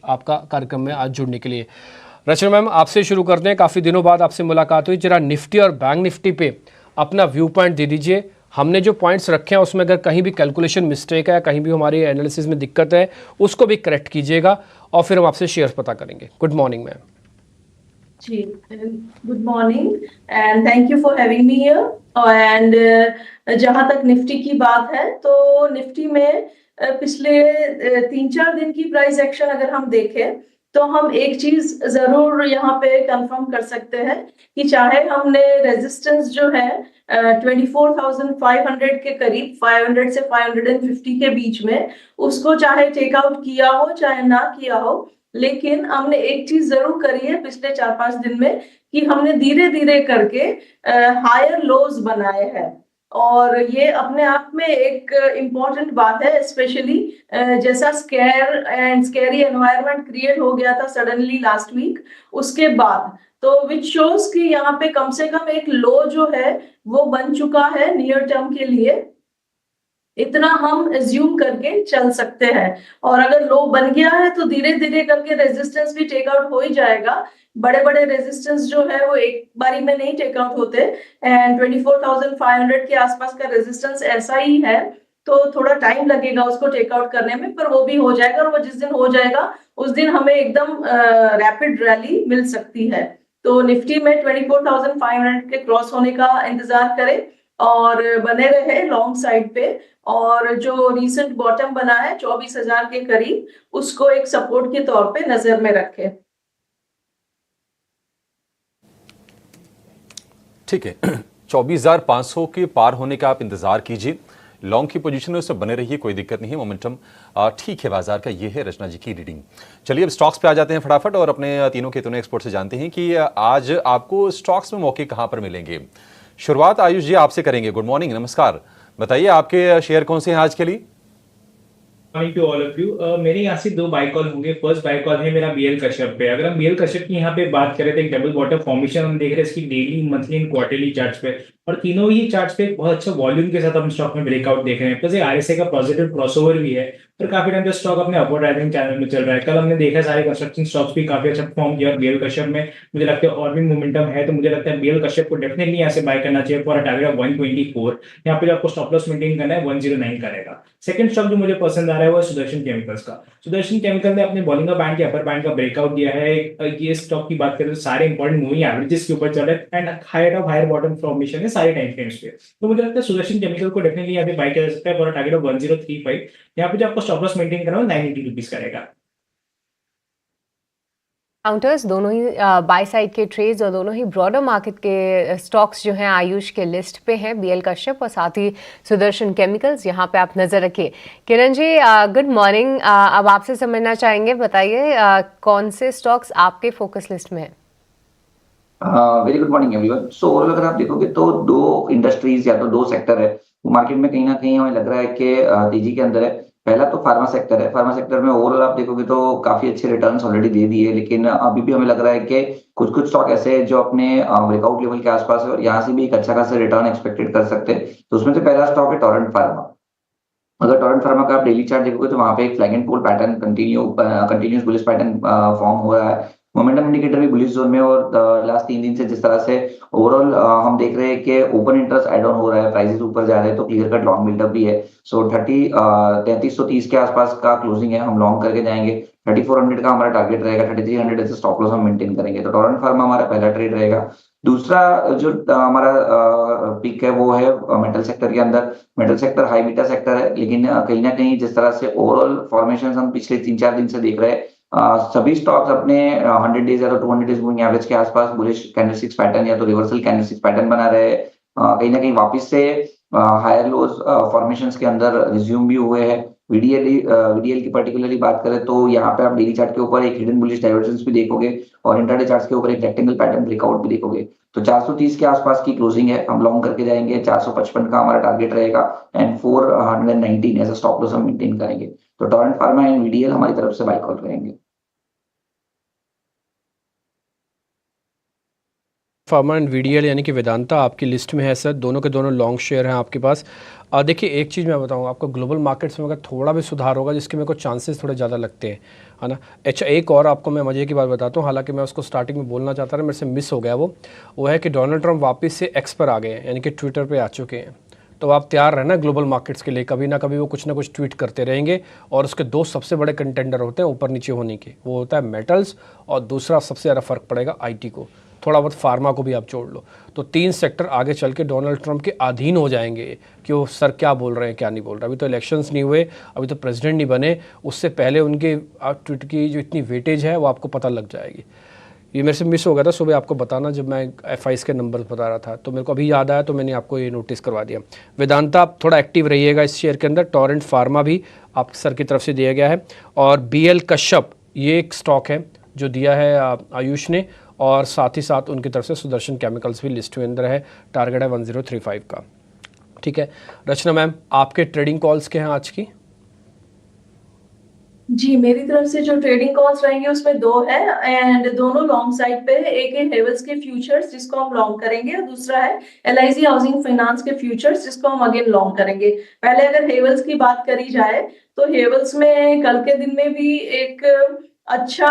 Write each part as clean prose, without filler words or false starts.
आपका कार्यक्रम में आज जुड़ने के लिए। रचना मैम, आपसे शुरू करते हैं। काफ़ी दिनों बाद आपसे मुलाकात हुई, जरा निफ्टी और बैंक निफ्टी पे अपना व्यू पॉइंट दे दीजिए। हमने जो पॉइंट्स रखे हैं उसमें अगर कहीं भी कैलकुलेशन मिस्टेक है, कहीं भी हमारी एनालिसिस में दिक्कत है, उसको भी करेक्ट कीजिएगा और फिर हम आपसे शेयर्स पता करेंगे। Good morning ma'am. जी, good morning and thank you for having me here. And जहां तक निफ्टी की बात है तो निफ्टी में पिछले 3-4 दिन की प्राइस एक्शन अगर हम देखें तो हम एक चीज जरूर यहाँ पे कंफर्म कर सकते हैं कि चाहे हमने रेजिस्टेंस जो है 24,500 के करीब, 500 से 550 के बीच में, उसको चाहे टेकआउट किया हो चाहे ना किया हो, लेकिन हमने एक चीज जरूर करी है पिछले 4-5 दिन में कि हमने धीरे धीरे करके हायर लोज बनाए हैं। और ये अपने आप में एक इम्पॉर्टेंट बात है, स्पेशली जैसा स्कैरी एनवायरनमेंट क्रिएट हो गया था सडनली लास्ट वीक, उसके बाद तो विच शोज कि यहाँ पे कम से कम एक लो जो है वो बन चुका है नियर टर्म के लिए। इतना हम एज्यूम करके चल सकते हैं। और अगर लो बन गया है तो धीरे धीरे करके रेजिस्टेंस भी टेक आउट हो ही जाएगा। बड़े बड़े रेजिस्टेंस जो है वो एक बारी में नहीं टेक आउट होते, एंड 24,500 के आसपास का रेजिस्टेंस ऐसा ही है, तो थोड़ा टाइम लगेगा उसको टेक आउट करने में, पर वो भी हो जाएगा। और वो जिस दिन हो जाएगा उस दिन हमें एकदम रैपिड रैली मिल सकती है। तो निफ्टी में 24,500 के क्रॉस होने का इंतजार करें और बने रहे लॉन्ग साइड पे। और जो रीसेंट बॉटम बना है 24,000 के करीब, उसको एक सपोर्ट के तौर पे नजर में रखें। ठीक है, 24,500 के पार होने का आप इंतजार कीजिए। लॉन्ग की पोजीशन में उससे बने रहिए, कोई दिक्कत नहीं है। मोमेंटम ठीक है बाजार का। ये है रचना जी की रीडिंग। चलिए अब स्टॉक्स पे आ जाते हैं फटाफट और अपने तीनों के तीनों एक्सपर्ट से जानते हैं कि आज आपको स्टॉक्स में मौके कहां पर मिलेंगे। शुरुआत आयुष जी आपसे करेंगे। गुड मॉर्निंग, नमस्कार। बताइए आपके शेयर कौन से हैं आज के लिए? Morning to all of you. मेरे यहाँ से 2 बाय कॉल होंगे। फर्स्ट बाय कॉल है मेरा बीएल कश्यप पे। अगर हम बीएल कश्यप की यहाँ पे बात करें तो एक डबल बॉटम फॉर्मेशन हम देख रहे हैं इसकी daily, monthly and quarterly charts पे, और तीनों ही चार्ट्स पे बहुत अच्छा वॉल्यूम के साथ हम स्टॉक में ब्रेकआउट देख रहे हैं। प्लस आरएसआई का पॉजिटिव क्रॉसओवर भी है और काफी टाइम से स्टॉक अपने अपवर्ड राइजिंग चैनल में चल रहा है। कल हमने देखा सारे कंस्ट्रक्शन स्टॉक्स भी काफी अच्छा परफॉर्म किया और बीएल कश्यप में मुझे लगता है और भी मोमेंटम है, तो मुझे लगता है बीएल कश्यप को डेफिनेटली यहाँ से बाय करना चाहिए फॉर अ टारगेट ऑफ 124। यहाँ पे जो आपको स्टॉप लॉस मेंटेन करना है 109 करेगा। सेकंड स्टॉक जो मुझे पसंद आ रहा है वो सुदर्शन केमिकल्स का। सुदर्शन केमिकल ने अपने बॉलिंगर बैंड के अपर बैंड का ब्रेकआउट दिया है। ये स्टॉक की बात करें तो सारे इंपॉर्टेंट मूविंग एवरेजेस के ऊपर चल रहे हैं and higher of higher bottom formation है सारे टाइम फ्रेम्स पे। तो मुझे लगता है सुदर्शन केमिकल को डेफिनेटली यहाँ पे बाय किया जा सकता है फॉर अ टारगेट ऑफ 1035। यहाँ पे जो आपको स्टॉप लॉस मेंटेन करना है 980 रुपीज करेगा। काउंटर्स दोनों ही बाय साइड के ट्रेड्स और दोनों ही ब्रॉडर मार्केट के स्टॉक्स जो हैं आयुष के लिस्ट पे हैं, बीएल कश्यप और साथ ही सुदर्शन केमिकल्स। यहाँ पे आप नजर रखिए। Kiran ji good morning. अब आपसे समझना चाहेंगे, बताइए कौन से स्टॉक्स आपके फोकस लिस्ट में हैं? Very good morning everyone. So overall अगर आप देखोगे तो 2 इंडस्ट्रीज या तो 2 सेक्टर है मार्केट में कहीं ना कहीं हमें लग रहा है कि तेजी के अंदर है। पहला तो फार्मा सेक्टर है। फार्मा सेक्टर में ओवरऑल आप देखोगे तो काफी अच्छे रिटर्न्स ऑलरेडी दे दिए, लेकिन अभी भी हमें लग रहा है कि कुछ कुछ स्टॉक ऐसे हैं जो अपने ब्रेकआउट लेवल के आसपास है और यहाँ से भी एक अच्छा खासा रिटर्न एक्सपेक्टेड कर सकते हैं। तो उसमें से पहला स्टॉक है टोरेंट फार्मा। अगर टोरेंट फार्मा का आप डेली चार्ट देखोगे तो वहां पे एक flag and pull pattern continuous bullish pattern form हो रहा है। मोमेंटम इंडिकेटर भी बुलिश जोन में और लास्ट 3 दिन से जिस तरह से ओवरऑल हम देख रहे हैं कि ओपन इंटरेस्ट एड ऑन हो रहा है, प्राइसेस ऊपर जा रहे हैं, तो क्लियर कट लॉन्ग बिल्डअप भी है। सो 3330 के आसपास का क्लोजिंग है, हम लॉन्ग करके जाएंगे। 3400 का हमारा टारगेट रहेगा, 3300 ऐसे स्टॉप लॉस हम मेंटेन करेंगे। तो टोरेंट फार्मा हमारा पहला ट्रेड रहेगा। दूसरा जो हमारा पिक है वो है मेटल सेक्टर के अंदर। Metal sector high beta sector है, लेकिन कहीं ना कहीं जिस तरह से ओवरऑल फॉर्मेशन हम पिछले 3-4 दिन से देख रहे हैं, सभी स्टॉक्स अपने 100 डेज या तो 200 डेज मूविंग एवरेज के आसपास बुलिश कैंडलस्टिक्स पैटर्न या तो रिवर्सल कैंडलस्टिक्स पैटर्न बना रहे हैं। कहीं ना कहीं वापस से हायर लोज फॉर्मेशंस के अंदर रिज्यूम भी हुए हैं। वीडीएल की पर्टिकुलरली बात करें तो यहाँ पे आप डेली चार्ट के ऊपर एक हिडन बुलिश डाइवर्जेंस भी देखोगे और इंट्राडे चार्ट्स के ऊपर एक रेक्टेंगल पैटर्न ब्रेकआउट भी देखोगे। तो 430 के आसपास की क्लोजिंग है, हम लॉन्ग करके जाएंगे। 455 का हमारा टारगेट रहेगा and 419 as a stop loss हम मेंटेन करेंगे। तो टोरेंट फार्मा एंड वीडीएल हमारी तरफ से बाय कॉल रहेंगे। फार्मा एंड वीडीएल यानी कि वेदांता आपकी लिस्ट में है सर, दोनों के दोनों लॉन्ग शेयर हैं आपके पास। देखिए एक चीज़ मैं बताऊँ आपको, ग्लोबल मार्केट्स में अगर थोड़ा भी सुधार होगा जिसके मेरे को चांसेस थोड़े ज़्यादा लगते हैं, है ना। अच्छा, एक और आपको मैं मज़े की बात बताता हूँ, हालांकि मैं उसको स्टार्टिंग में बोलना चाहता था, मेरे से मिस हो गया वो है कि डोनाल्ड ट्रंप वापस से एक्स पर आ गए हैं, यानी कि ट्विटर पे आ चुके हैं। तो आप तैयार रहना ग्लोबल मार्केट्स के लिए, कभी ना कभी वो कुछ ना कुछ ट्वीट करते रहेंगे। और उसके दो सबसे बड़े कंटेंडर होते हैं ऊपर नीचे होने के, वो होता है मेटल्स और दूसरा सबसे ज़्यादा फर्क पड़ेगा आईटी को, थोड़ा बहुत फार्मा को भी आप जोड़ लो। तो 3 सेक्टर आगे चल के डोनाल्ड ट्रंप के अधीन हो जाएंगे कि वो सर क्या बोल रहे हैं क्या नहीं बोल रहे। अभी तो इलेक्शंस नहीं हुए, अभी तो प्रेसिडेंट नहीं बने, उससे पहले उनके ट्वीट की जो इतनी वेटेज है वो आपको पता लग जाएगी। ये मेरे से मिस हो गया था सुबह आपको बताना, जब मैं FIs के नंबर बता रहा था, तो मेरे को अभी याद आया तो मैंने आपको ये नोटिस करवा दिया। वेदांता आप थोड़ा एक्टिव रहिएगा इस शेयर के अंदर। टोरेंट फार्मा भी आप सर की तरफ से दिया गया है। और BL कश्यप ये एक स्टॉक है जो दिया है आयुष ने, और साथ ही साथ उनकी तरफ से सुदर्शन केमिकल्स भी लिस्ट में अंदर है, टारगेट है 1035 का। ठीक है रचना मैम, आपके ट्रेडिंग कॉल्स के हैं आज की? जी, मेरी तरफ से जो ट्रेडिंग कॉल्स रहेंगे उसमें 2 है एंड दोनों लॉन्ग साइड पे है। एक है हेवल्स के फ्यूचर्स जिसको हम लॉन्ग करेंगे, और दूसरा है LIC हाउसिंग फाइनेंस के फ्यूचर्स जिसको हम अगेन लॉन्ग करेंगे। पहले अगर हेवल्स की बात करी जाए तो हेवल्स में कल के दिन में भी एक अच्छा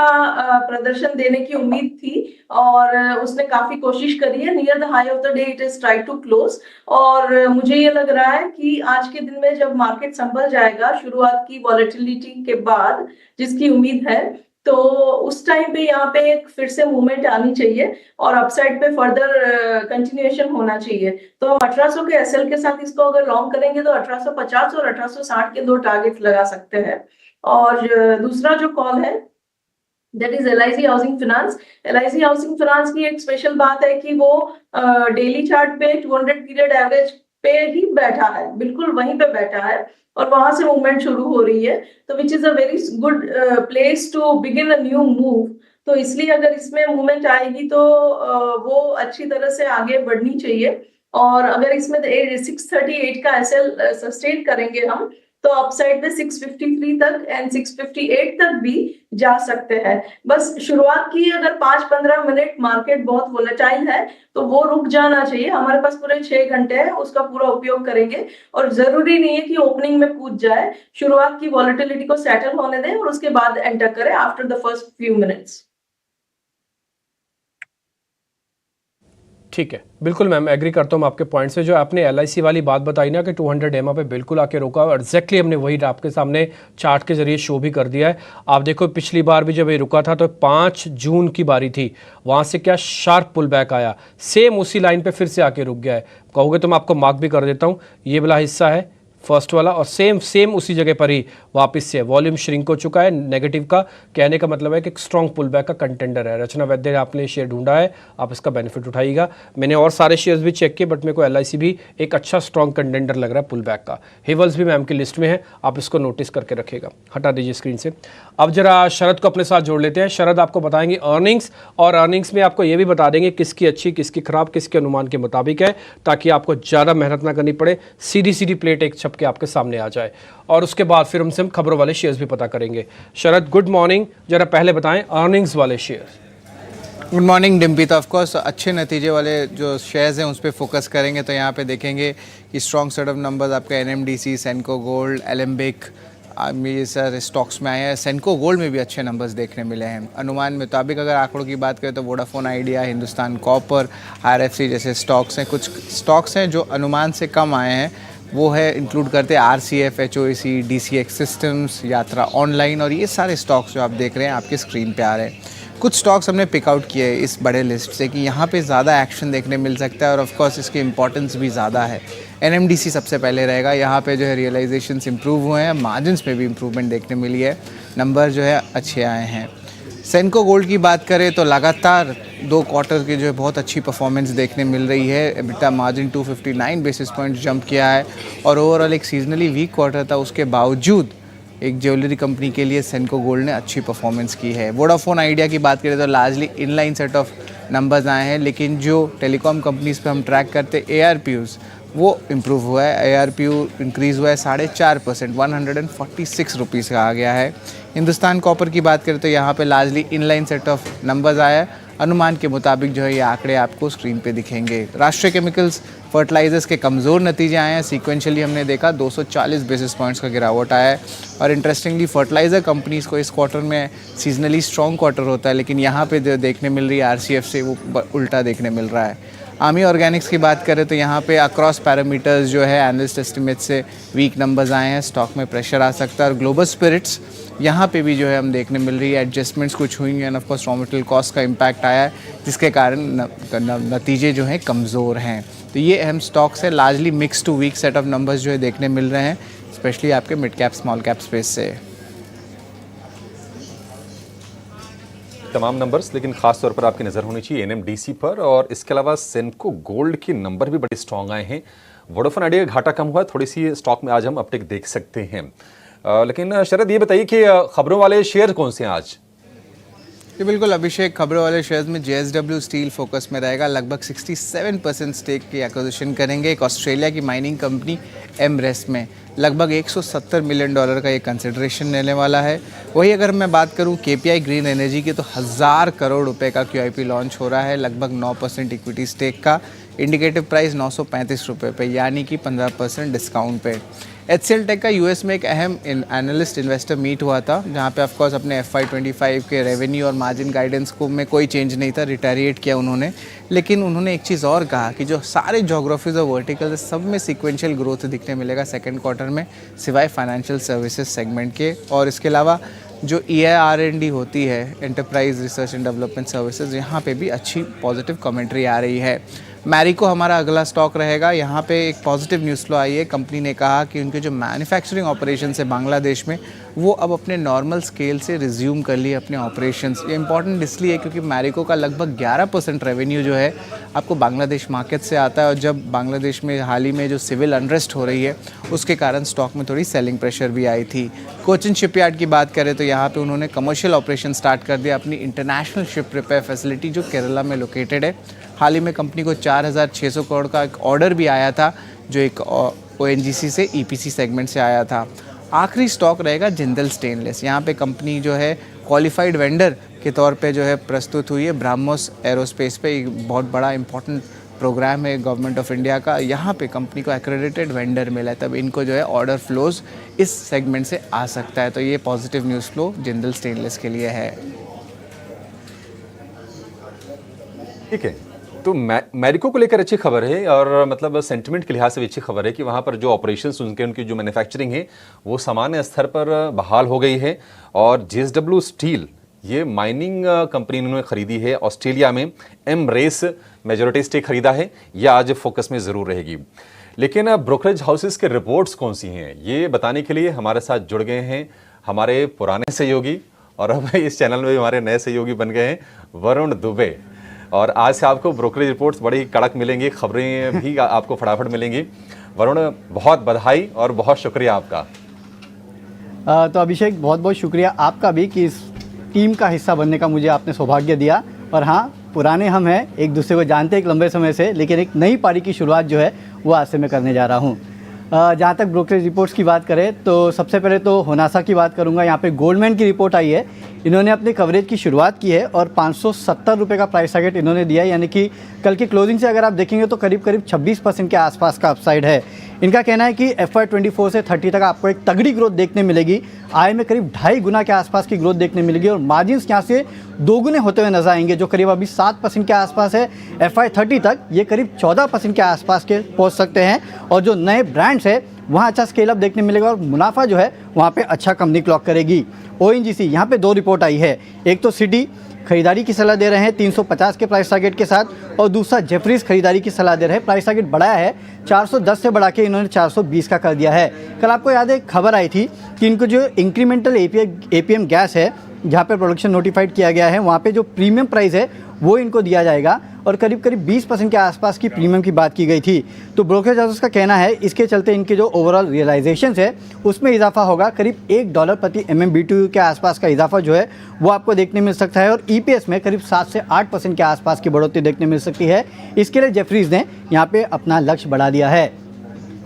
प्रदर्शन देने की उम्मीद थी और उसने काफी कोशिश करी है। Near the high of the day it is try to close, और मुझे ये लग रहा है कि आज के दिन में जब मार्केट संभल जाएगा शुरुआत की वॉलेटिलिटी के बाद, जिसकी उम्मीद है, तो उस टाइम पे यहाँ पे एक फिर से मूवमेंट आनी चाहिए और अपसाइड पे फर्दर कंटिन्यूएशन होना चाहिए। तो हम 1800 के SL के साथ इसको अगर लॉन्ग करेंगे तो 1850 और 1860 के 2 टारगेट लगा सकते हैं। और दूसरा जो कॉल है that is LIC housing finance. LIC housing finance की एक स्पेशल बात है कि वो डेली चार्ट पे 200 पीरियड एवरेज पे ही बैठा है, बिल्कुल वहीं पे बैठा है और वहां से मूवमेंट शुरू हो रही है, तो which is a very good place to begin a new move. तो इसलिए अगर इसमें मूवमेंट आएगी तो वो अच्छी तरह से आगे बढ़नी चाहिए। और अगर इसमें 638 का SL सस्टेन करेंगे हम, तो अपसाइड में 653 तक एंड 658 तक भी जा सकते हैं। बस शुरुआत की अगर 5-15 मिनट मार्केट बहुत वोलेटाइल है तो वो रुक जाना चाहिए। हमारे पास पूरे 6 घंटे हैं, उसका पूरा उपयोग करेंगे और जरूरी नहीं है कि ओपनिंग में कूद जाए। शुरुआत की वॉलेटिलिटी को सेटल होने दें और उसके बाद एंटर करें after the first few minutes. ठीक है, बिल्कुल मैम एग्री करता हूँ आपके पॉइंट से। जो आपने LIC वाली बात बताई ना कि 200 EMA पे बिल्कुल आके रोका, और एग्जैक्टली हमने वही आपके सामने चार्ट के जरिए शो भी कर दिया है। आप देखो पिछली बार भी जब ये रुका था तो 5 जून की बारी थी, वहाँ से क्या शार्प पुल बैक आया, सेम उसी लाइन पे फिर से आके रुक गया है। कहोगे तो मैं आपको मार्क भी कर देता हूँ, ये वाला हिस्सा है फर्स्ट वाला, और सेम उसी जगह पर ही वापस से वॉल्यूम श्रिंक हो चुका है नेगेटिव का। कहने का मतलब है कि एक स्ट्रॉन्ग पुल बैक का कंटेंडर है। रचना वैद्य आपने शेयर ढूंढा है, आप इसका बेनिफिट उठाइएगा। मैंने और सारे शेयर्स भी चेक किए, बट मेरे को LIC भी एक अच्छा स्ट्रॉन्ग कंटेंडर लग रहा है पुल बैक का। हेवल्स भी मैम की लिस्ट में है, आप इसको नोटिस करके रखिएगा। हटा दीजिए स्क्रीन से। अब जरा शरद को अपने साथ जोड़ लेते हैं। शरद आपको बताएंगे अर्निंग्स, और अर्निंग्स में आपको ये भी बता देंगे किसकी अच्छी किसकी खराब, किसके अनुमान के मुताबिक है, ताकि आपको ज़्यादा मेहनत ना करनी पड़े, सीधी प्लेट एक छप के आपके सामने आ जाए। और उसके बाद फिर हमसे हम खबरों वाले शेयर्स भी पता करेंगे। शरद गुड मॉर्निंग, जरा पहले बताएं अर्निंग्स वाले शेयर। Good morning Dimpy. तो ऑफकोर्स अच्छे नतीजे वाले जो शेयर्स हैं उस पर फोकस करेंगे, तो यहाँ पे देखेंगे कि स्ट्रॉन्ग सेट ऑफ नंबर्स आपका NMDC, सेंको गोल्ड, एलेम्बिक, ये सारे स्टॉक्स में आए हैं। सेंको गोल्ड में भी अच्छे नंबर्स देखने मिले हैं। अनुमान मुताबिक अगर आंकड़ों की बात करें तो Vodafone idea, Hindustan copper, RFC जैसे स्टॉक्स हैं। कुछ स्टॉक्स हैं जो अनुमान से कम आए हैं, वो है इंक्लूड करते हैं RCF, HOAC, DCX सिस्टम्स, यात्रा ऑनलाइन, और ये सारे स्टॉक्स जो आप देख रहे हैं आपके स्क्रीन पे आ रहे हैं। कुछ स्टॉक्स हमने पिकआउट किए हैं इस बड़े लिस्ट से कि यहाँ पे ज़्यादा एक्शन देखने मिल सकता है और ऑफ कोर्स इसकी इंपॉर्टेंस भी ज़्यादा है। NMDC सबसे पहले रहेगा। यहाँ पे जो है रियलाइजेशंस इंप्रूव हुए हैं, मार्जिन्स में भी इंप्रूवमेंट देखने मिली है, नंबर जो है अच्छे आए हैं। सेंको गोल्ड की बात करें तो लगातार 2 क्वार्टर की जो है बहुत अच्छी परफॉर्मेंस देखने मिल रही है। EBITDA margin 259 basis point jump किया है और ओवरऑल एक सीजनली वीक क्वार्टर था, उसके बावजूद एक ज्वेलरी कंपनी के लिए सेंको गोल्ड ने अच्छी परफॉर्मेंस की है। वोडाफोन आइडिया की बात करें तो largely inline set of numbers आए हैं, लेकिन जो टेलीकॉम कंपनीज़ पे हम ट्रैक करते ARPUs वो इम्प्रूव हुआ है। ARPU इंक्रीज़ हुआ है 4.5%, 146 रुपीज़ का आ गया है। हिंदुस्तान कॉपर की बात करें तो यहाँ पे largely inline set of numbers आया है। अनुमान के मुताबिक जो है ये आंकड़े आपको स्क्रीन पे दिखेंगे। राष्ट्रीय केमिकल्स फर्टिलाइजर्स के कमज़ोर नतीजे आए हैं। सीक्वेंशियली हमने देखा 240 बेसिस पॉइंट्स का गिरावट आया है और इंटरेस्टिंगली फर्टिलाइज़र कंपनीज़ को इस क्वार्टर में सीजनली स्ट्रॉन्ग क्वार्टर होता है, लेकिन यहाँ पे जो देखने मिल रही है आरसीएफ से वो उल्टा देखने मिल रहा है। आमी ऑर्गेनिक्स की बात करें तो यहाँ पे अक्रॉस पैरामीटर्स जो है एनालिस्ट एस्टिमेट से वीक नंबर्स आए हैं, स्टॉक में प्रेशर आ सकता है। और ग्लोबल स्पिरिट्स यहाँ पे भी जो है हम देखने मिल रही है एडजस्टमेंट्स कुछ हुई हैं, of course raw material cost का इम्पैक्ट आया है जिसके कारण नतीजे जो हैं कमज़ोर हैं। तो ये अहम स्टॉक्स है, largely mix to weak set of numbers जो है देखने मिल रहे हैं, स्पेशली आपके mid cap small cap space से। तमाम नंबर्स, लेकिन खास तौर पर आपकी नज़र होनी चाहिए एनएमडीसी पर, और इसके अलावा सेनको गोल्ड के नंबर भी बड़े स्ट्रॉन्ग आए हैं। वोडाफोन आइडिया का घाटा कम हुआ है, थोड़ी सी स्टॉक में आज हम अपटेक देख सकते हैं। लेकिन शरद ये बताइए कि खबरों वाले शेयर कौन से हैं आज? जी बिल्कुल अभिषेक, खबरों वाले शेयर्स में JSW स्टील फोकस में रहेगा। लगभग 67% स्टेक की एक्विजिशन करेंगे एक ऑस्ट्रेलिया की माइनिंग कंपनी एमरेस में। लगभग $170 मिलियन का ये कंसिडरेशन लेने वाला है। वही अगर मैं बात करूं KPI ग्रीन एनर्जी की तो 1000 करोड़ रुपए का QIP लॉन्च हो रहा है, लगभग 9% इक्विटी स्टेक का। इंडिकेटिव प्राइस 935 रुपये पे, यानी कि 15% डिस्काउंट पे। HCL टेक का यूएस में एक अहम एनालिस्ट इन्वेस्टर मीट हुआ था, जहां पे ऑफ कोर्स अपने FY25 के रेवेन्यू और मार्जिन गाइडेंस को में कोई चेंज नहीं था, रिटेरिएट किया उन्होंने। लेकिन उन्होंने एक चीज़ और कहा कि जो सारे जोग्राफीज और वर्टिकल्स सब में सीक्वेंशियल ग्रोथ दिखने मिलेगा सेकेंड क्वार्टर में, सिवाय फाइनेंशियल सर्विसेज सेगमेंट के। और इसके अलावा जो ER&D होती है, enterprise research and development services, यहाँ पे भी अच्छी पॉजिटिव कमेंट्री आ रही है। मैरिको हमारा अगला स्टॉक रहेगा। यहाँ पे एक पॉजिटिव न्यूज़ फ्लो आई है। कंपनी ने कहा कि उनके जो मैन्युफैक्चरिंग ऑपरेशंस है बांग्लादेश में, वो अब अपने नॉर्मल स्केल से रिज्यूम कर लिए अपने ऑपरेशंस। ये इंपॉर्टेंट इसलिए क्योंकि मैरिको का लगभग 11% रेवेन्यू जो है आपको बांग्लादेश मार्केट से आता है, और जब बांग्लादेश में हाल ही में जो सिविल अनरेस्ट हो रही है उसके कारण स्टॉक में थोड़ी सेलिंग प्रेशर भी आई थी। कोचिन शिपयार्ड की बात करें तो यहाँ पे उन्होंने कमर्शियल ऑपरेशन स्टार्ट कर दिया अपनी इंटरनेशनल शिप रिपेयर फैसिलिटी जो केरला में लोकेटेड है। हाल ही में कंपनी को 4600 करोड़ का एक ऑर्डर भी आया था, जो एक ONGC से EPC सेगमेंट से आया था। आखिरी स्टॉक रहेगा जिंदल स्टेनलेस। यहाँ पे कंपनी जो है क्वालिफाइड वेंडर के तौर पे जो है प्रस्तुत हुई है ब्राह्मोस एरोस्पेस पे। एक बहुत बड़ा इंपॉर्टेंट प्रोग्राम है गवर्नमेंट ऑफ इंडिया का, यहाँ पे कंपनी को एक्रेडिटेड वेंडर मिला है, तब इनको जो है ऑर्डर फ्लोज इस सेगमेंट से आ सकता है। तो ये positive news flow Jindal stainless के लिए है। ठीक है, तो मैरिको को लेकर अच्छी खबर है, और मतलब सेंटिमेंट के लिहाज से भी अच्छी खबर है कि वहाँ पर जो ऑपरेशंस उनकी जो मैन्युफैक्चरिंग है वो सामान्य स्तर पर बहाल हो गई है। और JSW स्टील ये माइनिंग कंपनी इन्होंने खरीदी है ऑस्ट्रेलिया में, एमरेस मेजॉरिटी स्टेक खरीदा है, ये आज फोकस में ज़रूर रहेगी। लेकिन ब्रोकरेज हाउसेस के रिपोर्ट्स कौन सी हैं ये बताने के लिए हमारे साथ जुड़ गए हैं हमारे पुराने सहयोगी और अब इस चैनल में हमारे नए सहयोगी बन गए हैं वरुण दुबे। और आज से आपको ब्रोकरेज रिपोर्ट्स बड़ी कड़क मिलेंगी, खबरें भी आपको फटाफट मिलेंगी। वरुण, बहुत बधाई और बहुत शुक्रिया आपका। तो अभिषेक, बहुत बहुत शुक्रिया आपका भी कि इस टीम का हिस्सा बनने का मुझे आपने सौभाग्य दिया। और हाँ, पुराने हम हैं, एक दूसरे को जानते हैं एक लंबे समय से, लेकिन एक नई पारी की शुरुआत जो है वो आज से मैं करने जा रहा हूँ। जहाँ तक ब्रोकरेज रिपोर्ट्स की बात करें तो सबसे पहले तो होनासा की बात करूँगा। यहाँ पे गोल्डमैन की रिपोर्ट आई है, इन्होंने अपने कवरेज की शुरुआत की है और 570 रुपये का प्राइस टारगेट इन्होंने दिया है, यानी कि कल की क्लोजिंग से अगर आप देखेंगे तो करीब करीब 26% के आसपास का अपसाइड है। इनका कहना है कि FY24 से 30 तक आपको एक तगड़ी ग्रोथ देखने मिलेगी। आय में करीब 2.5 गुना के आसपास की ग्रोथ देखने मिलेगी और मार्जिन्स यहाँ से दोगुने होते हुए नजर आएंगे, जो करीब अभी 7% के आसपास है। FY30 तक ये करीब 14% के आसपास के पहुँच सकते हैं। और जो नए ब्रांड्स है वहाँ अच्छा स्केल अप देखने मिलेगा और मुनाफा जो है वहाँ पे अच्छा कंपनी क्लॉक करेगी। ONGC यहाँ पे 2 रिपोर्ट आई है, एक तो सिटी खरीदारी की सलाह दे रहे हैं 350 के प्राइस टारगेट के साथ, और दूसरा जेफरीज खरीदारी की सलाह दे रहे हैं। प्राइस टारगेट बढ़ाया है, 410 से बढ़ा के इन्होंने 420 का कर दिया है। कल आपको याद है खबर आई थी कि इनको जो इंक्रीमेंटल APM गैस है जहाँ पे प्रोडक्शन नोटिफाइड किया गया है, वहाँ पे जो प्रीमियम प्राइस है वो इनको दिया जाएगा और करीब करीब 20% के आसपास की प्रीमियम की बात की गई थी। तो ब्रोकरेज हाउस का कहना है इसके चलते इनके जो ओवरऑल रियलाइजेशंस है उसमें इजाफा होगा, करीब $1 प्रति MMBTU के आसपास का इजाफा जो है वो आपको देखने मिल सकता है। और EPS में करीब 7 से 8% के आसपास की बढ़ोतरी देखने मिल सकती है। इसके लिए जेफरीज ने यहाँ पे अपना लक्ष्य बढ़ा दिया है।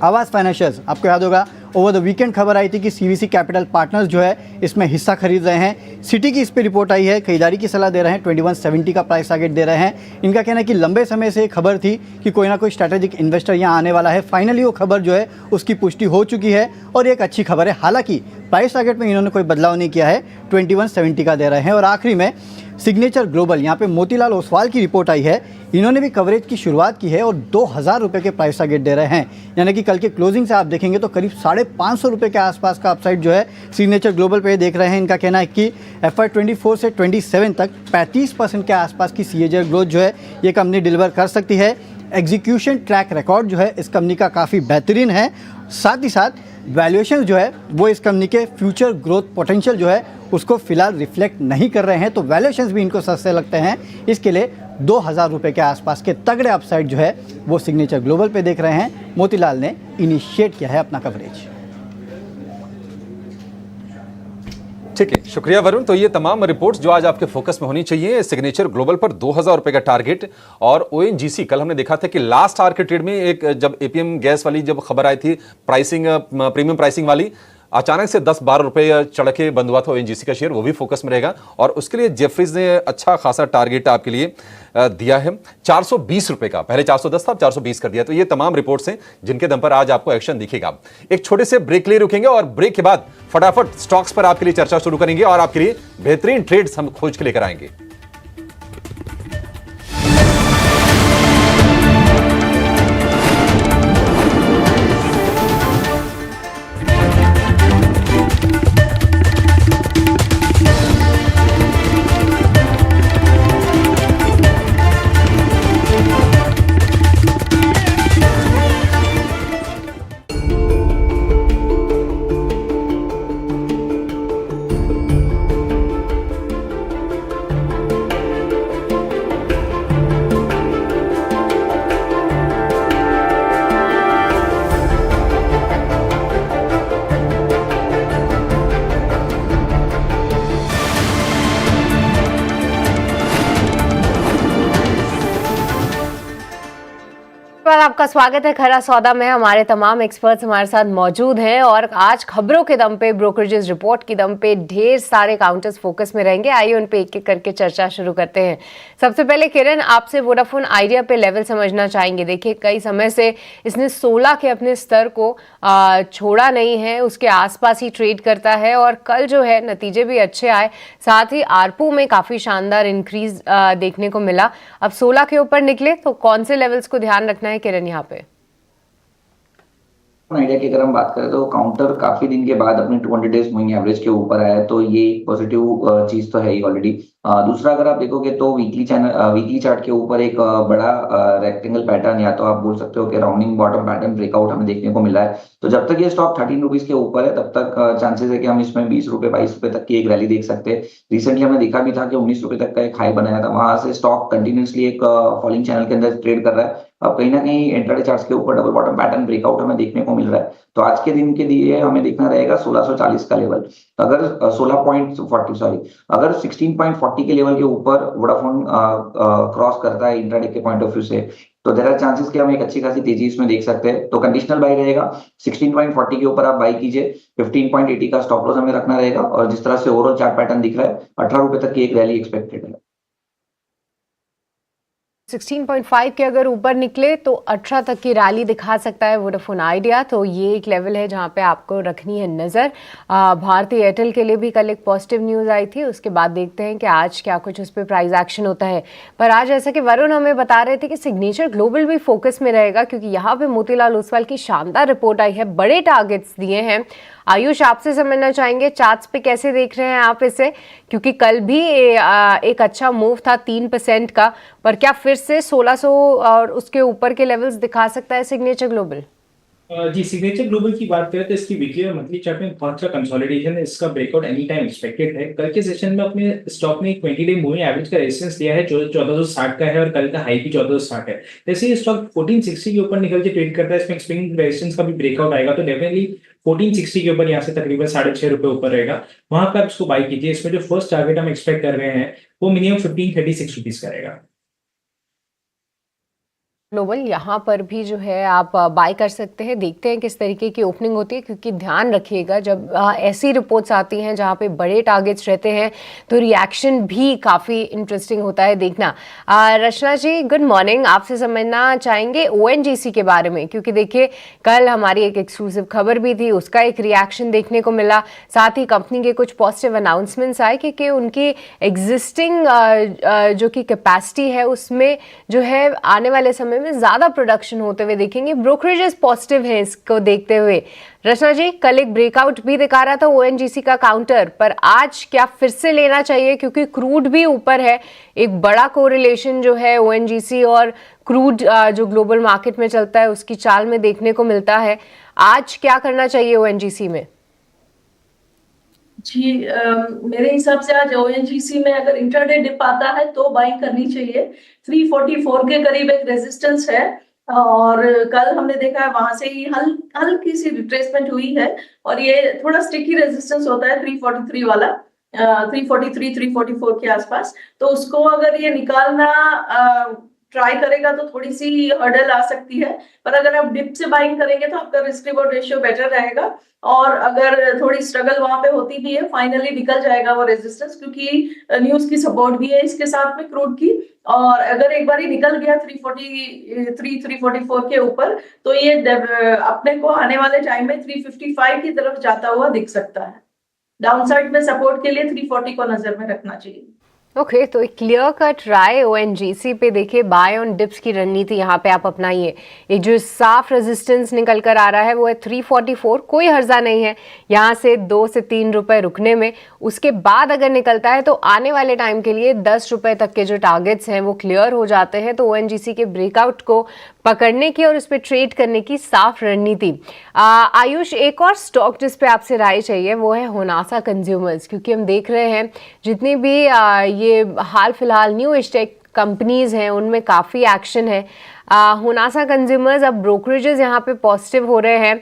आवास फाइनेंशियल्स, आपको याद होगा ओवर द वीकेंड खबर आई थी कि सीवीसी कैपिटल पार्टनर्स जो है इसमें हिस्सा खरीद रहे हैं। सिटी की इस पर रिपोर्ट आई है, खरीदारी की सलाह दे रहे हैं, 2170 का प्राइस टारगेट दे रहे हैं। इनका कहना है कि लंबे समय से खबर थी कि कोई ना कोई स्ट्रैटेजिक इन्वेस्टर यहाँ आने वाला है। फाइनली वो खबर जो है उसकी पुष्टि हो चुकी है और एक अच्छी खबर है। हालांकि प्राइस टारगेट में इन्होंने कोई बदलाव नहीं किया है, 2170 का दे रहे हैं। और आखिरी में सिग्नेचर ग्लोबल, यहाँ पे मोतीलाल ओसवाल की रिपोर्ट आई है, इन्होंने भी कवरेज की शुरुआत की है और 2000 रुपये के प्राइस टारगेट दे रहे हैं। यानी कि कल के क्लोजिंग से आप देखेंगे तो करीब 550 रुपये के आसपास का अपसाइड जो है सिग्नेचर ग्लोबल पे देख रहे हैं। इनका कहना है कि FY24 से 27 तक 35% के आसपास की CAGR ग्रोथ जो है ये कंपनी डिलीवर कर सकती है। एग्जीक्यूशन ट्रैक रिकॉर्ड जो है इस कंपनी का काफ़ी बेहतरीन है। साथ ही साथ वैल्यूएशन जो है वो इस कंपनी के फ्यूचर ग्रोथ पोटेंशियल जो है उसको फिलहाल रिफ्लेक्ट नहीं कर रहे हैं, तो वैल्यूएशंस भी इनको सस्ते लगते हैं। इसके लिए 2000 रुपये के आसपास के तगड़े अपसाइड जो है वो सिग्नेचर ग्लोबल पे देख रहे हैं। मोतीलाल ने इनिशिएट किया है अपना कवरेज। ठीक है, शुक्रिया वरुण। तो ये तमाम रिपोर्ट्स जो आज आपके फोकस में होनी चाहिए, सिग्नेचर ग्लोबल पर 2000 रुपए का टारगेट और ONGC, कल हमने देखा था कि लास्ट आवर के ट्रेड में एक जब APM गैस वाली जब खबर आई थी प्राइसिंग प्रीमियम प्राइसिंग वाली, अचानक से 10-12 रुपए चढ़ के बंद हुआ था ONGC का शेयर, वो भी फोकस में रहेगा। और उसके लिए जेफरीज ने अच्छा खासा टारगेट आपके लिए दिया है 420 रुपए का, पहले 410 था, अब 420 कर दिया। तो ये तमाम रिपोर्ट्स हैं जिनके दम पर आज आपको एक्शन दिखेगा। एक छोटे से ब्रेक लिए रुकेंगे और ब्रेक के बाद फटाफट स्टॉक्स पर आपके लिए चर्चा शुरू करेंगे और आपके लिए बेहतरीन ट्रेड्स हम खोज के लेकर आएंगे। आपका स्वागत है खरा सौदा में। हमारे तमाम एक्सपर्ट्स हमारे साथ मौजूद हैं और आज खबरों के दम पे, ब्रोकरेजेस रिपोर्ट के दम पे ढेर सारे काउंटर्स फोकस में रहेंगे। आइए उन पे एक एक करके चर्चा शुरू करते हैं। सबसे पहले किरण, आपसे वोडाफोन आइडिया पे लेवल समझना चाहेंगे। देखिए कई समय से इसने 16 के अपने स्तर को छोड़ा नहीं है, उसके आसपास ही ट्रेड करता है और कल जो है नतीजे भी अच्छे आए, साथ ही आरपू में काफी शानदार इंक्रीज देखने को मिला। अब 16 के ऊपर निकले तो कौन से लेवल्स को ध्यान रखना है किरण यहाँ पे? आइडिया की अगर हम बात करें तो काउंटर काफी दिन के बाद अपने 200 डेज मूविंग एवरेज के ऊपर आया है, तो ये पॉजिटिव चीज तो है ही ऑलरेडी। दूसरा अगर आप देखोगे तो वीकली चार्ट के ऊपर एक बड़ा रेक्टेंगल पैटर्न, या तो आप बोल सकते हो कि राउंडिंग बॉटम पैटर्न ब्रेकआउट हमें देखने को मिला है। तो जब तक ये स्टॉक 13 रुपीज के ऊपर है तब तक चांसेस है कि हम इसमें 20 रुपए 22 रुपए तक की एक रैली देख सकते हैं। रिसेंटली हमने देखा भी था कि 19 रुपए तक का एक हाई बनाया था, वहां से स्टॉक कंटिन्यूसली एक फॉलिंग चैनल के अंदर ट्रेड कर रहा है। अब कहीं ना कहीं इंट्राडे चार्ट्स के ऊपर डबल बॉटम पैटर्न ब्रेकआउट हमें देखने को मिल रहा है। तो आज के दिन के लिए हमें देखना रहेगा 1640 का लेवल। अगर 16.40 के लेवल के ऊपर वोडाफोन क्रॉस करता है इंट्राडे के पॉइंट ऑफ व्यू से, तो देयर आर चांसेस कि हम एक अच्छी खासी तेजी इसमें देख सकते हैं। तो कंडीशनल बाय रहेगा, 16.40 के ऊपर आप बाय कीजिए, 15.80 का स्टॉप लॉस हमें रखना रहेगा। और जिस तरह से ओवरऑल चार्ट पैटर्न दिख रहा है, 18 रुपए तक की एक रैली एक्सपेक्टेड है। 16.5 के अगर ऊपर निकले तो 18 तक की रैली दिखा सकता है वोडाफोन आइडिया। तो ये एक लेवल है जहां पे आपको रखनी है नज़र। भारती एयरटेल के लिए भी कल एक पॉजिटिव न्यूज़ आई थी, उसके बाद देखते हैं कि आज क्या कुछ उस पर प्राइस एक्शन होता है। पर आज जैसा कि वरुण हमें बता रहे थे कि सिग्नेचर ग्लोबल भी फोकस में रहेगा, क्योंकि यहाँ पे मोतीलाल ओसवाल की शानदार रिपोर्ट आई है, बड़े टारगेट्स दिए हैं। आयुष, आपसे समझना चाहेंगे चार्ट्स पे कैसे देख रहे हैं आप इसे, क्योंकि कल भी एक अच्छा मूव था 3% का, पर क्या फिर से 1600 और उसके ऊपर के लेवल्स दिखा सकता है सिग्नेचर ग्लोबल? जी, सिग्नेचर ग्लोबल की बात करें तो इसकी वीकली और मंथली चार्ट में बहुत अच्छा कंसोलिडेशन है, इसका ब्रेकआउट एनी टाइम एक्सपेक्टेड है। कल के सेशन में अपने स्टॉक ने 20 डे मूविंग एवरेज का रेजिस्टेंस लिया है जो 1460 का है और कल का हाई भी 1460 है। जैसे ये स्टॉक 1460 के ऊपर निकल के ट्रेड करता है, इसमें स्विंग रेजिस्टेंस का भी ब्रेकआउट आएगा, तो डेफिनेटली 1460 के ऊपर यहाँ से तकरीबन 6.5 रुपए ऊपर रहेगा, वहां पर आप इसको बाई कीजिए। इसमें जो फर्स्ट टारगेट हम एक्सपेक्ट कर रहे हैं वो मिनिमम 1536 रुपीज का रहेगा। ग्लोबल यहाँ पर भी जो है आप बाय कर सकते हैं। देखते हैं किस तरीके की ओपनिंग होती है, क्योंकि ध्यान रखिएगा जब ऐसी रिपोर्ट्स आती हैं जहाँ पे बड़े टारगेट्स रहते हैं तो रिएक्शन भी काफ़ी इंटरेस्टिंग होता है देखना। रचना जी गुड मॉर्निंग, आपसे समझना चाहेंगे ONGC के बारे में, क्योंकि देखिए कल हमारी एक एक्सक्लूसिव खबर भी थी, उसका एक रिएक्शन देखने को मिला। साथ ही कंपनी के कुछ पॉजिटिव अनाउंसमेंट्स आए कि उनकी एग्जिस्टिंग जो कि कैपेसिटी है उसमें जो है आने वाले समय में ज्यादा प्रोडक्शन होते हुए देखेंगे। ब्रोकरेजेस पॉजिटिव हैं इसको देखते हुए। रचना जी कल एक ब्रेकआउट भी दिखा रहा था ONGC का काउंटर, पर आज क्या फिर से लेना चाहिए, क्योंकि क्रूड भी ऊपर है। एक बड़ा कोरिलेशन जो है ONGC और क्रूड जो ग्लोबल मार्केट में चलता है उसकी चाल में देखने को मिलता है। आज क्या करना चाहिए ONGC में? जी मेरे हिसाब से आज ONGC में अगर इंट्राडे डिप आता है तो बाइंग करनी चाहिए। 344 के करीब एक रेजिस्टेंस है और कल हमने देखा है वहां से ही हल्की सी रिट्रेसमेंट हुई है और ये थोड़ा स्टिकी रेजिस्टेंस होता है 343 वाला, 343 344 के आसपास। तो उसको अगर ये निकालना ट्राई करेगा तो थोड़ी सी हर्डल आ सकती है, पर अगर आप डिप से बाइंग करेंगे तो आपका रिस्क रिवॉर्ड रेशियो बेटर रहेगा। और अगर थोड़ी स्ट्रगल वहां पे होती भी है, फाइनली निकल जाएगा वो रेजिस्टेंस, क्योंकि न्यूज की सपोर्ट भी है इसके साथ में क्रूड की। और अगर एक बार ही निकल गया 343 344 के ऊपर तो ये अपने को आने वाले टाइम में 355 की तरफ जाता हुआ दिख सकता है। डाउनसाइड में सपोर्ट के लिए 340 को नजर में रखना चाहिए। ओके, तो एक क्लियर कट राय ONGC पे देखिए, बाय ऑन डिप्स की रणनीति यहाँ पे आप अपनाइए। एक जो साफ रेजिस्टेंस निकल कर आ रहा है वो है 344, कोई हर्जा नहीं है यहाँ से 2 से 3 रुपए रुकने में। उसके बाद अगर निकलता है तो आने वाले टाइम के लिए 10 रुपए तक के जो टारगेट्स हैं वो क्लियर हो जाते हैं। तो ONGC के ब्रेकआउट को पकड़ने की और उस पर ट्रेड करने की साफ रणनीति। आयुष, एक और स्टॉक जिस पे आपसे राय चाहिए वो है होनासा कंज्यूमर्स, क्योंकि हम देख रहे हैं जितनी भी ये हाल फिलहाल न्यू एज टेक कंपनीज हैं उनमें काफ़ी एक्शन है। होनासा कंज्यूमर्स, अब ब्रोकरेजेस यहाँ पे पॉजिटिव हो रहे हैं,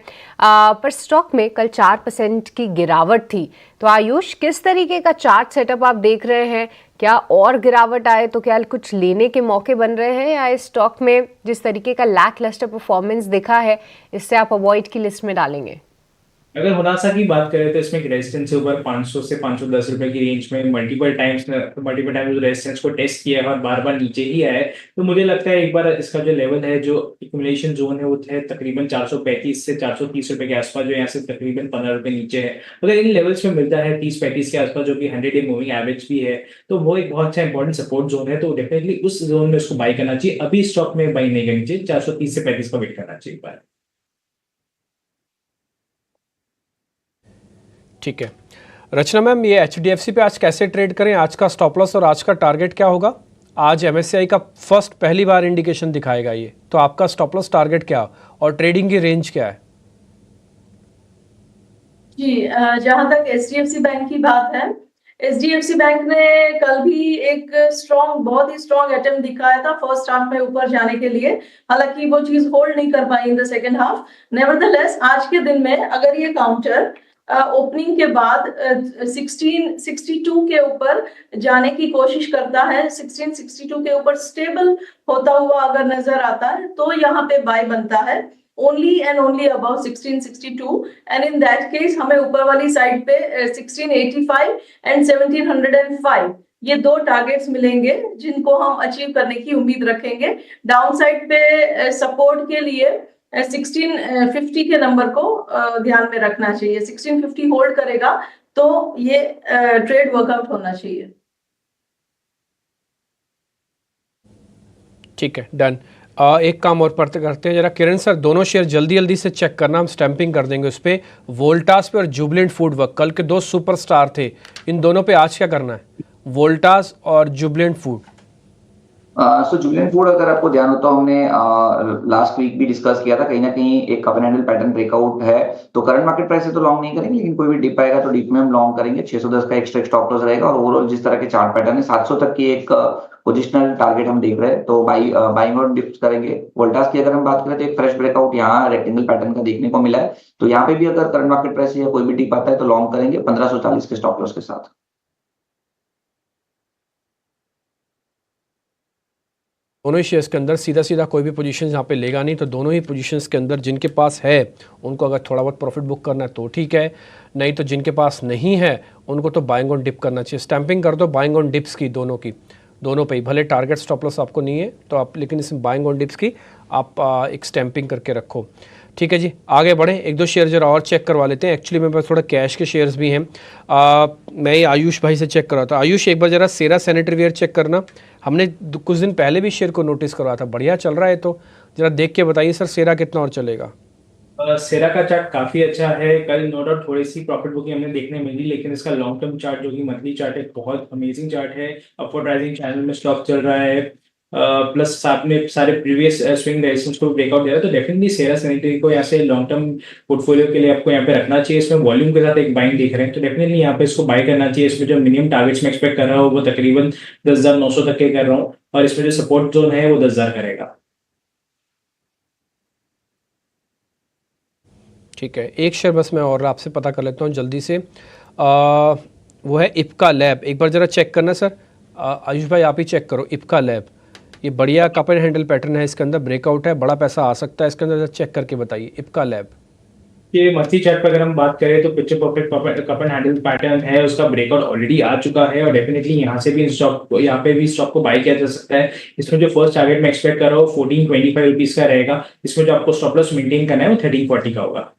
पर स्टॉक में कल 4% की गिरावट थी। तो आयुष, किस तरीके का चार्ट सेटअप आप देख रहे हैं? क्या और गिरावट आए तो क्या कुछ लेने के मौके बन रहे हैं, या इस स्टॉक में जिस तरीके का लैक लस्टर परफॉर्मेंस दिखा है इससे आप अवॉइड की लिस्ट में डालेंगे? अगर होनासा की बात करें तो इसमें रेजिस्टेंस से ऊपर 500 से 510 रुपए की रेंज में मल्टीपल टाइम्स रेजिस्टेंस को टेस्ट किया है और बार बार नीचे ही आया है। तो मुझे लगता है एक बार इसका जो लेवल है, जो एक्यूमुलेशन जोन है, वो है तकरीबन 435 से 430 रुपए के आसपास, जो यहाँ से तकरीबन 15 रुपए नीचे है। अगर इन लेवल्स में मिलता है 30-35 के आसपास, जो कि 100 डे मूविंग एवरेज भी है, तो वो एक बहुत अच्छा इंपॉर्टेंट सपोर्ट जोन है। तो डेफिनेटली उस जोन में उसको बाई करना चाहिए। अभी स्टॉक में बाई नहीं करनी चाहिए, 430 से 35 का वेट करना चाहिए एक बार। ठीक है रचना मैम, ये HDFC पे आज कैसे ट्रेड करें? आज का स्टॉप लॉस और आज का टारगेट क्या होगा? आज MSCI का पहली बार इंडिकेशन दिखाएगा ये, तो आपका स्टॉप लॉस टारगेट क्या और ट्रेडिंग की रेंज क्या है? जी जहां तक HDFC बैंक की बात है, HDFC बैंक ने कल भी एक बहुत ही स्ट्रॉन्ग अटेम्प्ट दिखाया था फर्स्ट हाफ में ऊपर जाने के लिए। हालांकि वो चीज होल्ड नहीं कर पाई in the second half. Nevertheless आज के दिन में अगर ये काउंटर ओपनिंग के बाद 1662 के ऊपर जाने की कोशिश करता है, 1662 के ऊपर स्टेबल होता हुआ अगर नजर आता है तो यहाँ पे बाय बनता है only and only above 1662, and in that case हमें ऊपर वाली साइड पे 1685 and 1705 ये दो टारगेट्स मिलेंगे जिनको हम अचीव करने की उम्मीद रखेंगे। डाउन साइड पे सपोर्ट के लिए 1650 के नंबर को ध्यान में रखना चाहिए। 1650 होल्ड करेगा तो ये ट्रेड वर्कआउट होना चाहिए। ठीक है, डन। एक काम और पढ़ते करते हैं जरा। किरण सर, दोनों शेयर जल्दी जल्दी से चेक करना, हम स्टैंपिंग कर देंगे उस पर। वोल्टास पे और जुबिलेंट फूडवर्क कल के दो सुपरस्टार थे, इन दोनों पे आज क्या करना है? वोल्टास और जुबिलेंट फूड। सो जुबिलेंट फूड अगर आपको ध्यान हो तो हमने लास्ट वीक भी डिस्कस किया था, कहीं ना कहीं एक कॉन्टिनेंटल पैटर्न ब्रेकआउट है। तो करंट मार्केट प्राइस से तो लॉन्ग नहीं करेंगे, लेकिन कोई भी डिप आएगा तो डिप में हम लॉन्ग करेंगे। 610 का एक्स्ट्रा स्टॉप लॉस रहेगा और ओवरऑल जिस तरह के चार्ट पैटर्न है 700 तक की एक पोजिशनल टारगेट हम देख रहे हैं, तो बाइंग और डिप्स करेंगे। वोल्टास की अगर हम बात करें तो एक फ्रेश ब्रेकआउट यहाँ रेक्टेंगल पैटर्न का देखने को मिला है, तो यहाँ पे भी अगर करंट मार्केट प्राइस या कोई भी डिप आता है तो लॉन्ग करेंगे 1540 के स्टॉप लॉस के साथ। दोनों ही शेयर्स के अंदर सीधा सीधा कोई भी पोजीशन यहाँ पे लेगा नहीं, तो दोनों ही पोजीशंस के अंदर जिनके पास है उनको अगर थोड़ा बहुत प्रॉफिट बुक करना है तो ठीक है, नहीं तो जिनके पास नहीं है उनको तो बाइंग ऑन डिप करना चाहिए। स्टैंपिंग कर दो बाइंग ऑन डिप्स की, दोनों पे ही, भले टारगेट स्टॉप लॉस आपको नहीं है तो आप, लेकिन इसमें बाइंग ऑन डिप्स की आप एक स्टैंपिंग करके रखो। ठीक है जी, आगे बढ़े, एक दो शेयर जरा और चेक करवा लेते हैं। एक्चुअली मेरे पास थोड़ा कैश के शेयर्स भी हैं। मैं ये आयुष भाई से चेक कर रहा था। आयुष, एक बार जरा सेरा सैनिटरी वेयर चेक करना, हमने कुछ दिन पहले भी शेयर को नोटिस करवाया था, बढ़िया चल रहा है, तो जरा देख के बताइए सर सेरा कितना और चलेगा। सेरा का चार्ट काफी अच्छा है। कल नो डाउट थोड़ी सी प्रॉफिट बुकिंग हमें देखने मिली, लेकिन इसका लॉन्ग टर्म चार्ट जो कि मंथली चार्ट है बहुत अमेजिंग चार्ट है। अपवर्ड राइजिंग चैनल में स्टॉक चल रहा है, प्लस साथ में सारे प्रीवियस स्विंग रेजिस्टेंस को ब्रेकआउट दे रहा है। तो डेफिनेटली सेरा सैनिटरी को यहाँ से लॉन्ग टर्म पोर्टफोलियो के लिए आपको यहाँ पे रखना चाहिए। इसमें वॉल्यूम के साथ एक बाइंग दिख रहे हैं, तो डेफिनेटली यहाँ पे इसको बाय करना चाहिए। इसमें जो मिनिमम टारगेट्स में एक्सपेक्ट कर रहा हूँ वो तकरीबन 10,900 तक के कर रहा हूँ, और इसमें जो सपोर्ट जोन है वो 10,000 करेगा। ठीक है, एक शेयर बस मैं और आपसे पता कर लेता हूँ जल्दी से, वो है इप्का लैब। एक बार ज़रा चेक करना सर, आयुष भाई आप ही चेक करो। इप्का लैब, ये बढ़िया कप एंड हैंडल पैटर्न है, इसके अंदर ब्रेकआउट है, बड़ा पैसा आ सकता है इसके अंदर, चेक करके बताइए इप्का लैब। ये मंथली चार्ट पर अगर हम बात करें तो picture perfect cup and handle pattern है, उसका ब्रेकआउट ऑलरेडी आ चुका है, और डेफिनेटली यहाँ से भी यहाँ पे भी स्टॉक को बाय किया जा सकता है। इसमें जो फर्स्ट टारगेट में एक्सपेक्ट कर रहा हूँ 1425 रुपीज का रहेगा। इसमें जो आपको स्टॉप लॉस मेंटेन करना है वो 1340 का होगा।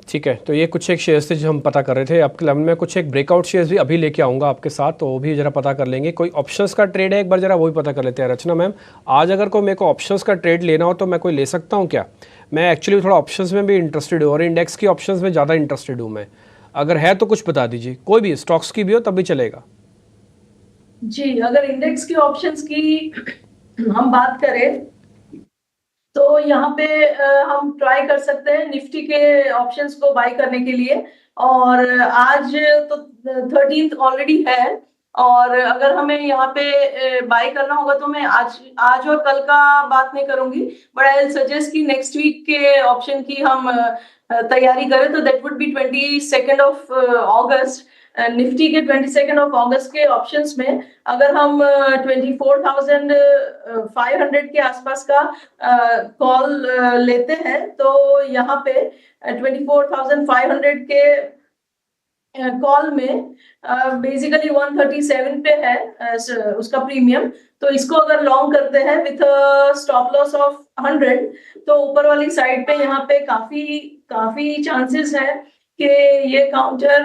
ठीक है, तो ये कुछ एक शेयर्स थे जो हम पता कर रहे थे। आपके लेवल में कुछ एक ब्रेकआउट शेयर्स भी अभी लेके आऊँगा आपके साथ, तो वो भी जरा पता कर लेंगे। कोई ऑप्शंस का ट्रेड है, एक बार जरा वो भी पता कर लेते हैं। रचना मैम, आज अगर कोई मेरे को ऑप्शंस का ट्रेड लेना हो तो मैं कोई ले सकता हूँ क्या? मैं एक्चुअली थोड़ा ऑप्शंस में भी इंटरेस्टेड हूँ और इंडेक्स की ऑप्शंस में ज़्यादा इंटरेस्टेड हूँ मैं। अगर है तो कुछ बता दीजिए, कोई भी स्टॉक्स की भी हो तब भी चलेगा। जी, अगर इंडेक्स की ऑप्शंस की हम बात करें तो यहाँ पे हम ट्राई कर सकते हैं निफ्टी के ऑप्शंस को बाय करने के लिए। और आज तो 13th ऑलरेडी है, और अगर हमें यहाँ पे बाय करना होगा तो मैं आज और कल का बात नहीं करूंगी, बट आई विल सजेस्ट कि नेक्स्ट वीक के ऑप्शन की हम तैयारी करें। तो that would be 22 of August. Nifty के 22 ऑफ अगस्त के ऑप्शंस में अगर हम 24,500 के आसपास का कॉल लेते हैं तो यहाँ पे 24,500 के कॉल में बेसिकली 137 पे है उसका प्रीमियम। तो इसको अगर लॉन्ग करते हैं विथ स्टॉप लॉस ऑफ 100, तो ऊपर वाली साइड पे यहाँ पे काफी चांसेस है कि ये काउंटर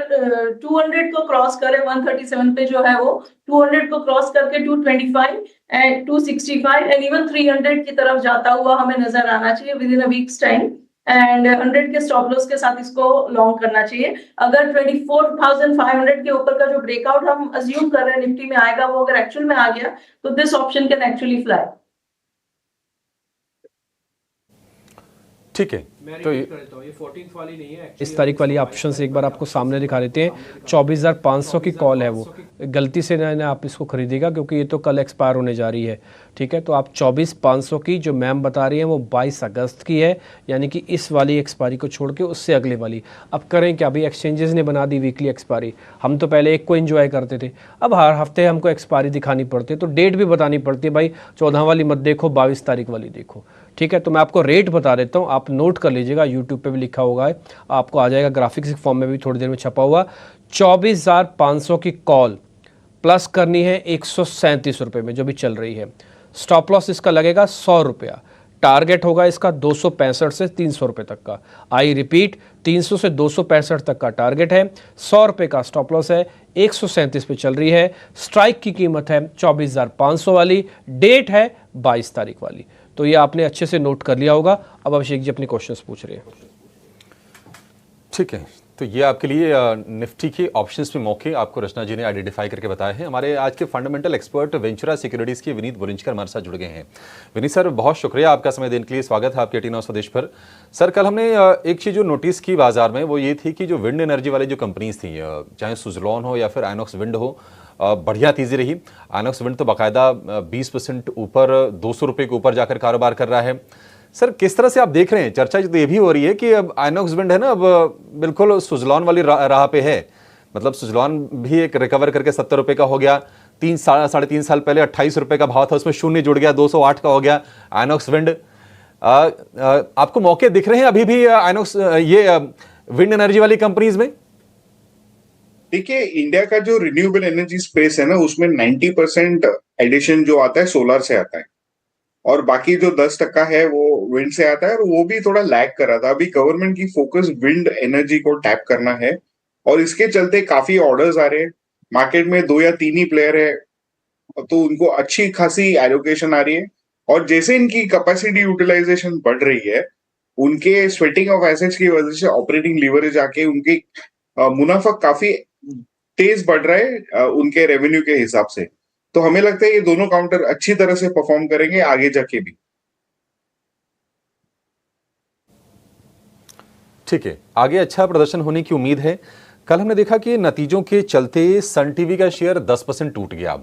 200 को क्रॉस करे। 137 पे जो है वो 200 को क्रॉस करके 225 एंड 265 एंड इवन 300 की तरफ जाता हुआ हमें नजर आना चाहिए with in a weeks time, and 100 के स्टॉप लॉस के साथ इसको लॉन्ग करना चाहिए। अगर 24,500 के ऊपर का जो ब्रेकआउट हम अज्यूम कर रहे हैं निफ्टी में आएगा, वो अगर एक्चुअल में आ गया तो this option can actually fly. ठीक है, तो ये 14th वाली नहीं है, इस तारीख वाली ऑप्शन से एक बार आपको सामने दिखा देते हैं। 24,500 की कॉल है, वो गलती से ना आप इसको खरीदेगा क्योंकि ये तो कल एक्सपायर होने जा रही है। ठीक है, तो आप 24,500 की जो मैम बता रही हैं वो 22 अगस्त की है, यानी कि इस वाली एक्सपायरी को छोड़ के उससे अगले वाली। अब करें क्या, अभी एक्सचेंजेस ने बना दी वीकली एक्सपायरी। हम तो पहले एक को एंजॉय करते थे, अब हर हफ्ते हमको एक्सपायरी दिखानी पड़ती है, तो डेट भी बतानी पड़ती है। भाई 14 वाली मत देखो, 22 तारीख वाली देखो। ठीक है, तो मैं आपको रेट बता देता हूँ, आप नोट कर लीजिएगा, यूट्यूब पे भी लिखा होगा, आपको आ जाएगा, ग्राफिक्स फॉर्म में भी थोड़ी देर में छपा हुआ। 24,500 की कॉल प्लस करनी है 137 रुपये में जो भी चल रही है। स्टॉप लॉस इसका लगेगा 100 रुपया, टारगेट होगा इसका 265 से 300 रुपये तक का। आई रिपीट, 300 से 265 तक का टारगेट है, 100 रुपये का स्टॉप लॉस है, 137 पे चल रही है। स्ट्राइक की कीमत है 24,500 वाली, डेट है 22 तारीख वाली। तो ये आपने अच्छे से नोट कर लिया होगा। अब अभिषेक जी अपने क्वेश्चंस पूछ रहे हैं। ठीक है, तो ये आपके लिए निफ्टी के ऑप्शंस में मौके आपको रचना जी ने आइडेंटिफाई करके बताए हैं। हमारे आज के फंडामेंटल एक्सपर्ट वेंचुरा सिक्योरिटीज़ के विनीत बुरिंजकर हमारे साथ जुड़ गए हैं। विनीत सर, बहुत शुक्रिया आपका समय देने के लिए, स्वागत है आपके टी9 स्वदेश पर। सर, कल हमने एक चीज़ जो नोटिस की बाजार में वो ये थी कि जो विंड एनर्जी वाली जो कंपनीज थी, चाहे सुजलॉन हो या फिर आइनॉक्स विंड हो, बढ़िया तेज़ी रही। आइनॉक्स विंड तो बाकायदा 20% ऊपर 200 रुपये के ऊपर जाकर कारोबार कर रहा है। सर किस तरह से आप देख रहे हैं, चर्चा तो ये भी हो रही है कि अब आइनॉक्स विंड है ना, अब बिल्कुल सुजलॉन वाली राह पे है। मतलब सुजलॉन भी एक रिकवर करके 70 रुपए का हो गया, 3-3.5 साल पहले 28 रुपए का भाव था, उसमें शून्य जुड़ गया, 208 का हो गया आइनॉक्स विंड। आपको मौके दिख रहे हैं अभी भी आइनॉक्स ये विंड एनर्जी वाली कंपनीज में? देखिए, इंडिया का जो रिन्यूएबल एनर्जी स्पेस है ना, उसमें 90% एडिशन जो आता है सोलर से आता है, और बाकी जो 10% है वो विंड से आता है, और वो भी थोड़ा लैग कर रहा था। अभी गवर्नमेंट की फोकस विंड एनर्जी को टैप करना है, और इसके चलते काफी ऑर्डर्स आ रहे हैं। मार्केट में 2 या 3 ही प्लेयर है, तो उनको अच्छी खासी एलोकेशन आ रही है, और जैसे इनकी कैपेसिटी यूटिलाइजेशन बढ़ रही है, उनके स्वेटिंग ऑफ एसेट्स की वजह से ऑपरेटिंग लीवरेज आके उनकी मुनाफा काफी तेज बढ़ रहा है उनके रेवेन्यू के हिसाब से। तो हमें लगता है ये दोनों काउंटर अच्छी तरह से परफॉर्म करेंगे आगे जाके भी। ठीक है, आगे अच्छा प्रदर्शन होने की उम्मीद है। कल हमने देखा कि नतीजों के चलते सन टीवी का शेयर 10% टूट गया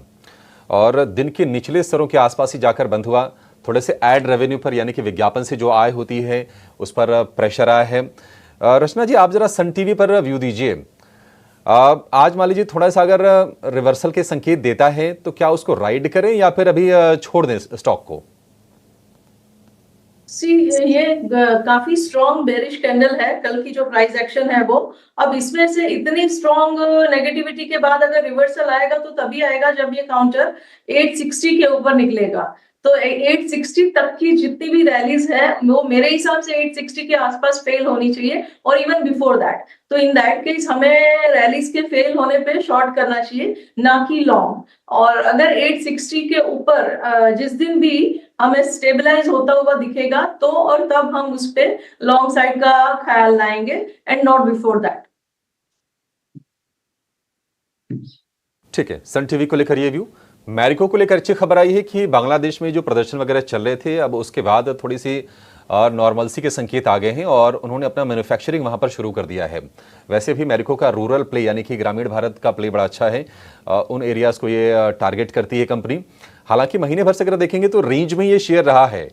और दिन के निचले स्तरों के आसपास ही जाकर बंद हुआ। थोड़े से एड रेवेन्यू पर यानी कि विज्ञापन से जो आय होती है उस पर प्रेशर आया है। रचना जी, आप जरा सन टीवी पर व्यू दीजिए। आज मान लीजिए थोड़ा सा अगर रिवर्सल के संकेत देता है तो क्या उसको राइड करें या फिर अभी छोड़ दें स्टॉक को? ये काफी स्ट्रॉन्ग बेरिश कैंडल है, कल की जो प्राइस एक्शन है वो। अब इसमें से इतनी स्ट्रॉन्ग नेगेटिविटी के बाद अगर रिवर्सल आएगा तो तभी आएगा जब ये काउंटर 860 के ऊपर निकलेगा। तो 860 तक की जितनी भी रैलीज है वो मेरे हिसाब से 860 के आसपास फेल होनी चाहिए, और इवन बिफोर दैट। तो इन दैट केस हमें रैलीज के फेल होने पे शॉर्ट करना चाहिए, ना कि लॉन्ग। और अगर 860 के ऊपर जिस दिन भी हमें स्टेबलाइज होता हुआ दिखेगा तो और तब हम उस पे लॉन्ग साइड का ख्याल लाएंगे, एंड नॉट बिफोर दैट। ठीक है, सन टीवी को लेकर ये व्यू। मैरिको को लेकर अच्छी खबर आई है कि बांग्लादेश में जो प्रदर्शन वगैरह चल रहे थे अब उसके बाद थोड़ी सी नॉर्मलसी के संकेत आ गए हैं और उन्होंने अपना मैन्युफैक्चरिंग वहां पर शुरू कर दिया है। वैसे भी मैरिको का रूरल प्ले यानी कि ग्रामीण भारत का प्ले बड़ा अच्छा है, उन एरियाज को ये टारगेट करती है कंपनी। हालांकि महीने भर से अगर देखेंगे तो रेंज में ये शेयर रहा है।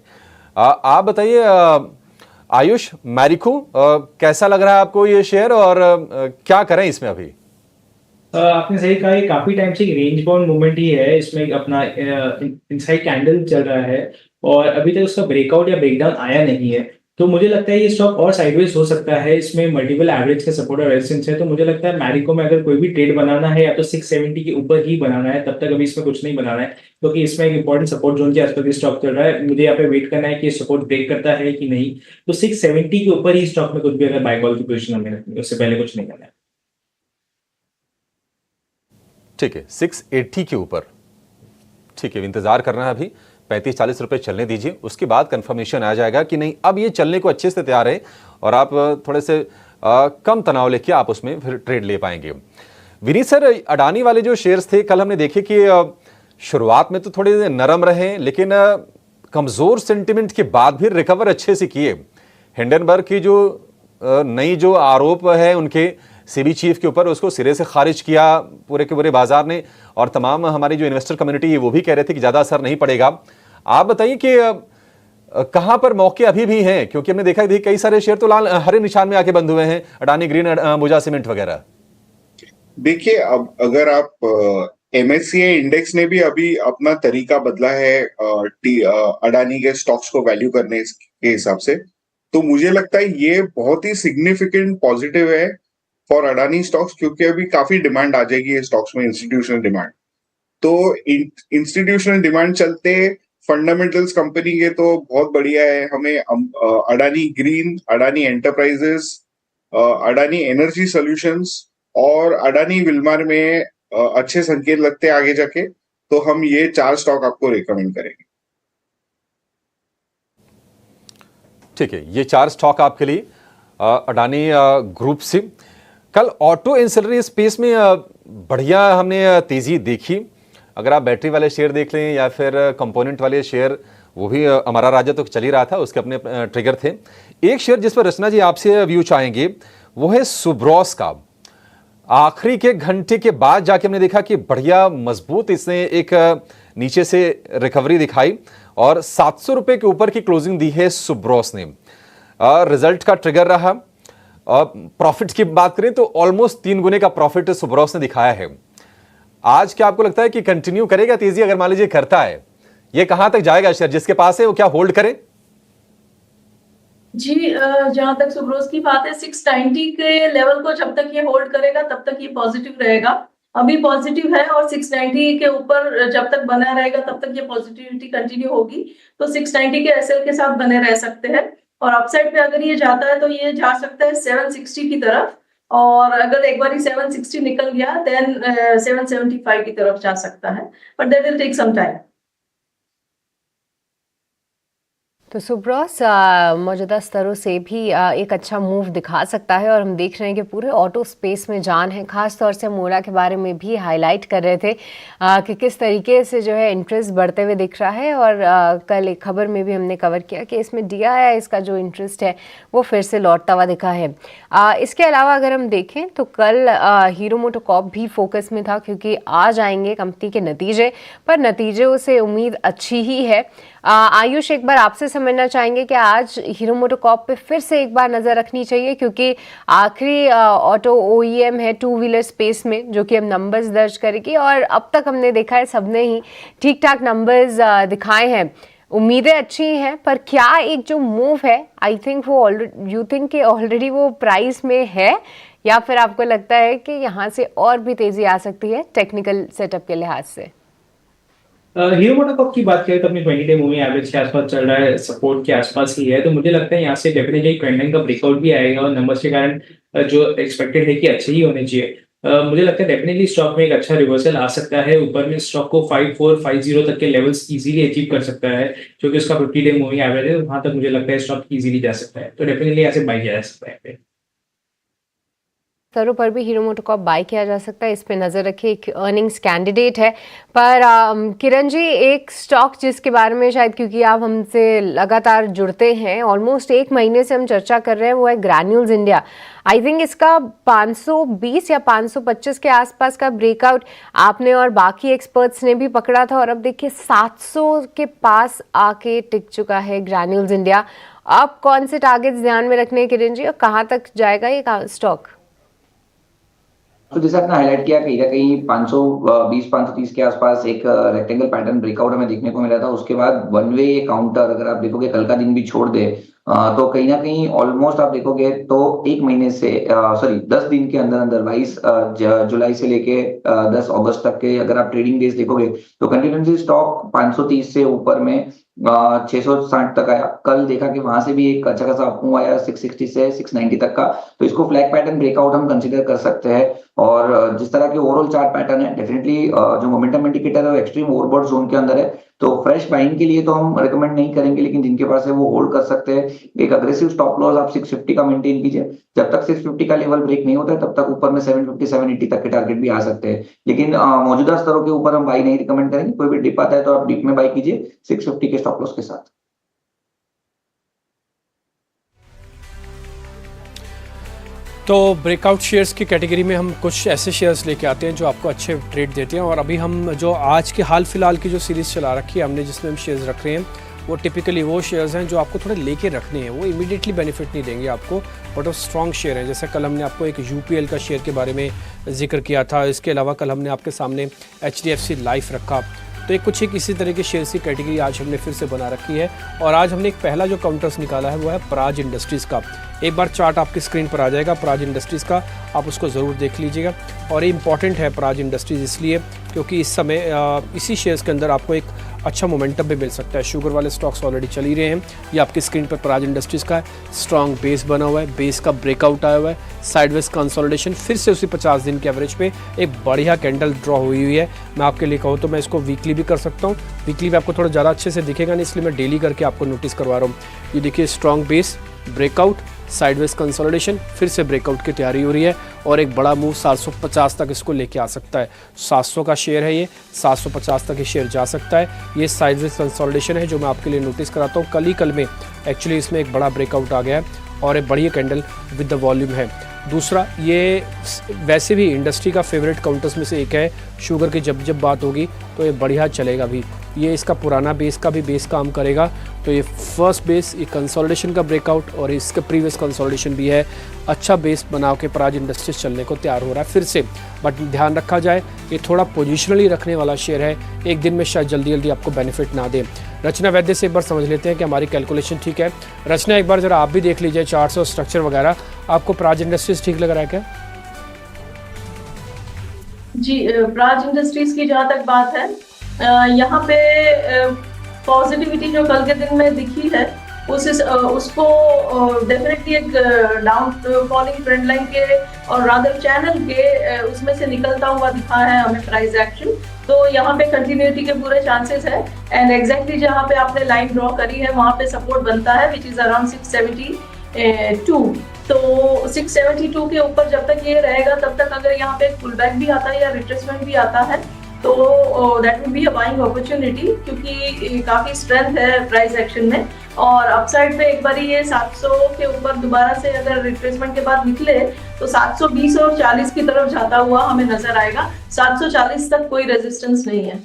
आप बताइए आयुष, मैरिको कैसा लग रहा है आपको ये शेयर और क्या करें इसमें? अभी आपने सही कहा, ये काफी टाइम से रेंज बाउंड मूवमेंट ही है। इसमें अपना इनसाइड कैंडल चल रहा है और अभी तक उसका ब्रेकआउट या ब्रेकडाउन आया नहीं है। तो मुझे लगता है ये स्टॉक और साइडवेज हो सकता है। इसमें मल्टीपल एवरेज के सपोर्ट और रेजिस्टेंस है। तो मुझे लगता है मैरिको में अगर कोई भी ट्रेड बनाना है या तो 670 के ऊपर ही बनाना है, तब तक अभी इसमें कुछ नहीं बनाना है, क्योंकि इसमें एक इंपॉर्टेंट सपोर्ट जोन के आसपास स्टॉक चल रहा है। मुझे यहाँ पे वेट करना है कि सपोर्ट ब्रेक करता है कि नहीं। तो 670 के ऊपर ही स्टॉक में कुछ भी अगर बाय कॉल की पोजिशन हमें रखनी है, उससे पहले कुछ नहीं करना है। ठीक है, 680 के ऊपर ठीक है, इंतजार करना है अभी। 35-40 रुपए चलने दीजिए, उसके बाद कंफर्मेशन आ जाएगा कि नहीं अब ये चलने को अच्छे से तैयार है और आप थोड़े से कम तनाव लेके आप उसमें फिर ट्रेड ले पाएंगे। विनीत सर, अडानी वाले जो शेयर्स थे कल हमने देखे कि शुरुआत में तो थोड़े नरम रहे, लेकिन कमजोर सेंटिमेंट के बाद भी रिकवर अच्छे से किए। हिंडनबर्ग की जो नई जो आरोप है उनके सीबी चीफ के ऊपर, उसको सिरे से खारिज किया पूरे के पूरे बाजार ने, और तमाम हमारी जो इन्वेस्टर कम्युनिटी है वो भी कह रहे थे कि ज्यादा असर नहीं पड़ेगा। आप बताइए कि कहां पर मौके अभी भी हैं, क्योंकि हमने देखा कि कई सारे शेयर तो लाल हरे निशान में आके बंद हुए हैं, अडानी ग्रीन, अंबुजा सीमेंट वगैरह। देखिए, अब अगर आप MSCI इंडेक्स ने भी अभी अपना तरीका बदला है अडानी के स्टॉक्स को वैल्यू करने के हिसाब से, तो मुझे लगता है ये बहुत ही सिग्निफिकेंट पॉजिटिव है फॉर अडानी स्टॉक्स, क्योंकि अभी काफी डिमांड आ जाएगी ये स्टॉक्स में, इंस्टीट्यूशनल डिमांड। तो इंस्टीट्यूशनल डिमांड चलते फंडामेंटल्स कंपनी के तो बहुत बढ़िया है। हमें Adani green, Adani enterprises, Adani energy solutions और अडानी विल्मार में अच्छे संकेत लगते हैं आगे जाके। तो हम ये 4 स्टॉक आपको रिकमेंड करेंगे। ठीक है, ये 4 स्टॉक आपके लिए अडानी ग्रुप से। कल ऑटो एंसिलरी स्पेस में बढ़िया हमने तेजी देखी। अगर आप बैटरी वाले शेयर देख लें या फिर कंपोनेंट वाले शेयर, वो भी हमारा राजा तो चल ही रहा था, उसके अपने ट्रिगर थे। एक शेयर जिस पर रचना जी आपसे व्यू चाहेंगे वो है सुब्रॉस का। आखिरी के घंटे के बाद जाके हमने देखा कि बढ़िया मजबूत इसने एक नीचे से रिकवरी दिखाई और 700 रुपए के ऊपर की क्लोजिंग दी है सुब्रोस ने। रिजल्ट का ट्रिगर रहा। प्रॉफिट की बात करें तो ऑलमोस्ट 3 गुने का प्रॉफिट सुब्रोस ने दिखाया है। आज क्या आपको लगता है कि कंटिन्यू करेगा तेजी? अगर मान लीजिए करता है, ये कहां तक जाएगा शेयर? जिसके पास है वो क्या होल्ड करे? जी, जहां तक सुब्रोस की बात है, 690 के लेवल को जब तक ये होल्ड करेगा तब तक ये पॉजिटिव रहेगा। अभी पॉजिटिव है और 690 के ऊपर जब तक बना रहेगा तब तक ये पॉजिटिविटी कंटिन्यू होगी। तो 690 के एसएल के साथ बने रह सकते हैं। और अपसाइड पे अगर ये जाता है तो ये जा सकता है 760 की तरफ, और अगर एक बार 760 निकल गया देन 775 की तरफ जा सकता है, but that will take some time. तो सुब्रोस मौजूदा स्तरों से भी एक अच्छा मूव दिखा सकता है और हम देख रहे हैं कि पूरे ऑटो स्पेस में जान है। खास तौर से मोला के बारे में भी हाईलाइट कर रहे थे कि किस तरीके से जो है इंटरेस्ट बढ़ते हुए दिख रहा है। और कल एक खबर में भी हमने कवर किया कि इसमें DII इसका जो इंटरेस्ट है वो फिर से लौटता हुआ दिखा है। इसके अलावा अगर हम देखें तो कल हीरो मोटोकॉर्प भी फोकस में था, क्योंकि आज आएंगे कंपनी के नतीजे, पर नतीजों से उम्मीद अच्छी ही है। आयुष, एक बार आपसे समझना चाहेंगे कि आज हीरो मोटोकॉर्प पे फिर से एक बार नज़र रखनी चाहिए, क्योंकि आखिरी ऑटो OEM है 2 व्हीलर स्पेस में जो कि अब नंबर्स दर्ज करेगी, और अब तक हमने देखा है सबने ही ठीक ठाक नंबर्स दिखाए हैं। उम्मीदें अच्छी हैं, पर क्या एक जो मूव है, आई थिंक वो यू थिंक कि ऑलरेडी वो प्राइस में है, या फिर आपको लगता है कि यहाँ से और भी तेज़ी आ सकती है टेक्निकल सेटअप के लिहाज से? हीरो मोटोकॉर्प की बात करें तो अपनी 20 डे मूविंग एवरेज के आसपास चल रहा है, सपोर्ट के आसपास ही है। तो मुझे लगता है यहाँ से डेफिनेटली ट्रेंड लाइन का ब्रेकआउट भी आएगा, और नंबर्स के कारण जो एक्सपेक्टेड है कि अच्छे ही होने चाहिए। मुझे लगता है डेफिनेटली स्टॉक में एक अच्छा रिवर्सल आ सकता है। ऊपर में स्टॉक को 5450 तक के लेवल्स इजीली अचीव कर सकता है, जो कि उसका 50 डे मूविंग एवरेज है। वहां तक मुझे लगता है स्टॉक इजीली जा सकता है, तो डेफिनेटली ऐसे बाय किया जा सकता है। स्तरों पर भी हीरो मोटोकॉर्प बाय किया जा सकता है, इस पे नज़र रखिए। एक अर्निंग्स कैंडिडेट है। पर किरण जी, एक स्टॉक जिसके बारे में शायद क्योंकि आप हमसे लगातार जुड़ते हैं, ऑलमोस्ट 1 महीने से हम चर्चा कर रहे हैं, वो है ग्रैन्यूल्स इंडिया। आई थिंक इसका 520 या 525 के आसपास का ब्रेकआउट आपने और बाकी एक्सपर्ट्स ने भी पकड़ा था, और अब देखिए 700 के पास आके टिक चुका है ग्रैन्यूल्स इंडिया। अब कौन से टारगेट्स ध्यान में रखने हैं किरण जी, और कहाँ तक जाएगा ये स्टॉक? तो जैसे आपने हाईलाइट किया, कहीं ना कहीं 520-530 के आसपास एक रेक्टेंगल पैटर्न ब्रेकआउट हमें देखने को मिला था। उसके बाद वन वे काउंटर, अगर आप देखोगे कल का दिन भी छोड़ दे तो कहीं ना कहीं ऑलमोस्ट आप देखोगे तो 1 महीने से 10 दिन के अंदर अंदर 22 जुलाई से लेके 10 अगस्त तक के अगर आप ट्रेडिंग डेज देखोगे तो कंटिन्यूसली स्टॉक 530 से ऊपर में 660 तक आया। कल देखा कि वहां से भी एक अच्छा खासा अपमूव आया 660 से 690 तक का। तो इसको फ्लैग पैटर्न ब्रेकआउट हम कंसीडर कर सकते हैं। और जिस तरह के ओवरऑल चार्ट पैटर्न है, डेफिनेटली जो मोमेंटम इंडिकेटर है एक्सट्रीम ओवरबॉट जोन के अंदर है, तो फ्रेश बाइंग के लिए तो हम रेकमेंड नहीं करेंगे, लेकिन जिनके पास है वो होल्ड कर सकते हैं। एक अग्रेसिव स्टॉप लॉस आप 650 का मेंटेन कीजिए। जब तक 650 का लेवल ब्रेक नहीं होता है तब तक ऊपर में 750 780 तक के टारगेट भी आ सकते हैं, लेकिन मौजूदा स्तरों के ऊपर हम बाई नहीं रिकमेंड करेंगे। कोई भी डिप आता है तो आप डिप में बाई कीजिए 650 के स्टॉप लॉस के साथ। तो ब्रेकआउट शेयर्स की कैटेगरी में हम कुछ ऐसे शेयर्स लेके आते हैं जो आपको अच्छे ट्रेड देते हैं, और अभी हम जो आज के हाल फिलहाल की जो सीरीज़ चला रखी है हमने, जिसमें हम शेयर्स रख रहे हैं, वो टिपिकली वो शेयर्स हैं जो आपको थोड़े लेके रखने हैं। वो इमीडिएटली बेनिफिट नहीं देंगे आपको, बट वो स्ट्रॉन्ग शेयर हैं। जैसे कल हमने आपको एक UPL का शेयर के बारे में जिक्र किया था। इसके अलावा कल हमने आपके सामने HDFC लाइफ रखा। तो एक कुछ एक इसी तरह के शेयर्स की कैटेगरी आज हमने फिर से बना रखी है। और आज हमने एक पहला जो काउंटर्स निकाला है वो है प्राज इंडस्ट्रीज़ का। एक बार चार्ट आपकी स्क्रीन पर आ जाएगा प्राज इंडस्ट्रीज़ का, आप उसको ज़रूर देख लीजिएगा। और ये इंपॉर्टेंट है प्राज इंडस्ट्रीज़ इसलिए क्योंकि इस समय इसी शेयर्स के अंदर आपको एक अच्छा मोमेंटम भी मिल सकता है। शुगर वाले स्टॉक्स ऑलरेडी चल ही रहे हैं। ये आपकी स्क्रीन पर प्राज इंडस्ट्रीज़ का है। स्ट्रॉन्ग बेस बना हुआ है, बेस का ब्रेकआउट आया हुआ है, साइडवेज कंसोलिडेशन, फिर से उसी 50 दिन के एवरेज पे एक बढ़िया कैंडल ड्रॉ हुई है। मैं आपके लिए कहूँ तो मैं इसको वीकली भी कर सकता हूँ। वीकली में आपको थोड़ा ज़्यादा अच्छे से दिखेगा नहीं, इसलिए मैं डेली करके आपको नोटिस करवा रहा हूँ। ये देखिए strong base, breakout, sideways consolidation, फिर से ब्रेकआउट की तैयारी हो रही है, और एक बड़ा मूव 750 तक इसको लेके आ सकता है। 700 का शेयर है ये, 750 तक ये शेयर जा सकता है। ये साइडवेज कंसोलिडेशन है जो मैं आपके लिए नोटिस कराता हूँ। कल में एक्चुअली इसमें एक बड़ा ब्रेकआउट आ गया है और एक बढ़िया कैंडल विद द वॉल्यूम है। दूसरा, ये वैसे भी इंडस्ट्री का फेवरेट काउंटर्स में से एक है। शुगर की जब बात होगी तो ये बढ़िया चलेगा भी। ये इसका पुराना बेस का भी बेस काम करेगा। तो ये फर्स्ट बेस, ये कंसोलिडेशन का ब्रेकआउट और इसका प्रीवियस कंसोलिडेशन भी है, अच्छा बेस बना के प्राज इंडस्ट्रीज चलने को तैयार हो रहा है फिर से। बट ध्यान रखा जाए ये थोड़ा पोजिशनली रखने वाला शेयर है, एक दिन में शायद जल्दी जल्दी आपको बेनिफिट ना दे। रचना वैद्य से एक बार समझ लेते हैं कि हमारी कैलकुलेशन ठीक है। रचना एक बार जरा आप भी देख लीजिए चार्ट्स और स्ट्रक्चर वगैरह, आपको प्राज इंडस्ट्रीज ठीक लग रहा है क्या? जी, प्राज इंडस्ट्रीज की जहाँ तक बात है, यहाँ पे पॉजिटिविटी जो कल के दिन में दिखी है उसको डेफिनेटली एक डाउन फॉलिंग ट्रेंड लाइन के और रादर चैनल के उसमें से निकलता हुआ दिखा है हमें प्राइस एक्शन। तो यहाँ पे कंटिन्यूटी के पूरे चांसेस है एंड एग्जैक्टली जहाँ पे आपने लाइन ड्रॉ करी है वहाँ पे सपोर्ट बनता है विच इज अराउंड 672। तो 672 के ऊपर जब तक ये रहेगा तब तक अगर यहाँ पे पुल बैक भी आता है या रिट्रेसमेंट भी आता है तो that will be a buying opportunity, क्योंकि काफी स्ट्रेंथ है प्राइस एक्शन में। और अपसाइड पे एक बार ये 700 के ऊपर दोबारा से अगर रिट्रेसमेंट के बाद निकले तो 720 और 40 की तरफ जाता हुआ हमें नजर आएगा। 740 तक कोई रेजिस्टेंस नहीं है।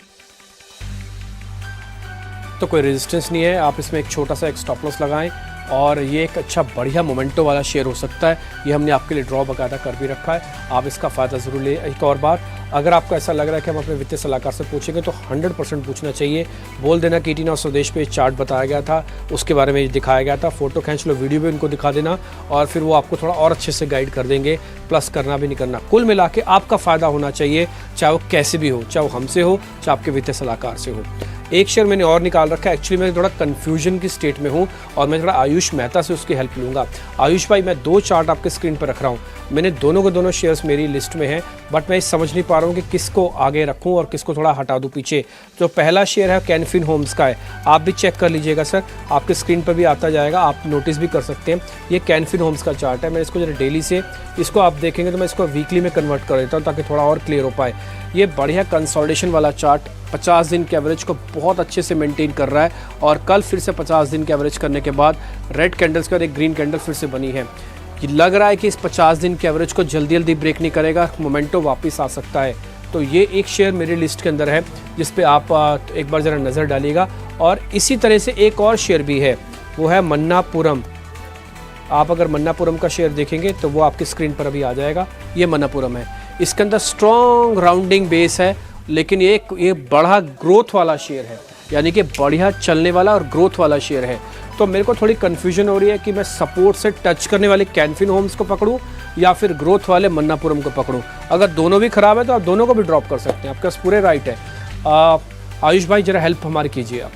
तो कोई रेजिस्टेंस नहीं है, आप इसमें एक छोटा सा एक स्टॉप लॉस लगाएं और ये एक अच्छा बढ़िया मोमेंटो वाला शेयर हो सकता है। ये हमने आपके लिए ड्रॉ बकायदा कर भी रखा है, आप इसका फ़ायदा ज़रूर लें। एक और बात, अगर आपको ऐसा लग रहा है कि हम अपने वित्तीय सलाहकार से पूछेंगे तो 100% पूछना चाहिए। बोल देना कि 18 और स्वदेश पे चार्ट बताया गया था, उसके बारे में दिखाया गया था, फ़ोटो खींच लो, वीडियो भी उनको दिखा देना और फिर वो आपको थोड़ा और अच्छे से गाइड कर देंगे। प्लस करना भी नहीं करना, कुल मिला के आपका फ़ायदा होना चाहिए, चाहे वो कैसे भी हो, चाहे वो हमसे हो चाहे आपके वित्तीय सलाहकार से हो। एक शेयर मैंने और निकाल रखा है, एक्चुअली मैं थोड़ा कन्फ्यूजन की स्टेट में हूँ और मैं थोड़ा आयुष मेहता से उसकी हेल्प लूँगा। आयुष भाई, मैं 2 चार्ट आपके स्क्रीन पर रख रहा हूँ, मैंने दोनों के दोनों शेयर्स मेरी लिस्ट में हैं, बट मैं समझ नहीं पा रहा हूँ कि किसको आगे रखूँ और किसको थोड़ा हटा दूँ पीछे। जो पहला शेयर है कैन फिन होम्स का है, आप भी चेक कर लीजिएगा सर, आपके स्क्रीन पर भी आता जाएगा, आप नोटिस भी कर सकते हैं। ये कैन फिन होम्स का चार्ट है, मैं इसको जरा डेली से इसको आप देखेंगे तो मैं इसको वीकली में कन्वर्ट कर देता हूँ ताकि थोड़ा और क्लियर हो पाए। ये बढ़िया कंसोलिडेशन वाला चार्ट 50 दिन के एवरेज को बहुत अच्छे से मेंटेन कर रहा है और कल फिर से 50 दिन के एवरेज करने के बाद रेड कैंडल्स के बाद एक ग्रीन कैंडल फिर से बनी है। ये लग रहा है कि इस 50 दिन के एवरेज को जल्दी जल्दी ब्रेक नहीं करेगा, मोमेंटो वापस आ सकता है। तो ये एक शेयर मेरी लिस्ट के अंदर है जिस पे आप एक बार ज़रा नज़र डालिएगा। और इसी तरह से एक और शेयर भी है, वो है मन्नापुरम। आप अगर मन्नापुरम का शेयर देखेंगे तो वो आपकी स्क्रीन पर अभी आ जाएगा। ये मन्नापुरम है, इसके अंदर स्ट्रॉन्ग राउंडिंग बेस है, लेकिन ये बड़ा ग्रोथ वाला शेयर है, यानी कि बढ़िया चलने वाला और ग्रोथ वाला शेयर है। तो मेरे को थोड़ी कन्फ्यूजन हो रही है कि मैं सपोर्ट से टच करने वाले कैन फिन होम्स को पकड़ूं या फिर ग्रोथ वाले मन्नापुरम को पकड़ूं। अगर दोनों भी खराब है तो आप दोनों को भी ड्रॉप कर सकते हैं, आपके पास पूरे राइट है। आयुष भाई जरा हेल्प हमारी कीजिए आप।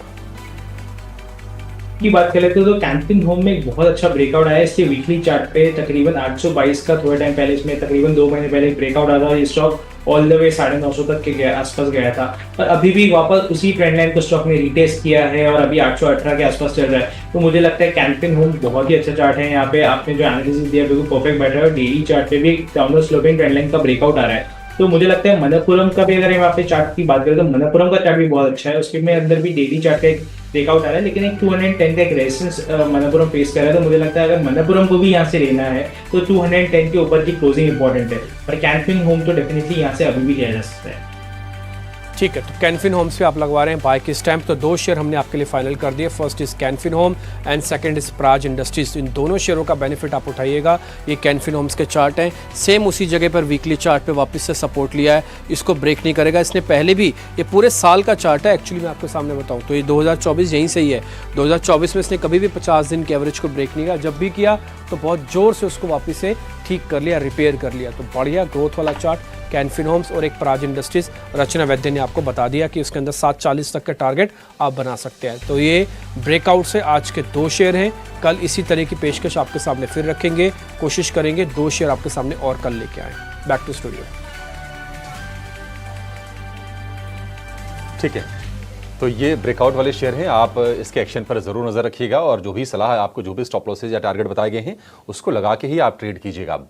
की बात कर लेते हो तो कैन फिन होम में एक बहुत अच्छा ब्रेकआउट आया इसके वीकली चार्ट पे, तकरीबन 822 का थोड़े टाइम पहले, इसमें तकरीबन 2 महीने पहले एक ब्रेकआउट आया था। ये स्टॉक ऑल द वे 950 तक के आसपास गया था और अभी भी वापस उसी ट्रेंड लाइन को स्टॉक ने रिटेस्ट किया है और अभी 818 के आसपास चल रहा है। तो मुझे लगता है कैन फिन होम बहुत ही अच्छा चार्ट है। यहाँ पे आपने जो एनालिसिस दिया बिल्कुल परफेक्ट बैठ रहा है और डेली चार्ट पे भी डाउनवर्ड स्लोपिंग ट्रेंड लाइन का ब्रेकआउट आ रहा है। तो मुझे लगता है मन्नापुरम का भी, अगर हम यहाँ पे चार्ट की बात करें तो मन्नापुरम का चार्ट भी बहुत अच्छा है, उसके में अंदर भी डेली चार्ट का एक ब्रेकआउट आ रहा है, लेकिन एक 210 का एक रेजिस्टेंस मन्नापुरम फेस कर रहा है। तो मुझे लगता है अगर मन्नापुरम को भी यहाँ से लेना है तो 210 के ऊपर की क्लोजिंग इंपॉर्टेंट है, पर कैन फिन होम तो डेफिनेटली यहाँ से अभी भी लिया जा सकता है। ठीक है, तो कैन फिन होम्स पे आप लगवा रहे हैं बाय की स्टैम्प। तो 2 शेयर हमने आपके लिए फाइनल कर दिए, first is Can Fin Home and second is Praj Industries. इन दोनों शेयरों का बेनिफिट आप उठाइएगा। ये कैन फिन होम्स के चार्ट हैं, सेम उसी जगह पर वीकली चार्ट पे वापस से सपोर्ट लिया है, इसको ब्रेक नहीं करेगा। इसने पहले भी, ये पूरे साल का चार्ट है एक्चुअली, मैं आपके सामने बताऊँ तो ये 2024 यहीं से ही है। 2024 में इसने कभी भी 50 दिन के एवरेज को ब्रेक नहीं किया, जब भी किया तो बहुत जोर से उसको वापस से ठीक कर लिया, रिपेयर कर लिया। तो बढ़िया ग्रोथ वाला चार्ट कैन फिन होम्स और एक प्राज इंडस्ट्रीज। रचना वैद्य ने आपको बता दिया कि उसके अंदर 740 तक के टारगेट आप बना सकते हैं। तो ये ब्रेकआउट से आज के 2 शेयर हैं, कल इसी तरह की पेशकश आपके सामने फिर रखेंगे, कोशिश करेंगे 2 शेयर आपके सामने और कल लेके आए। Back to studio. ठीक है, तो ये ब्रेकआउट वाले शेयर हैं, आप इसके एक्शन पर जरूर नजर रखिएगा और जो भी सलाह है आपको, जो भी स्टॉप लॉसेज या टारगेट बताए गए हैं उसको लगा के ही आप ट्रेड कीजिएगा।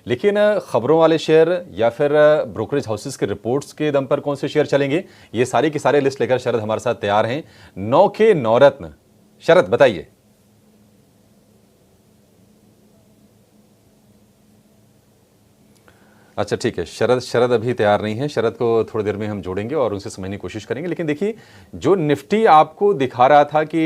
लेकिन खबरों वाले शेयर या फिर ब्रोकरेज हाउसेस के रिपोर्ट्स के दम पर कौन से शेयर चलेंगे, ये सारे की सारे लिस्ट लेकर शरद हमारे साथ तैयार हैं। 9 के 9 रत्न। शरद बताइए। अच्छा ठीक है, शरद अभी तैयार नहीं है, शरद को थोड़ी देर में हम जोड़ेंगे और उनसे समझने की कोशिश करेंगे। लेकिन देखिए, जो निफ्टी आपको दिखा रहा था कि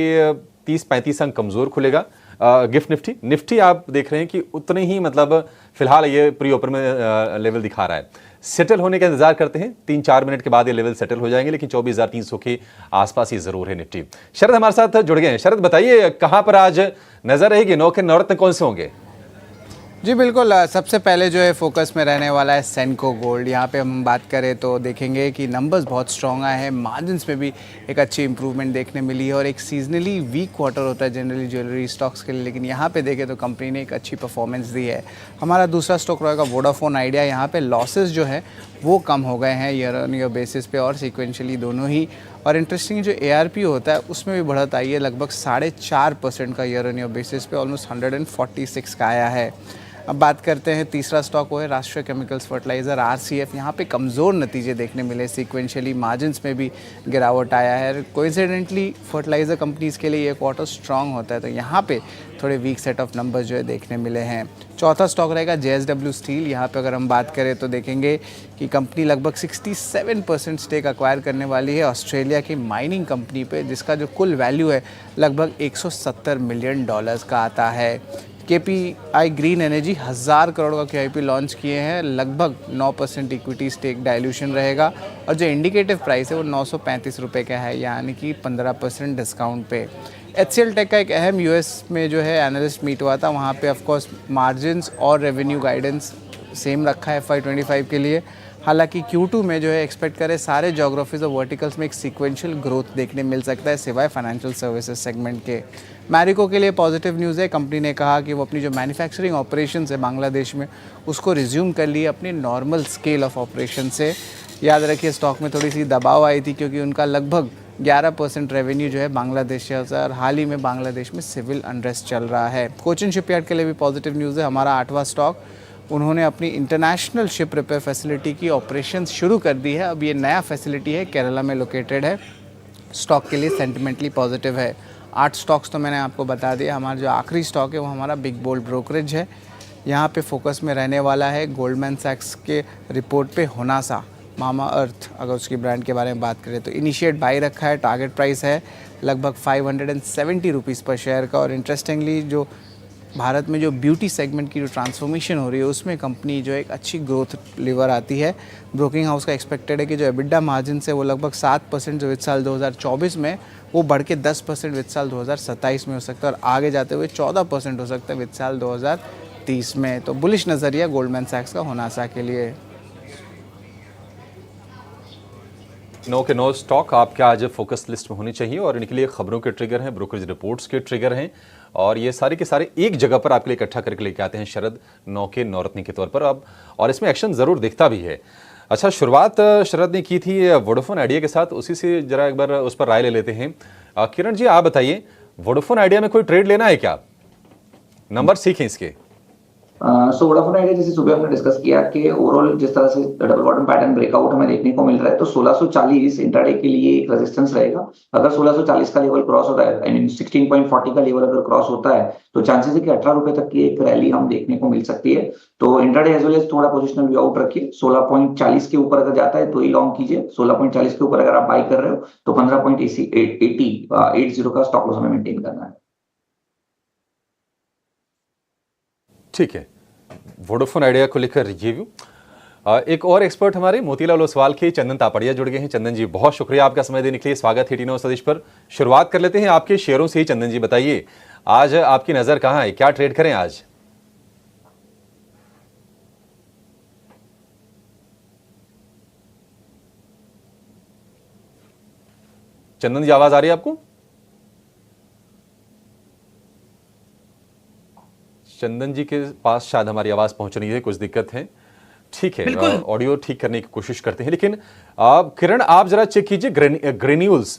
30-35 अंक कमजोर खुलेगा, गिफ्ट निफ्टी आप देख रहे हैं कि उतने ही मतलब फिलहाल ये प्री ओपन में लेवल दिखा रहा है। सेटल होने का इंतजार करते हैं, 3-4 मिनट के बाद ये लेवल सेटल हो जाएंगे, लेकिन 24,300 के आसपास ही जरूर है निफ्टी। शरद हमारे साथ जुड़ गए हैं। शरद बताइए, कहां पर आज नजर रहेगी, नौ के नवरत्न कौन से होंगे? जी बिल्कुल, सबसे पहले जो है फोकस में रहने वाला है सेंको गोल्ड। यहाँ पे हम बात करें तो देखेंगे कि नंबर्स बहुत स्ट्रॉन्ग आए हैं, मार्जिन्स में भी एक अच्छी इंप्रूवमेंट देखने मिली है और एक सीजनली वीक क्वार्टर होता है जनरली ज्वेलरी स्टॉक्स के लिए, लेकिन यहाँ पे देखें तो कंपनी ने एक अच्छी परफॉर्मेंस दी है। हमारा दूसरा स्टॉक रहेगा वोडाफोन आइडिया। यहाँ पे लॉसेस जो है वो कम हो गए हैं ईयर ऑन ईयर बेसिस पे और सीक्वेंशियली दोनों ही। और इंटरेस्टिंग जो ARP होता है उसमें भी बढ़त आई है, लगभग 4.5% का ईयर ऑन ईयर बेसिस पे, ऑलमोस्ट 146 का आया है। अब बात करते हैं तीसरा स्टॉक वो है राष्ट्रीय केमिकल्स फर्टिलाइज़र RCF। यहाँ पे कमज़ोर नतीजे देखने मिले, सीक्वेंशियली मार्जिन्स में भी गिरावट आया है। कोइंसिडेंटली फर्टिलाइज़र कंपनीज़ के लिए ये क्वार्टर स्ट्रांग होता है, तो यहाँ पे थोड़े वीक सेट ऑफ नंबर्स जो है देखने मिले हैं। चौथा स्टॉक रहेगा JSW स्टील। यहाँ पे अगर हम बात करें तो देखेंगे कि कंपनी लगभग 67% स्टेक एक्वायर करने वाली है ऑस्ट्रेलिया की माइनिंग कंपनी पे, जिसका जो कुल वैल्यू है लगभग $170 मिलियन का आता है। KPI ग्रीन एनर्जी 1000 करोड़ का QIP लॉन्च किए हैं, लगभग 9% इक्विटी स्टेक डाइल्यूशन रहेगा और जो इंडिकेटिव प्राइस है वो 935 रुपये का है, यानी कि 15% डिस्काउंट पे। HCL टेक का एक अहम US में जो है एनालिस्ट मीट हुआ था, वहाँ पे ऑफकोर्स मार्जिन्स और रेवेन्यू गाइडेंस सेम रखा है FY25 के लिए। हालांकि Q2 में जो है एक्सपेक्ट करें सारे जोग्राफीज और वर्टिकल्स में एक सीक्वेंशियल ग्रोथ देखने मिल सकता है सिवाय फाइनेंशियल सर्विसेज सेगमेंट के। मैरिको के लिए पॉजिटिव न्यूज़ है, कंपनी ने कहा कि वो अपनी जो मैन्युफैक्चरिंग ऑपरेशंस है बांग्लादेश में उसको रिज्यूम कर लिए अपनी नॉर्मल स्केल ऑफ ऑपरेशन से। याद रखिए स्टॉक में थोड़ी सी दबाव आई थी क्योंकि उनका लगभग 11% रेवेन्यू जो है बांग्लादेश से और हाल ही में बांग्लादेश में सिविल अनरेस्ट चल रहा है। कोचिन शिपयार्ड के लिए भी पॉजिटिव न्यूज़ है, हमारा 8वां स्टॉक। उन्होंने अपनी इंटरनेशनल शिप रिपेयर फैसिलिटी की ऑपरेशन शुरू कर दी है। अब ये नया फैसिलिटी है, केरला में लोकेटेड है। स्टॉक के लिए सेंटिमेंटली पॉजिटिव है। 8 स्टॉक्स तो मैंने आपको बता दिया। हमारा जो आखिरी स्टॉक है वो हमारा बिग बोल्ड ब्रोकरेज है। यहाँ पे फोकस में रहने वाला है गोल्डमैन सैक्स के रिपोर्ट पे होनासा मामा अर्थ। अगर उसकी ब्रांड के बारे में बात करें तो इनिशिएट बाई रखा है, टारगेट प्राइस है लगभग 570 रुपीज़ पर शेयर का। और इंटरेस्टिंगली जो भारत में जो ब्यूटी सेगमेंट की जो ट्रांसफॉर्मेशन हो रही है उसमें कंपनी जो एक अच्छी ग्रोथ लीवर आती है। ब्रोकिंग हाउस का एक्सपेक्टेड है कि जो एबिडा मार्जिन से वो लगभग 7% जो वित्त साल 2024 में वो बढ़ के 10% वित्त साल 2027 में हो सकता है और आगे जाते हुए 14% हो सकता है वित्त साल 2030 में। तो बुलिश नज़रिया गोल्डमैन सैक्स का होनासा के लिए। 9 के 9 स्टॉक आपके आज फोकस लिस्ट में होने चाहिए और इनके लिए खबरों के ट्रिगर हैं, ब्रोकरेज रिपोर्ट्स के ट्रिगर हैं और ये सारे के सारे एक जगह पर आपके लिए इकट्ठा करके लेके आते हैं शरद 9 के नवरत्न के तौर पर। अब और इसमें एक्शन जरूर दिखता भी है। अच्छा, शुरुआत शरद ने की थी वोडाफोन आइडिया के साथ, उसी से जरा एक बार उस पर राय ले लेते हैं। किरण जी आप बताइए, वोडाफोन आइडिया में कोई ट्रेड लेना है क्या? नंबर सीखें इसके। सो वोडाफोन आइडिया जैसे सुबह हमने डिस्कस किया कि ओवरऑल जिस तरह से डबल बॉटम पैटर्न ब्रेकआउट हमें देखने को मिल रहा है तो 1640 इंट्राडे के लिए एक रेजिस्टेंस रहेगा। अगर 1640 का लेवल क्रॉस होता है, आई मीन 16.40 का लेवल अगर क्रॉस होता है तो चांसेस है कि 18 रुपए तक की एक रैली हम देखने को मिल सकती है। तो इंट्राडे एज वेल एज थोड़ा पोजिशनल व्यू आउट रखिए। 16.40 के ऊपर अगर जाता है तो ही लॉन्ग कीजिए। 16.40 के ऊपर अगर आप बाई कर रहे हो तो 15.80 का स्टॉप लॉस हमें मेंटेन करना है। ठीक है, वोडाफोन आइडिया को लेकर ये व्यू। एक और एक्सपर्ट हमारे मोतीलाल ओसवाल के चंदन तापड़िया जुड़ गए हैं। चंदन जी बहुत शुक्रिया आपका समय देने के लिए, स्वागत है टी 9 सदिश पर। शुरुआत कर लेते हैं आपके शेयरों से ही। चंदन जी बताइए, आज आपकी नजर कहां है, क्या ट्रेड करें आज? चंदन जी आवाज आ रही है आपको? चंदन जी के पास शायद हमारी आवाज पहुंच रही है, कुछ दिक्कत है। ठीक है, ऑडियो ठीक करने की कोशिश करते हैं। लेकिन किरण आप जरा चेक कीजिए ग्रेन्यूल्स।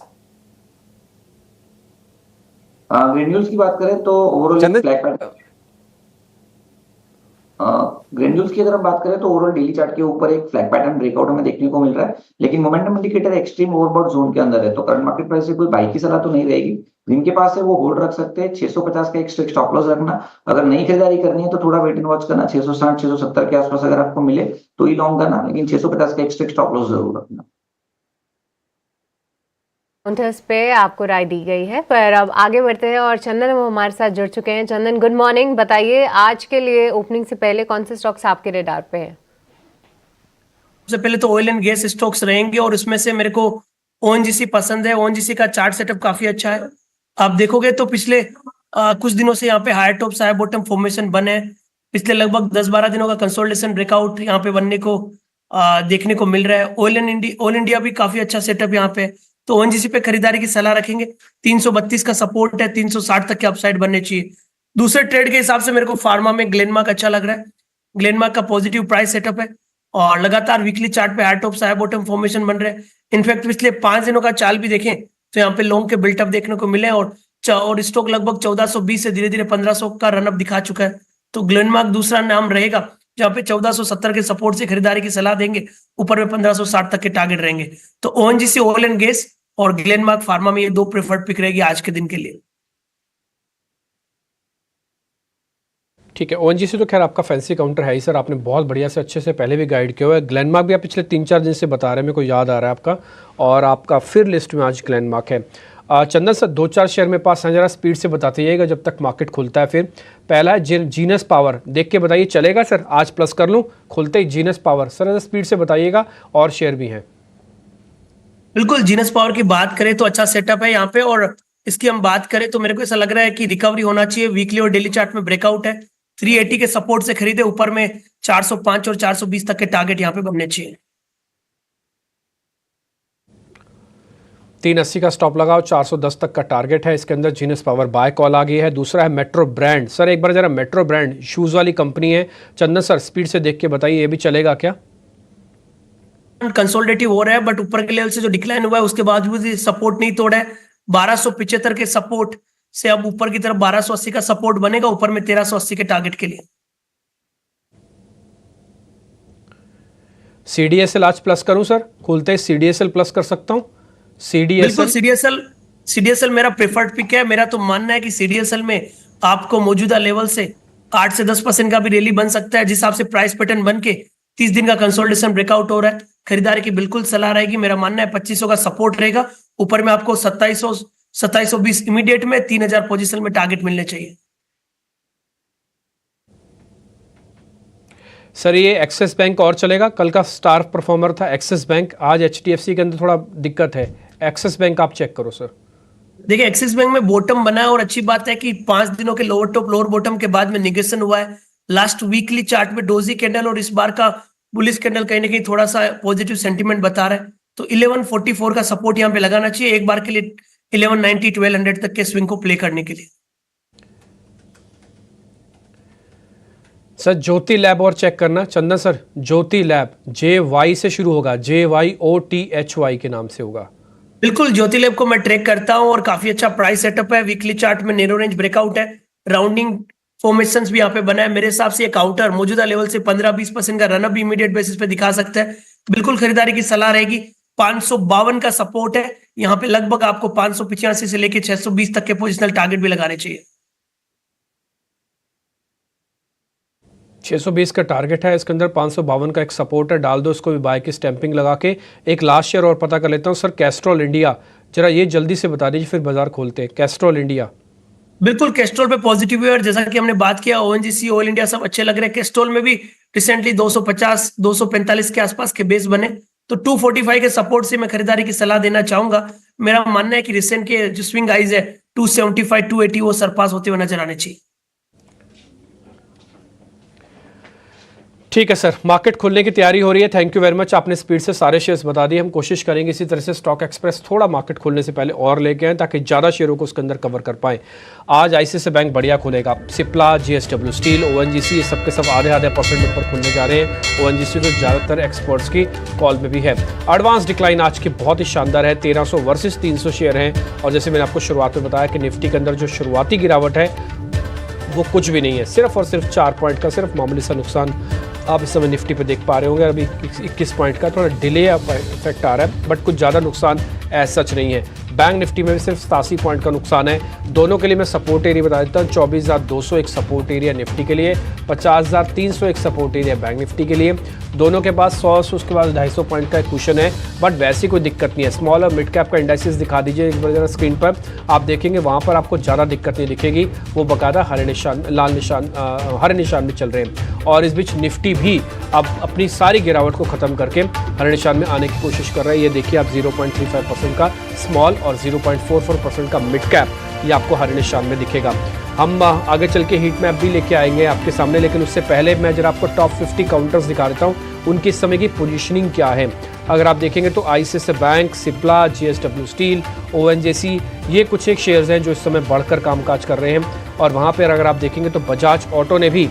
ग्रेन्यूल्स की बात करें तो ओवरऑल चंदन ग्रेन्यूल्स की अगर हम बात करें तो ओवरऑल डेली चार्ट के ऊपर एक फ्लैग पैटर्न ब्रेकआउट हमें देखने को मिल रहा है, लेकिन momentum indicator extreme overbought zone के अंदर है, तो करंट मार्केट प्राइस से कोई बाई की सलाह तो नहीं रहेगी। जिनके पास है वो होल्ड रख सकते हैं, 650 का एक स्ट्रिक्ट स्टॉप लॉस रखना। अगर नई खरीदारी करनी है तो थोड़ा वेट एंड वॉच करना, 660 670 के आसपास अगर आपको मिले तो ही लॉन्ग करना, लेकिन 650 का एक स्ट्रिक्ट स्टॉप लॉस जरूर रखना। काउंटर्स पे आपको राय दी गई है, पर अब आगे बढ़ते हैं और चंदन वो हमारे साथ जुड़ चुके हैं। चंदन, गुड मॉर्निंग। बताइए आज के लिए ओपनिंग से पहले कौन से स्टॉक्स आपके रेडार पे हैं? सबसे पहले तो ऑयल एंड गैस स्टॉक्स रहेंगे और उसमें से मेरे को ओएनजीसी पसंद है। ओएनजीसी का चार्ट सेटअप काफी अच्छा है। आप देखोगे तो पिछले कुछ दिनों से यहाँ पे higher top higher bottom formation बने हैं। पिछले लगभग 10-12 दिनों का कंसोलिडेशन ब्रेकआउट यहाँ पे बनने को देखने को मिल रहा है। ऑयल इंडिया भी काफी अच्छा सेटअप यहाँ पे, तो ओएनजीसी पे खरीदारी की सलाह रखेंगे। 332 का सपोर्ट है, 360 तक के अपसाइड बनने चाहिए। दूसरे ट्रेड के हिसाब से मेरे को फार्मा में ग्लेनमार्क अच्छा लग रहा है। ग्लेनमार्क का पॉजिटिव प्राइस सेटअप है और लगातार वीकली चार्ट पे higher top higher bottom formation बन रहे हैं। इनफैक्ट पिछले 5 दिनों का चाल भी देखें तो यहाँ पे लॉन्ग के बिल्टअप देखने को मिले और स्टॉक लगभग 1420 से धीरे धीरे 1500 का रनअप दिखा चुका है। तो ग्लेनमार्क दूसरा नाम रहेगा जहाँ पे 1470 के सपोर्ट से खरीदारी की सलाह देंगे, ऊपर में 1560 तक के टारगेट रहेंगे। तो ओएनजीसी ऑयल एंड गैस और ग्लेनमार्क फार्मा में ये 2 प्रेफर्ड पिक रहेगी आज के दिन के लिए। ठीक है, ओएनजीसी तो खैर आपका फैंसी काउंटर है ही सर, आपने बहुत बढ़िया से अच्छे से पहले भी गाइड किया हुआ है। ग्लेनमार्क भी आप पिछले 3-4 दिन से बता रहे हैं, मेरे को याद आ रहा है आपका, और आपका फिर लिस्ट में आज ग्लेनमार्क है। चंदन सर 2-4 शेयर में पास हैं, जरा स्पीड से बताते जाइएगा जब तक मार्केट खुलता है। फिर पहला है जीनस पावर, देख के बताइए चलेगा सर? आज प्लस कर लूँ खुलते ही जीनस पावर, सर स्पीड से बताइएगा, और शेयर भी हैं। बिल्कुल, जीनस पावर की बात करें तो अच्छा सेटअप है यहाँ पे, और इसकी हम बात करें तो मेरे को ऐसा लग रहा है कि रिकवरी होना चाहिए। वीकली और डेली चार्ट में ब्रेकआउट है। 380 के सपोर्ट से खरीदे, ऊपर में 405 और 420 तक के टारगेट यहाँ पे बनने चाहिए। 380 का स्टॉप लगाओ, 410 तक का टारगेट है। इसके अंदर जीनस पावर बाय कॉल आ गई है। दूसरा है मेट्रो ब्रांड, सर एक बार जरा मेट्रो ब्रांड शूज वाली कंपनी है, चंदन सर स्पीड से देख के बताइए ये भी चलेगा क्या? कंसोलिडेटिव हो रहा है, बट ऊपर के लेवल से जो डिक्लाइन हुआ है उसके बाद भी सपोर्ट नहीं तोड़ा है। 1275 के सपोर्ट से अब ऊपर की तरफ 1280 का सपोर्ट बनेगा, ऊपर में 1380 के टारगेट के लिए। सीडीएसएल आज प्लस करूं सर? खुलते ही सीडीएसएल प्लस कर सकता हूं? बिल्कुल, सीडीएसएल मेरा प्रेफर्ड पिक है। मेरा तो मानना है कि सीडीएसएल में आपको मौजूदा लेवल से 8 से 10% का भी रैली बन सकता है, जिस हिसाब से प्राइस पैटर्न बन के 30 दिन का कंसोलिडेशन ब्रेकआउट हो रहा है। खरीदारी की बिल्कुल सलाह रहेगी। मेरा मानना है 2500 का सपोर्ट रहेगा, ऊपर में आपको 2720 इमीडिएट में 3000 पोजीशन में टारगेट मिलने चाहिए। सर ये एक्सिस बैंक और चलेगा? कल का स्टार परफॉर्मर था एक्सिस बैंक, आज एचडीएफसी के अंदर थोड़ा दिक्कत है। एक्सिस बैंक आप चेक करो सर। देखिए, एक्सिस बैंक में बॉटम बना है और अच्छी बात है कि 5 दिनों के लोअर टॉप लोअर बॉटम के बाद में निगेशन हुआ है। लास्ट वीकली चार्ट में डोजी कैंडल और इस बार का बुलिश कैंडल कहीं ना कहीं थोड़ा सा पॉजिटिव सेंटीमेंट बता रहा है। तो 1144 का सपोर्ट यहाँ पे लगाना चाहिए, एक बार के लिए 1190 1200 तक के स्विंग को प्ले करने के लिए। सर ज्योति लैब और चेक करना चंदन सर। ज्योति लैब JY से शुरू होगा, JYOTHY के नाम से होगा। बिल्कुल, ज्योति लैब को मैं ट्रैक करता हूं और काफी अच्छा प्राइस सेटअप है। वीकली चार्ट में नैरो रेंज ब्रेकआउट है, राउंडिंग फॉर्मेशंस भी यहाँ पे बना है। मेरे हिसाब से ये काउंटर मौजूदा लेवल से 15-20% का रनअप भी इमीडिएट बेसिस पे दिखा सकता है। बिल्कुल खरीदारी की सलाह रहेगी। 552 का सपोर्ट है यहाँ पे, लगभग आपको 585 से लेके 620 तक के पोजिशनल टारगेट भी लगाने चाहिए। 620 का टारगेट है, इसके अंदर 552 का एक सपोर्ट है, डाल दो इसको भी बाय की स्टैंपिंग लगा के। एक लास्ट शेयर और पता कर लेता हूँ सर, कैस्ट्रॉल इंडिया, जरा ये जल्दी से बता दीजिए फिर बाजार खोलते हैं। कैस्ट्रॉल इंडिया, बिल्कुल कैस्ट्रॉल पे पॉजिटिव है और जैसा कि हमने बात किया ओएनजीसी ऑयल इंडिया सब अच्छे लग रहे हैं। कैस्ट्रॉल में भी रिसेंटली 250 245 के आसपास के बेस बने, तो 245 के सपोर्ट से मैं खरीदारी की सलाह देना चाहूंगा। मेरा मानना है कि रिसेंट के जो स्विंग आइज है 275 280 वो सरपास होते हुए नजर आने चाहिए। ठीक है सर, मार्केट खुलने की तैयारी हो रही है। थैंक यू वेरी मच, आपने स्पीड से सारे शेयर्स बता दिए। हम कोशिश करेंगे इसी तरह से स्टॉक एक्सप्रेस थोड़ा मार्केट खुलने से पहले और लेके आएँ ताकि ज़्यादा शेयरों को उसके अंदर कवर कर पाएँ। आज आईसीआईसीआई बैंक बढ़िया खुलेगा, सिप्ला, JSW स्टील, ONGC ये सब के सब आधे % ऊपर खुलने जा रहे हैं। ONGC तो ज़्यादातर एक्सपर्ट्स की कॉल में भी है। एडवांस डिक्लाइन आज की बहुत ही शानदार है, 1300 वर्सेस 300 शेयर हैं। और जैसे मैंने आपको शुरुआत में बताया कि निफ्टी के अंदर जो शुरुआती गिरावट है वो कुछ भी नहीं है, सिर्फ और सिर्फ 4 पॉइंट का सिर्फ मामूली सा नुकसान आप इस समय निफ्टी पे देख पा रहे होंगे। अभी 21 पॉइंट का थोड़ा डिले इफेक्ट आ रहा है, बट कुछ ज़्यादा नुकसान एज सच नहीं है। बैंक निफ्टी में भी सिर्फ 87 पॉइंट का नुकसान है। दोनों के लिए मैं सपोर्ट एरिया बता देता हूँ। 24,200 एक सपोर्ट एरिया निफ्टी के लिए, 50,300 एक सपोर्ट एरिया बैंक निफ्टी के लिए। दोनों के पास 100 से उसके बाद 250 पॉइंट का एक कुशन है, बट वैसी कोई दिक्कत नहीं है। स्मॉल और मिड कैप का इंडाइसेस दिखा दीजिए एक बार जरा स्क्रीन पर, आप देखेंगे वहाँ पर आपको ज़्यादा दिक्कत नहीं दिखेगी। वो बाकायदा हरे निशान, लाल निशान, हरे निशान में चल रहे हैं। और इस बीच निफ्टी भी अब अपनी सारी गिरावट को ख़त्म करके हरे निशान में आने की कोशिश कर रहा है। ये देखिए आप 0.35% का स्मॉल और 0.44% का मिड कैप, ये आपको हरे निशान में दिखेगा। हम आगे चल के हीट मैप भी लेके आएंगे आपके सामने, लेकिन उससे पहले मैं जरा आपको टॉप 50 काउंटर्स दिखा देता हूँ, उनकी इस समय की पोजीशनिंग क्या है। अगर आप देखेंगे तो ICICI bank, Cipla, JSW steel, ONGC, ये कुछ एक शेयर्स हैं जो इस समय बढ़कर कामकाज कर रहे हैं। और वहाँ पर अगर आप देखेंगे तो बजाज ऑटो ने भी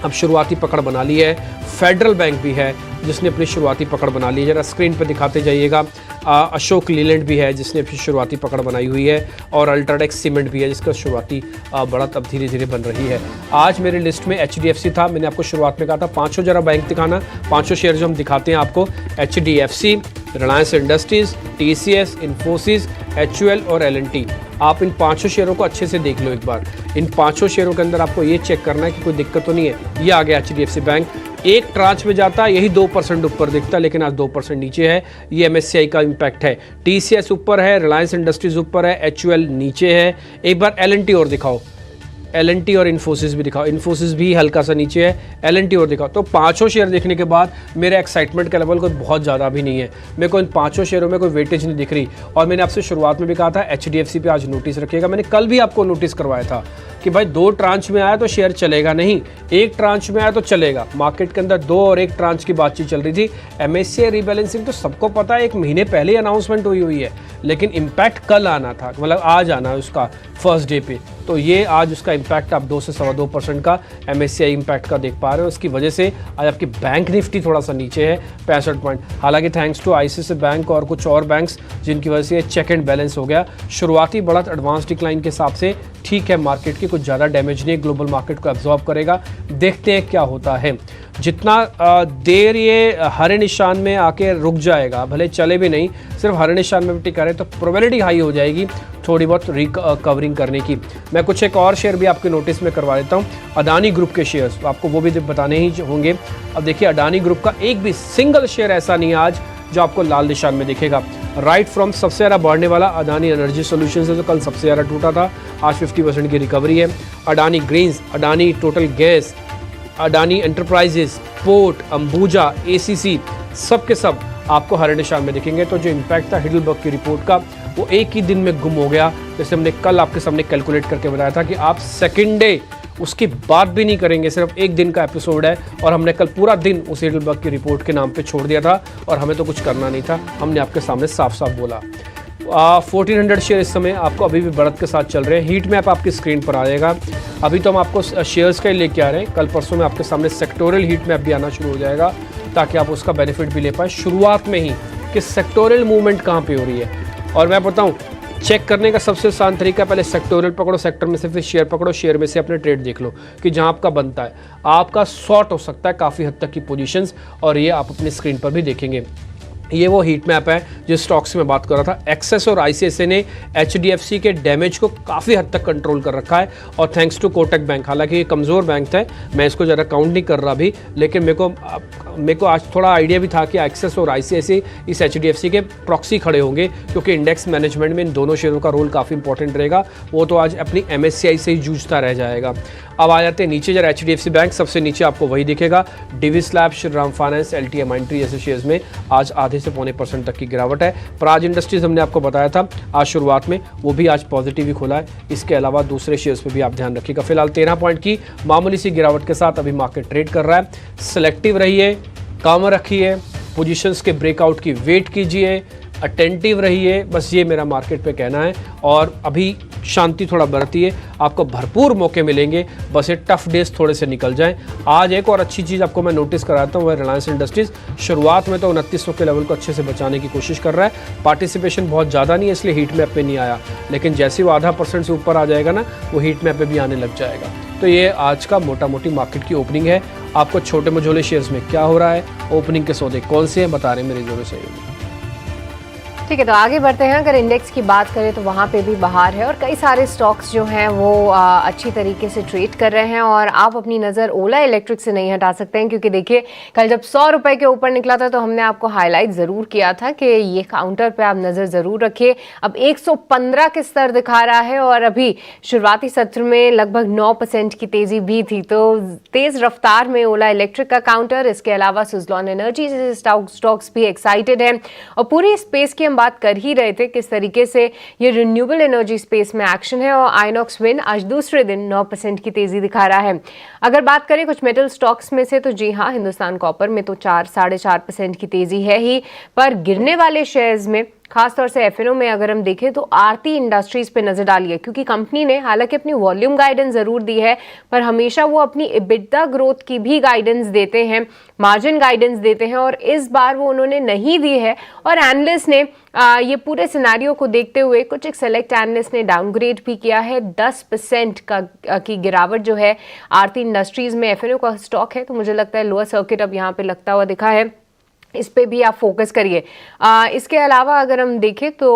अब शुरुआती पकड़ बना ली है। फेडरल बैंक भी है जिसने अपनी शुरुआती पकड़ बना ली है, जरा स्क्रीन पर दिखाते जाइएगा। अशोक लीलैंड भी है जिसने अपनी शुरुआती पकड़ बनाई हुई है, और अल्ट्राटेक सीमेंट भी है जिसका शुरुआती बढ़त अब धीरे धीरे बन रही है। आज मेरी लिस्ट में एचडीएफसी था, मैंने आपको शुरुआत में कहा था 500 जरा बैंक दिखाना, 500 शेयर जो हम दिखाते हैं आपको, HDFC, Reliance industries, TCS, Infosys, HUL और एलएनटी। आप इन 500 शेयरों को अच्छे से देख लो एक बार। इन 500 शेयरों के अंदर आपको ये चेक करना है कि कोई दिक्कत तो नहीं है। ये आ गया एचडीएफसी बैंक, एक ट्रांच में जाता है, यही 2% ऊपर दिखता है, लेकिन आज 2% नीचे है। ये एमएससीआई का इम्पैक्ट है। टीसीएस ऊपर है, रिलायंस इंडस्ट्रीज ऊपर है, एचयूएल नीचे है। एक बार एलएनटी और दिखाओ, एलएनटी और इन्फोसिस भी दिखाओ, इन्फोसिस भी हल्का सा नीचे है, एलएनटी और दिखाओ। तो 500 शेयर देखने के बाद मेरे एक्साइटमेंट का लेवल कोई बहुत ज़्यादा भी नहीं है, मेरे को इन 500 शेयरों में कोई वेटेज नहीं दिख रही। और मैंने आपसे शुरुआत में भी कहा था एचडीएफसी पे आज नोटिस रखिएगा। मैंने कल भी आपको नोटिस करवाया था कि भाई 2 ट्रांच में आया तो शेयर चलेगा नहीं, 1 ट्रांच में आया तो चलेगा। मार्केट के अंदर 2 और 1 ट्रांच की बातचीत चल रही थी। एमएससीआई रीबैलेंसिंग तो सबको पता है, 1 महीने पहले अनाउंसमेंट हुई है, लेकिन इम्पैक्ट कल आना था, मतलब आज आना है उसका फर्स्ट डे पे। तो ये आज उसका इम्पैक्ट आप 2 से 2.25% का एमएससीआई इम्पैक्ट का देख पा रहे हो। इसकी वजह से आज आपकी बैंक निफ्टी थोड़ा सा नीचे है 65 पॉइंट। हालांकि थैंक्स टू आईसीआईसीआई बैंक और कुछ और बैंक्स जिनकी वजह से चेक एंड बैलेंस हो गया। शुरुआती बढ़त एडवांस डिक्लाइन के हिसाब से ठीक है, मार्केट की कुछ ज़्यादा डैमेज नहीं, ग्लोबल मार्केट को एब्जॉर्ब करेगा। देखते हैं क्या होता है। जितना देर ये हरे निशान में आके रुक जाएगा, भले चले भी नहीं, सिर्फ हरे निशान में भी टिका रहे, तो प्रोबेबिलिटी हाई हो जाएगी थोड़ी बहुत रिकवरिंग करने की। मैं कुछ एक और शेयर भी आपके नोटिस में करवा देता हूँ। अडानी ग्रुप के शेयर्स आपको वो भी बताने ही होंगे। अब देखिए अडानी ग्रुप का एक भी सिंगल शेयर ऐसा नहीं है आज जो आपको लाल निशान में दिखेगा। राइट फ्रॉम सबसे ज़्यादा बढ़ने वाला अडानी एनर्जी सॉल्यूशंस है जो कल सबसे ज़्यादा टूटा था, आज 50% की रिकवरी है। Adani Greens, Adani Total Gas, Adani Enterprises, Port, Ambuja, ACC, सब के सब आपको हरे निशान में दिखेंगे। तो जो इम्पैक्ट था हिडलबर्ग की रिपोर्ट का वो एक ही दिन में गुम हो गया। जैसे हमने कल आपके सामने कैलकुलेट करके बताया था कि आप सेकेंड डे उसकी बात भी नहीं करेंगे, सिर्फ एक दिन का एपिसोड है, और हमने कल पूरा दिन उस हिडलबर्ग की रिपोर्ट के नाम पे छोड़ दिया था और हमें तो कुछ करना नहीं था। हमने आपके सामने साफ साफ बोला। 1400 शेयर इस समय आपको अभी भी बढ़त के साथ चल रहे हैं। हीट मैप आपकी स्क्रीन पर आ जाएगा। अभी तो हम आपको शेयर्स का ही लेके आ रहे हैं, कल परसों में आपके सामने सेक्टोरियल हीट मैप भी आना शुरू हो जाएगा ताकि आप उसका बेनिफिट भी ले पाए शुरुआत में ही कि सेक्टोरियल मूवमेंट कहाँ पे हो रही है। और मैं बताऊँ, चेक करने का सबसे आसान तरीका, पहले सेक्टोरियल पकड़ो, सेक्टर में से फिर शेयर पकड़ो, शेयर में से अपने ट्रेड देख लो कि जहां आपका बनता है। आपका शॉर्ट हो सकता है काफ़ी हद तक की पोजीशंस, और ये आप अपनी स्क्रीन पर भी देखेंगे। ये वो हीट मैप है जिस स्टॉक्स में बात कर रहा था। एक्सेस और आईसीआईसीआई ने एचडीएफसी के डैमेज को काफ़ी हद तक कंट्रोल कर रखा है, और थैंक्स टू कोटक बैंक। हालांकि ये कमज़ोर बैंक था, मैं इसको ज़रा काउंट नहीं कर रहा अभी, लेकिन मेरे को आज थोड़ा आइडिया भी था कि एक्सेस और आईसीआईसीआई इस एचडीएफसी के प्रॉक्सी खड़े होंगे, क्योंकि इंडेक्स मैनेजमेंट में इन दोनों शेयरों का रोल काफ़ी इंपॉर्टेंट रहेगा। वो तो आज अपनी एमएससीआई से ही जूझता रह जाएगा। अब आ जाते हैं नीचे, जरा एचडीएफसी बैंक सबसे नीचे आपको वही दिखेगा। Divis Lab, Shriram Finance, LTA Mindtree जैसे शेयर्स में आज आधे से पौने % तक की गिरावट है। प्राज इंडस्ट्रीज हमने आपको बताया था आज शुरुआत में, वो भी आज पॉजिटिव ही खुला है। इसके अलावा दूसरे शेयर्स पे भी आप ध्यान रखिएगा। फिलहाल 13 पॉइंट की मामूली सी गिरावट के साथ अभी मार्केट ट्रेड कर रहा है। सिलेक्टिव रहिए, काम रखिए, पोजीशंस के ब्रेकआउट की वेट कीजिए, अटेंटिव रहिए, बस ये मेरा मार्केट पे कहना है। और अभी शांति थोड़ा बरतिए, आपको भरपूर मौके मिलेंगे, बस ये टफ डेज थोड़े से निकल जाएं। आज एक और अच्छी चीज़ आपको मैं नोटिस कराता हूँ, वह रिलायंस इंडस्ट्रीज़ शुरुआत में तो 2900 के लेवल को अच्छे से बचाने की कोशिश कर रहा है। पार्टिसिपेशन बहुत ज़्यादा नहीं है इसलिए हीट मैप पे नहीं आया, लेकिन जैसे वो 0.5% से ऊपर आ जाएगा ना, वो हीट मैप पे भी आने लग जाएगा। तो ये आज का मोटा मोटी मार्केट की ओपनिंग है। आपको छोटे मझोले शेयर्स में क्या हो रहा है, ओपनिंग के सौदे कौन से हैं, बता रहे हैं मेरे जोड़े सहयोगी। ठीक है, तो आगे बढ़ते हैं। अगर इंडेक्स की बात करें तो वहाँ पे भी बाहर है और कई सारे स्टॉक्स जो हैं वो अच्छी तरीके से ट्रेड कर रहे हैं। और आप अपनी नज़र ओला इलेक्ट्रिक से नहीं हटा सकते हैं, क्योंकि देखिए कल जब 100 रुपये के ऊपर निकला था तो हमने आपको हाईलाइट ज़रूर किया था कि ये काउंटर पे आप नज़र ज़रूर रखिए। अब 115 के स्तर दिखा रहा है और अभी शुरुआती सत्र में लगभग 9% की तेज़ी भी थी, तो तेज़ रफ्तार में ओला इलेक्ट्रिक का काउंटर। इसके अलावा सुजलॉन एनर्जी जैसे स्टॉक्स भी एक्साइटेड हैं और पूरी स्पेस की हम बात कर ही रहे थे किस तरीके से ये रिन्यूएबल एनर्जी स्पेस में एक्शन है। और आइनॉक्स विंड आज दूसरे दिन 9% की तेजी दिखा रहा है। अगर बात करें कुछ मेटल स्टॉक्स में से तो जी हाँ, हिंदुस्तान कॉपर में तो 4-4.5% की तेजी है ही, पर गिरने वाले शेयर्स में खासतौर से एफएनओ में अगर हम देखें तो आरती इंडस्ट्रीज पे नजर डालिए, क्योंकि कंपनी ने हालांकि अपनी वॉल्यूम गाइडेंस जरूर दी है, पर हमेशा वो अपनी EBITDA ग्रोथ की भी गाइडेंस देते हैं, मार्जिन गाइडेंस देते हैं, और इस बार वो उन्होंने नहीं दी है। और एनालिस्ट ने ये पूरे सिनेरियो को देखते हुए कुछ एक सेलेक्ट एनालिस्ट ने डाउनग्रेड भी किया है। 10% की गिरावट जो है आरती इंडस्ट्रीज में एफएनओ का स्टॉक है, तो मुझे लगता है लोअर सर्किट अब यहाँ पे लगता हुआ दिखा है, इस पे भी आप फोकस करिए। इसके अलावा अगर हम देखें तो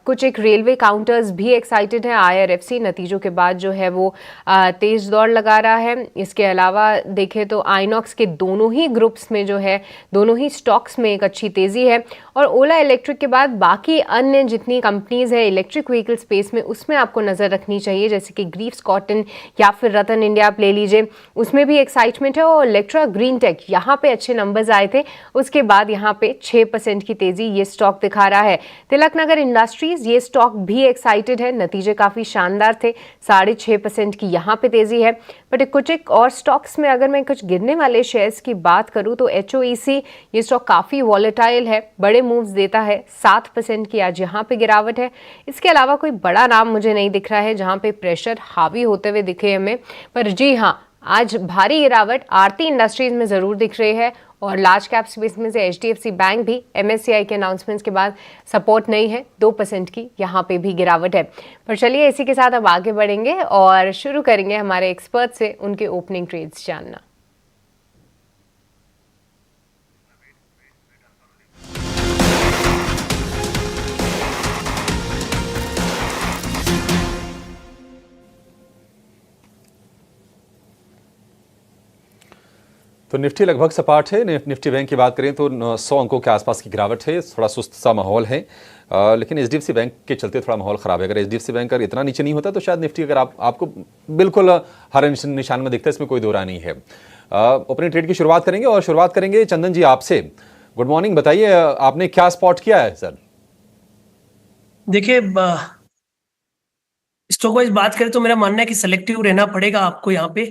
कुछ एक रेलवे काउंटर्स भी एक्साइटेड है। IRFC नतीजों के बाद जो है वो तेज दौड़ लगा रहा है। इसके अलावा देखें तो आइनॉक्स के दोनों ही ग्रुप्स में जो है, दोनों ही स्टॉक्स में एक अच्छी तेजी है। और ओला इलेक्ट्रिक के बाद बाकी अन्य जितनी कंपनीज है इलेक्ट्रिक व्हीकल स्पेस में, उसमें आपको नज़र रखनी चाहिए, जैसे कि ग्रीव्स कॉटन या फिर रतन इंडिया आप ले लीजिए, उसमें भी एक्साइटमेंट है। और इलेक्ट्रा ग्रीन टेक, यहाँ पे अच्छे नंबर्स आए थे, उसके बाद यहाँ पे 6% की तेजी ये स्टॉक दिखा रहा है। तिलक नगर इंडस्ट्रीज, ये स्टॉक भी एक्साइटेड है, नतीजे काफी शानदार थे, 6.5% की यहाँ पे तेजी है। बट कुछ एक और स्टॉक्स में अगर मैं कुछ गिरने वाले शेयर्स की बात करूँ तो HOEC, ये स्टॉक काफी वॉलेटाइल है, बड़े मूव्स देता है, 7% की आज यहाँ पे गिरावट है। इसके अलावा कोई बड़ा नाम मुझे नहीं दिख रहा है जहाँ पे प्रेशर हावी होते हुए दिखे हमें, पर जी हाँ, आज भारी गिरावट आरती इंडस्ट्रीज में जरूर दिख रही है। और लार्ज कैप स्पेस में से HDFC बैंक भी MSCI के अनाउंसमेंट्स के बाद सपोर्ट नहीं है, 2% की यहाँ पे भी गिरावट है। पर चलिए इसी के साथ अब आगे बढ़ेंगे और शुरू करेंगे हमारे एक्सपर्ट से उनके ओपनिंग ट्रेड्स जानना। तो निफ्टी लगभग सपाट है। निफ्टी बैंक की बात करें तो 100 अंकों के आसपास की गिरावट है, थोड़ा सुस्त सा माहौल है। लेकिन HDFC बैंक के चलते थोड़ा माहौल खराब है। अगर HDFC बैंक अगर इतना नीचे नहीं होता तो शायद निफ्टी अगर आपको बिल्कुल हर निशान में दिखता है, इसमें कोई दो राय नहीं है। ओपनिंग ट्रेड की शुरुआत करेंगे और शुरुआत करेंगे चंदन जी आपसे। गुड मॉर्निंग, बताइए आपने क्या स्पॉट किया है सर? देखिए, स्टॉक वाइज बात करें तो मेरा मानना है कि सेलेक्टिव रहना पड़ेगा आपको यहाँ पे,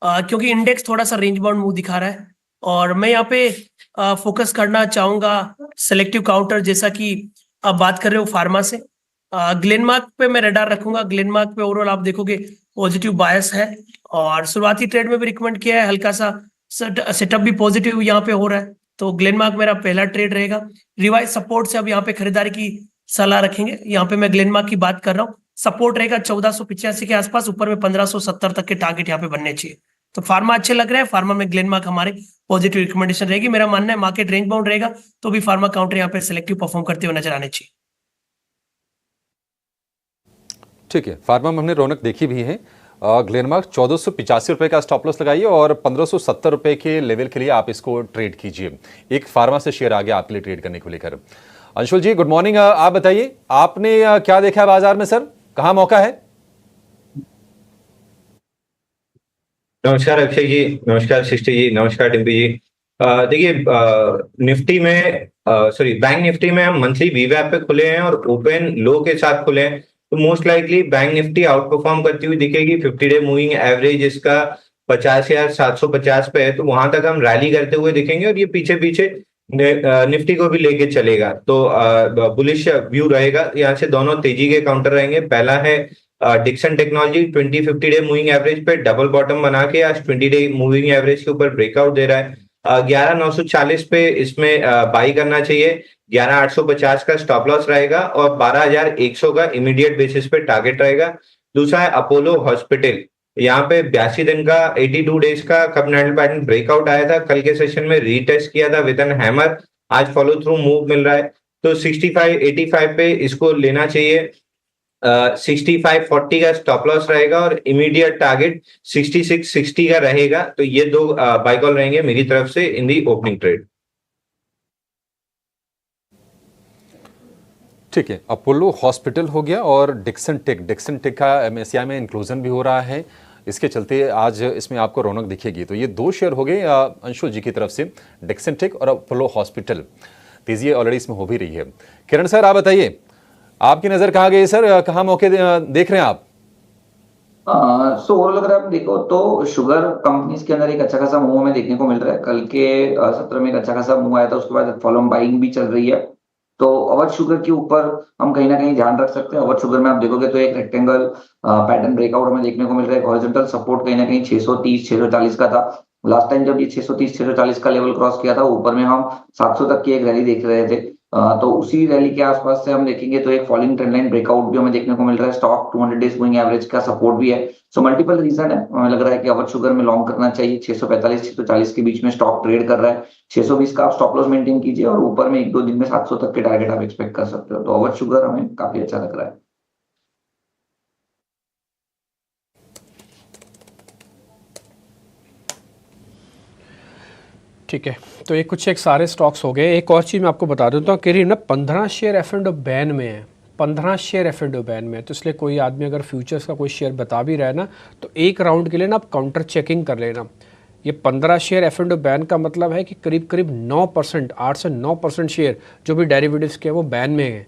क्योंकि इंडेक्स थोड़ा सा रेंज बाउंड मूव दिखा रहा है और मैं यहाँ पे फोकस करना चाहूंगा सेलेक्टिव काउंटर, जैसा कि आप बात कर रहे हो फार्मा से। ग्लेनमार्क पे मैं रडार रखूंगा। ग्लेनमार्क पे ओवरऑल आप देखोगे पॉजिटिव बायस है और शुरुआती ट्रेड में भी रिकमेंड किया है, हल्का सा सेटअप भी पॉजिटिव यहाँ पे हो रहा है, तो ग्लेनमार्क मेरा पहला ट्रेड रहेगा। रिवाइज सपोर्ट से अब यहाँ पे खरीदारी की सलाह रखेंगे। यहाँ पे मैं ग्लेनमार्क की बात कर रहा हूँ, सपोर्ट रहेगा 1485 के आसपास, ऊपर में 1570 तक के टारगेट यहाँ पे बनने चाहिए। तो फार्मा अच्छे लग रहे हैं, फार्मा में ग्लेनमार्क हमारे पॉजिटिव रिकमेंडेशन रहेगी। मेरा मानना है मार्केट रेंज बाउंड रहेगा तो भी फार्मा काउंटर यहाँ पे सिलेक्टिव परफॉर्म करते हुए नजर आने चाहिए। ठीक है, फार्मा में हमने रौनक देखी भी है। ग्लेनमार्क 1485 रुपए का स्टॉप लॉस लगाइए और 1570 रुपए के लेवल के लिए आप इसको ट्रेड कीजिए। एक फार्मा से शेयर आगे आपके लिए ट्रेड करने को लेकर। अंशुल जी गुड मॉर्निंग, आप बताइए आपने क्या देखा है बाजार में सर, कहां मौका है? नमस्कार अक्षय जी, नमस्कार सृष्टि जी, नमस्कार टिम्पी जी। देखिए निफ्टी में बैंक निफ्टी में हम मंथली वीवैप पे खुले हैं और ओपन लो के साथ खुले हैं, तो most likely bank Nifty out perform करती हुई दिखेगी। 50 डे मूविंग एवरेज इसका 50,750 पे है, तो वहां तक हम रैली करते हुए दिखेंगे और ये पीछे पीछे निफ्टी को भी लेके चलेगा। तो बुलिश व्यू रहेगा। यहाँ से दोनों तेजी के काउंटर रहेंगे। पहला है Dixon Technology 20-50 day moving average पे डबल बॉटम बना के आज 20 डे मूविंग एवरेज के ऊपर ब्रेकआउट दे रहा है। 11,940 पे इसमें बाई करना चाहिए। 11,850 का स्टॉप लॉस रहेगा और 12,100 का इमीडिएट बेसिस पे टारगेट रहेगा। दूसरा है अपोलो हॉस्पिटल। यहाँ पे 82 दिन का 82 डेज का कप एंडल पैटर्न ब्रेकआउट आया था। कल के सेशन में रीटेस्ट किया था विद एन हैमर। आज फॉलो थ्रू मूव मिल रहा है। तो 65-85 पे इसको लेना चाहिए। 65-40 का स्टॉप लॉस रहेगा और इमीडिएट टारगेट 66-60 का रहेगा। तो ये दो बाय कॉल रहेंगे मेरी तरफ से इन दी ओपनिंग ट्रेड। ठीक है, अपोलो हॉस्पिटल हो गया और डिक्सन टेक का एमएससीआई में इंक्लूजन भी हो रहा है। इसके चलते आज इसमें आपको रौनक दिखेगी। तो ये दो शेयर हो गए अंशुल जी की तरफ से, डिक्सन टेक और अपोलो हॉस्पिटल। तेजी ऑलरेडी इसमें हो भी रही है। किरण सर, आप बताइए, आपकी नजर कहाँ गई सर, कहाँ मौके देख रहे हैं आप? सो ओवरऑल अगर आप देखो तो शुगर कंपनीज के अंदर एक अच्छा खासा मूव हमें देखने को मिल रहा है। कल के सत्र में एक अच्छा खासा मूव आया था, उसके बाद फॉलो बाइंग भी चल रही है। तो अवध शुगर के ऊपर हम कहीं ना कहीं ध्यान रख सकते हैं। अवध शुगर में आप देखोगे तो एक रेक्टेंगल पैटर्न ब्रेकआउट हमें देखने को मिल रहा है। हॉरिजॉन्टल सपोर्ट कहीं ना कहीं 630-640 का था। लास्ट टाइम जब ये 630-640 का लेवल क्रॉस किया था, ऊपर में हम 700 तक की एक रैली देख रहे थे। तो उसी रैली के आसपास से हम देखेंगे तो एक फॉलिंग ट्रेंड लाइन ब्रेकआउट भी हमें देखने को मिल रहा है। स्टॉक 200 डेज मूविंग एवरेज का सपोर्ट भी है। सो मल्टीपल रीजन है। हमें लग रहा है कि अवध शुगर में लॉन्ग करना चाहिए। 645-640 के बीच में स्टॉक ट्रेड कर रहा है। 620 का आप स्टॉप लॉस मेंटेन कीजिए और ऊपर में 1-2 दिन में 700 तक के टारगेट आप एक्सपेक्ट कर सकते हो। तो अवध शुगर हमें काफी अच्छा लग रहा है। ठीक है, तो ये कुछ एक सारे स्टॉक्स हो गए। एक और चीज़ मैं आपको बता देता हूँ, करीब ना 15 शेयर F&O बैन में है। 15 शेयर F&O बैन में है। तो इसलिए कोई आदमी अगर फ्यूचर्स का कोई शेयर बता भी रहा है ना, तो एक राउंड के लिए ना आप काउंटर चेकिंग कर लेना। ये 15 शेयर F&O बैन का मतलब है कि करीब करीब 9%, 8 से 9% शेयर जो भी डेरिवेटिव्स के हैं वो बैन में है।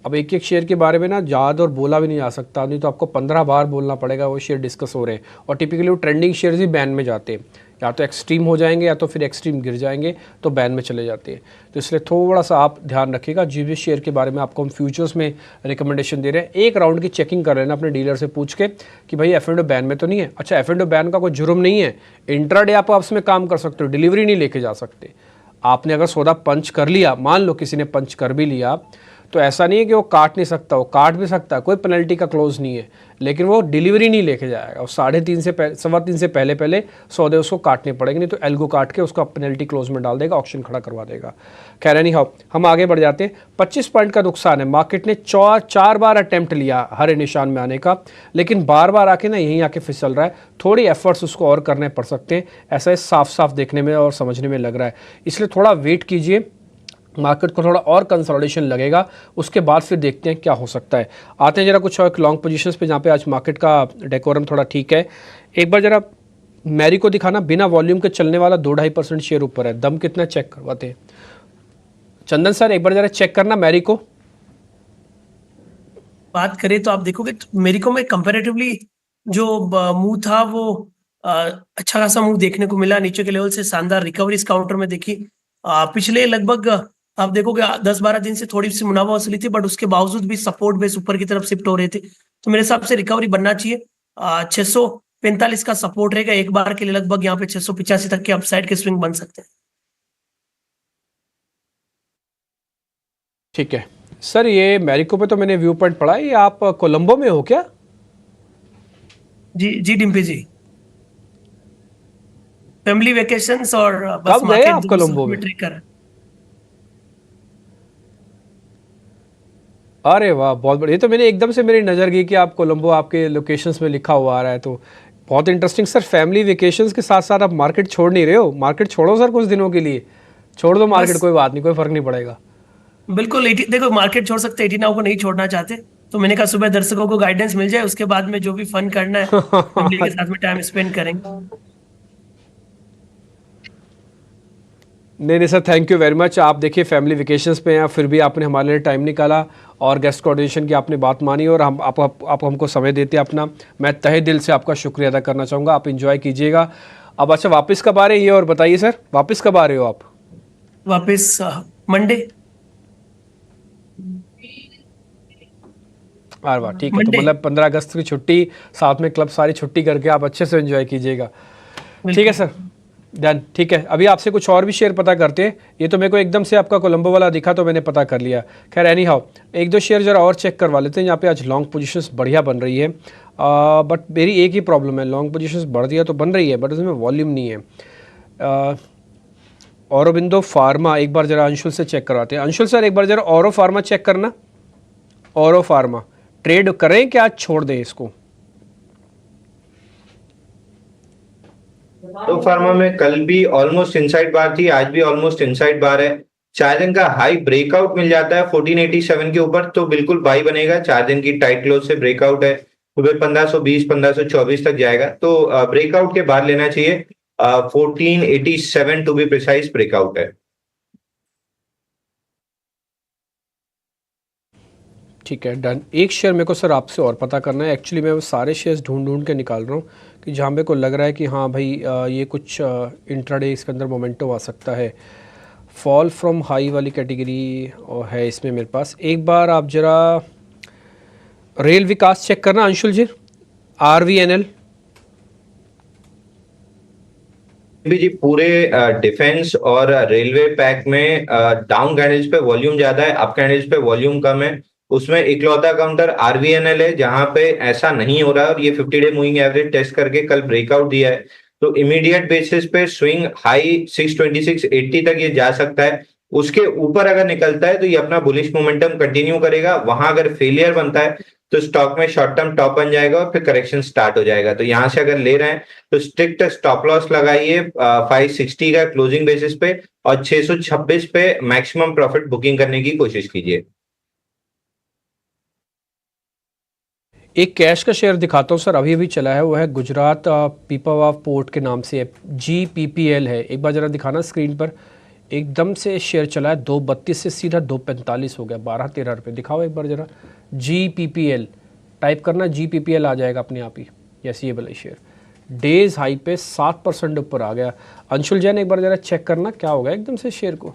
अब एक एक शेयर के बारे में ना याद और बोला भी नहीं जा सकता, नहीं तो आपको 15 बार बोलना पड़ेगा वो शेयर डिस्कस हो रहे हैं। और टिपिकली वो ट्रेंडिंग शेयर्स ही बैन में जाते हैं, या तो एक्सट्रीम हो जाएंगे या तो फिर एक्सट्रीम गिर जाएंगे तो बैन में चले जाते हैं। तो इसलिए थोड़ा सा आप ध्यान रखिएगा। जिस भी शेयर के बारे में आपको हम फ्यूचर्स में रिकमेंडेशन दे रहे हैं, एक राउंड की चेकिंग कर लेना अपने डीलर से पूछ के कि भाई F&O बैन में तो नहीं है। अच्छा, F&O बैन का कोई जुर्म नहीं है, इंट्राडे आप आपस में काम कर सकते हो, डिलीवरी नहीं लेके जा सकते। आपने अगर सौदा पंच कर लिया, मान लो किसी ने पंच कर भी लिया, तो ऐसा नहीं है कि वो काट नहीं सकता, वो काट भी सकता है, कोई पेनल्टी का क्लोज नहीं है, लेकिन वो डिलीवरी नहीं लेके जाएगा। और 3:30 से 3:15 से पहले सौदे उसको काटने पड़ेंगे, नहीं तो एल्गो काट के उसका पेनल्टी क्लोज में डाल देगा, ऑक्शन खड़ा करवा देगा। खैर नहीं, हाँ हम आगे बढ़ जाते हैं। 25 पॉइंट का नुकसान है। मार्केट ने 4 बार अटैम्प्ट लिया हर निशान में आने का, लेकिन बार बार आके ना यहीं आके फिसल रहा है। थोड़ी एफर्ट्स उसको और करने पड़ सकते हैं, ऐसा साफ साफ देखने में और समझने में लग रहा है। इसलिए थोड़ा वेट कीजिए, मार्केट को थोड़ा और कंसोलिडेशन लगेगा, उसके बाद फिर देखते हैं क्या हो सकता है। आते हैं जरा कुछ और लॉन्ग पोजीशंस पे, जहाँ पे आज मार्केट का डेकोरम थोड़ा ठीक है। एक बार जरा मैरी को दिखाना, बिना वॉल्यूम के चलने वाला 2-2.5% शेयर ऊपर है। दम कितना चेक करवाते हैं चंदन सर, एक बार जरा चेक करना मैरी को। बात करें तो आप देखोगे तो मेरी को में कंपैरेटिवली जो मूव था वो अच्छा खासा मूव देखने को मिला। नीचे के लेवल से शानदार रिकवरी इस काउंटर में देखी। पिछले लगभग आप देखोगे 10-12 दिन से थोड़ी सी मुनाफा वसूली थी, बट उसके बावजूद भी सपोर्ट बेस ऊपर की तरफ शिफ्ट हो रहे थे। तो मेरे हिसाब से रिकवरी बनना चाहिए। 645 का सपोर्ट रहेगा एक बार के लिए। लगभग यहाँ पे 685 तक के अपसाइड के स्विंग बन सकते हैं। ठीक है सर, ये मैरिको पे तो मैंने व्यू पॉइंट पढ़ा है। ये आप कोलंबो में हो क्या? जी डिम्पी जी, फैमिली वेकेशंस और बस कब गए आप कोलंबो में? ट्रेकर। अरे वाह, बहुत बढ़िया। ये तो मैंने एकदम से मेरी नज़र गई कि आप कोलंबो, आपके लोकेशंस में लिखा हुआ आ रहा है, तो बहुत इंटरेस्टिंग। सर फैमिली वेकेशंस के साथ साथ आप मार्केट छोड़ नहीं रहे हो? मार्केट छोड़ो सर कुछ दिनों के लिए, छोड़ दो मार्केट, कोई बात नहीं, कोई फर्क नहीं पड़ेगा। बिल्कुल, देखो मार्केट छोड़ सकते, 89 को नहीं छोड़ना चाहते, तो मैंने कहा सुबह दर्शकों को गाइडेंस मिल जाए, उसके बाद में जो भी फन करना है फैमिली के साथ में टाइम स्पेंड करेंगे। नहीं sir, thank you very much. आप देखिए फैमिली वेकेशंस पे हैं, फिर भी आपने हमारे लिए टाइम निकाला और गेस्ट कोऑर्डिनेशन की आपने बात मानी और आप हमको समय देते अपना। मैं तहे दिल से आपका शुक्रिया अदा करना चाहूँगा। आप इंजॉय कीजिएगा। अब अच्छा, वापस कब आ रहे हैं ये और बताइए सर, वापस कब आ रहे हो आप? वापस मंडे। अरे वाह, ठीक है। तो Monday। मतलब 15 अगस्त की छुट्टी, साथ में क्लब सारी छुट्टी करके आप अच्छे से एंजॉय कीजिएगा। ठीक है सर, डन। ठीक है, अभी आपसे कुछ और भी शेयर पता करते हैं। ये तो मेरे को एकदम से आपका कोलंबो वाला दिखा तो मैंने पता कर लिया। खैर एनी हाउ, एक दो शेयर जरा और चेक करवा लेते हैं। यहाँ पे आज लॉन्ग पोजीशंस बढ़िया बन रही है, बट मेरी एक ही प्रॉब्लम है, लॉन्ग पोजीशंस बढ़ दिया तो बन रही है बट उसमें वॉल्यूम नहीं है। औरोबिंदो फार्मा एक बार जरा अंशुल से चेक करवाते हैं। अंशुल सर एक बार जरा औरो फार्मा चेक करना। औरो फार्मा ट्रेड करें क्या आज छोड़ दें इसको? तो फार्मा में कल भी ऑलमोस्ट इनसाइड बार थी, आज भी ऑलमोस्ट इनसाइड बार है। 4 दिन का हाई ब्रेकआउट मिल जाता है 1487 के ऊपर तो बिल्कुल बाई बनेगा। 4 दिन की टाइट क्लोज से ब्रेकआउट है, सुबह 1520 1524 तक जाएगा, तो ब्रेकआउट के बाद लेना चाहिए। 1487 टू बी प्रिसाइज ब्रेकआउट है। ठीक है, डन। एक शेयर मेरे को सर आपसे और पता करना है। एक्चुअली मैं वो सारे शेयर्स ढूंढ के निकाल रहा हूँ कि जहाँ मेरे को लग रहा है कि हाँ भाई ये कुछ इंट्राडे इसके अंदर मोमेंटो आ सकता है। फॉल फ्रॉम हाई वाली कैटेगरी है इसमें मेरे पास। एक बार आप जरा रेल विकास चेक करना अंशुल जी, RVNL। जी पूरे डिफेंस और रेलवे पैक में डाउन कैंडल्स पे वॉल्यूम ज्यादा है, अप कैंडल्स पे वॉल्यूम कम है। उसमें इकलौता काउंटर RVNL है जहां पे ऐसा नहीं हो रहा है और ये 50 डे मूविंग एवरेज टेस्ट करके कल ब्रेकआउट दिया है। तो इमीडिएट बेसिस पे स्विंग हाई 626.80 तक ये जा सकता है। उसके ऊपर अगर निकलता है तो ये अपना बुलिश मोमेंटम कंटिन्यू करेगा। वहां अगर फेलियर बनता है तो स्टॉक में शॉर्ट टर्म टॉप बन जाएगा और फिर करेक्शन स्टार्ट हो जाएगा। तो यहां से अगर ले रहे हैं तो स्ट्रिक्ट स्टॉप लॉस लगाइए 560 का क्लोजिंग बेसिस पे और 626 पे मैक्सिमम प्रॉफिट बुकिंग करने की कोशिश कीजिए। एक कैश का शेयर दिखाता हूँ सर, अभी अभी चला है, वो है गुजरात पीपावाव पोर्ट के नाम से GPPL है। एक बार जरा दिखाना स्क्रीन पर। एकदम से शेयर चला है 232 से सीधा 245 हो गया, 12-13 रुपये। दिखाओ एक बार जरा GPPL, टाइप करना GPPL आ जाएगा अपने आप ही। यस, ये वाला शेयर डेज हाई पे 7% ऊपर आ गया। अंशुल जैन एक बार जरा चेक करना क्या होगा एकदम से शेयर को।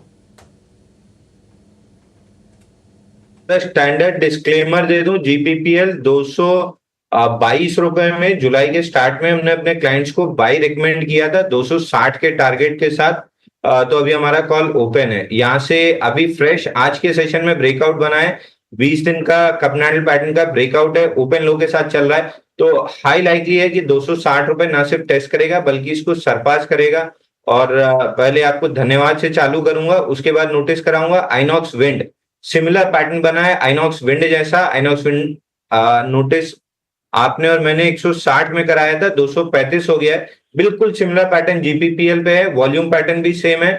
स्टैंडर्ड डिस्क्लेमर दे दूं, GPPL 222 रुपए में जुलाई के स्टार्ट में हमने अपने क्लाइंट्स को बाई रिकमेंड किया था 260 के टारगेट के साथ। तो अभी हमारा कॉल ओपन है। यहाँ से अभी फ्रेश आज के सेशन में ब्रेकआउट बना है, 20 दिन का कपनैडल पैटर्न का ब्रेकआउट है, ओपन लो के साथ चल रहा है। तो हाई लाइकली है कि 260 रुपए ना सिर्फ टेस्ट करेगा बल्कि इसको सरपास करेगा। और पहले आपको धन्यवाद से चालू करूंगा, उसके बाद नोटिस कराऊंगा आइनॉक्स विंड सिमिलर पैटर्न बना है, आइनॉक्स विंड जैसा। आइनॉक्स विंड नोटिस आपने और मैंने 160 में कराया था, 235 हो गया है। बिल्कुल सिमिलर पैटर्न GPPL पे है, वॉल्यूम पैटर्न भी सेम है।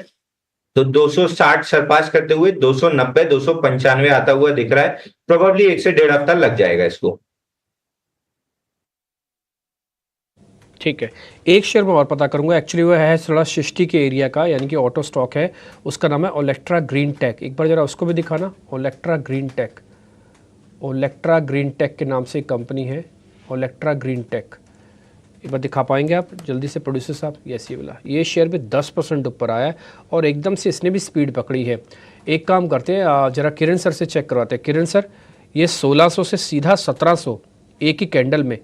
तो 260 सरपास करते हुए 290 295 आता हुआ दिख रहा है। प्रोबेबली 1 से 1.5 हफ्ता लग जाएगा इसको। ठीक है, एक शेयर में और पता करूंगा। एक्चुअली वो है थोड़ा सृष्टि के एरिया का, यानी कि ऑटो स्टॉक है। उसका नाम है ओलेक्ट्रा ग्रीन टेक। एक बार जरा उसको भी दिखाना। Olectra Green Tech, Olectra Green Tech के नाम से एक कंपनी है, ओलेक्ट्रा ग्रीन टेक। एक बार दिखा पाएंगे आप जल्दी से प्रोड्यूसर साहब? यस, ये वाला। ये शेयर भी 10% ऊपर आया है और एकदम से इसने भी स्पीड पकड़ी है। एक काम करते हैं, जरा किरण सर से चेक करवाते हैं। किरण सर, ये 1600 से सीधा 1700 एक ही कैंडल में,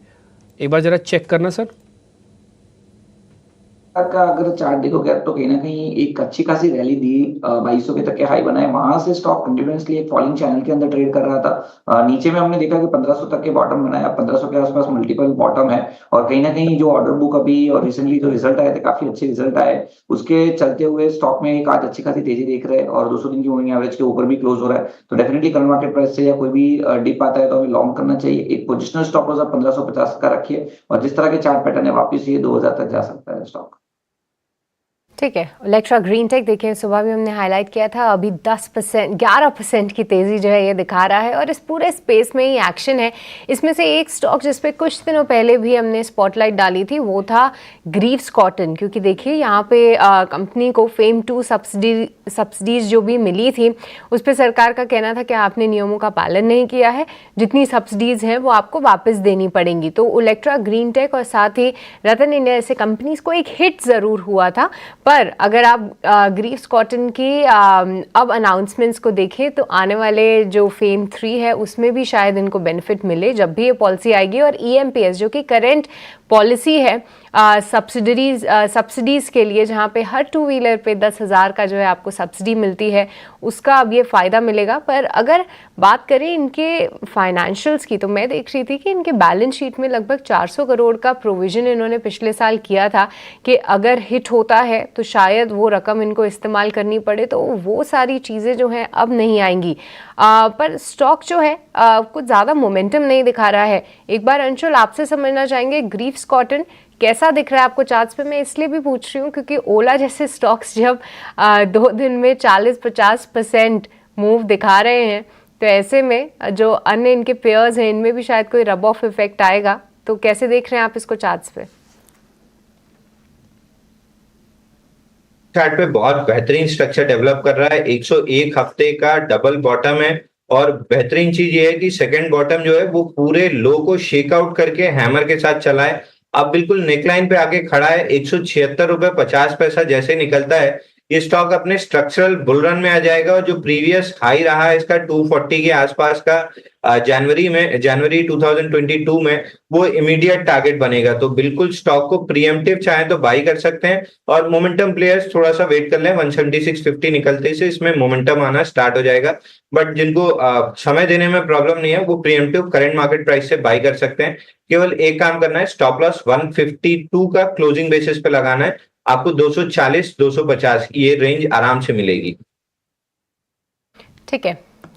एक बार जरा चेक करना सर। का अगर चार्ट देखोगे तो कहीं ना कहीं एक अच्छी खासी रैली दी, 2200 के तक के हाई बनाए, वहां से स्टॉक कंटिन्यूअसली एक फॉलिंग चैनल के अंदर ट्रेड कर रहा था। नीचे में हमने देखा कि 1500 तक के बॉटम बनाया, 1500 के आसपास मल्टीपल बॉटम है और कहीं ना कहीं जो ऑर्डर बुक अभी और रिसेंटली जो रिजल्ट आए थे काफी अच्छे रिजल्ट आए, उसके चलते हुए स्टॉक में एक आज अच्छी खासी तेजी देख रहे हैं और 200 दिन की मूविंग एवरेज के ऊपर भी क्लोज हो रहा है। तो डेफिनेटली करंट मार्केट प्राइस से या कोई भी डिप आता है तो हमें लॉन्ग करना चाहिए। एक पोजिशनल स्टॉप लॉस आप 1550 का रखिए और जिस तरह के चार्ट पैटर्न है वापिस ये 2000 तक जा सकता है स्टॉक। ठीक है, ओलेक्ट्रा ग्रीन टेक देखिए सुबह भी हमने हाईलाइट किया था, अभी 10% 11% की तेज़ी जो है ये दिखा रहा है और इस पूरे स्पेस में ही एक्शन है। इसमें से एक स्टॉक जिस पे कुछ दिनों पहले भी हमने स्पॉटलाइट डाली थी वो था ग्रीव्स कॉटन, क्योंकि देखिए यहाँ पे कंपनी को फेम 2 सब्सिडीज जो भी मिली थी उस पर सरकार का कहना था कि आपने नियमों का पालन नहीं किया है, जितनी सब्सिडीज़ हैं वो आपको वापस देनी पड़ेंगी। तो ओलेक्ट्रा ग्रीन टेक और साथ ही रतन इंडिया जैसे कंपनीज को एक हिट ज़रूर हुआ था, पर पर अगर आप ग्रीव्स कॉटन की अब अनाउंसमेंट्स को देखें तो आने वाले जो फेम 3 है उसमें भी शायद इनको बेनिफिट मिले जब भी ये पॉलिसी आएगी। और EMPS जो कि करेंट पॉलिसी है सब्सिडीज़ के लिए, जहाँ पे हर 2 व्हीलर पे 10,000 का जो है आपको सब्सिडी मिलती है, उसका अब ये फ़ायदा मिलेगा। पर अगर बात करें इनके फाइनेंशियल्स की तो मैं देख रही थी कि इनके बैलेंस शीट में लगभग 400 करोड़ का प्रोविज़न इन्होंने पिछले साल किया था कि अगर हिट होता है तो शायद वो रकम इनको इस्तेमाल करनी पड़े, तो वो सारी चीज़ें जो हैं अब नहीं आएंगी। पर स्टॉक जो है कुछ ज़्यादा मोमेंटम नहीं दिखा रहा है। एक बार अंशुल आपसे समझना चाहेंगे ग्रीव्स कॉटन कैसा दिख रहा है आपको चार्ट्स पे। मैं इसलिए भी पूछ रही हूँ क्योंकि ओला जैसे स्टॉक्स जब 2 दिन में 40-50% मूव दिखा रहे हैं, तो ऐसे में जो अन्य इनके पेयर्स हैं इनमें भी शायद कोई रब ऑफ इफेक्ट आएगा। तो कैसे देख रहे हैं आप इसको चार्ट्स पे? चार्ट पे बहुत बेहतरीन स्ट्रक्चर डेवलप कर रहा है। 101 हफ्ते का डबल बॉटम है और बेहतरीन चीज ये है कि सेकंड बॉटम जो है वो पूरे लो को शेक आउट करके हैमर के साथ चला है। अब बिल्कुल नेकलाइन पे आके खड़ा है। 176 रुपए 50 पैसा जैसे निकलता है ये स्टॉक अपने स्ट्रक्चरल बुल रन में आ जाएगा। और जो प्रीवियस हाई रहा है इसका 240 के आसपास का जनवरी 2022 में, वो इमीडिएट टारगेट बनेगा। तो बिल्कुल स्टॉक को प्रीएम्प्टिव चाहे तो बाई कर सकते हैं और मोमेंटम प्लेयर्स थोड़ा सा वेट कर लें। 176.50 निकलते से इसमें मोमेंटम आना स्टार्ट हो जाएगा। बट जिनको समय देने में प्रॉब्लम नहीं है वो प्रीएम्प्टिव करंट मार्केट प्राइस से बाई कर सकते हैं। केवल एक काम करना है, स्टॉप लॉस 152 का क्लोजिंग बेसिस पे लगाना है। आपको 240-250 ये रेंज आराम से मिलेगी। ठीक है,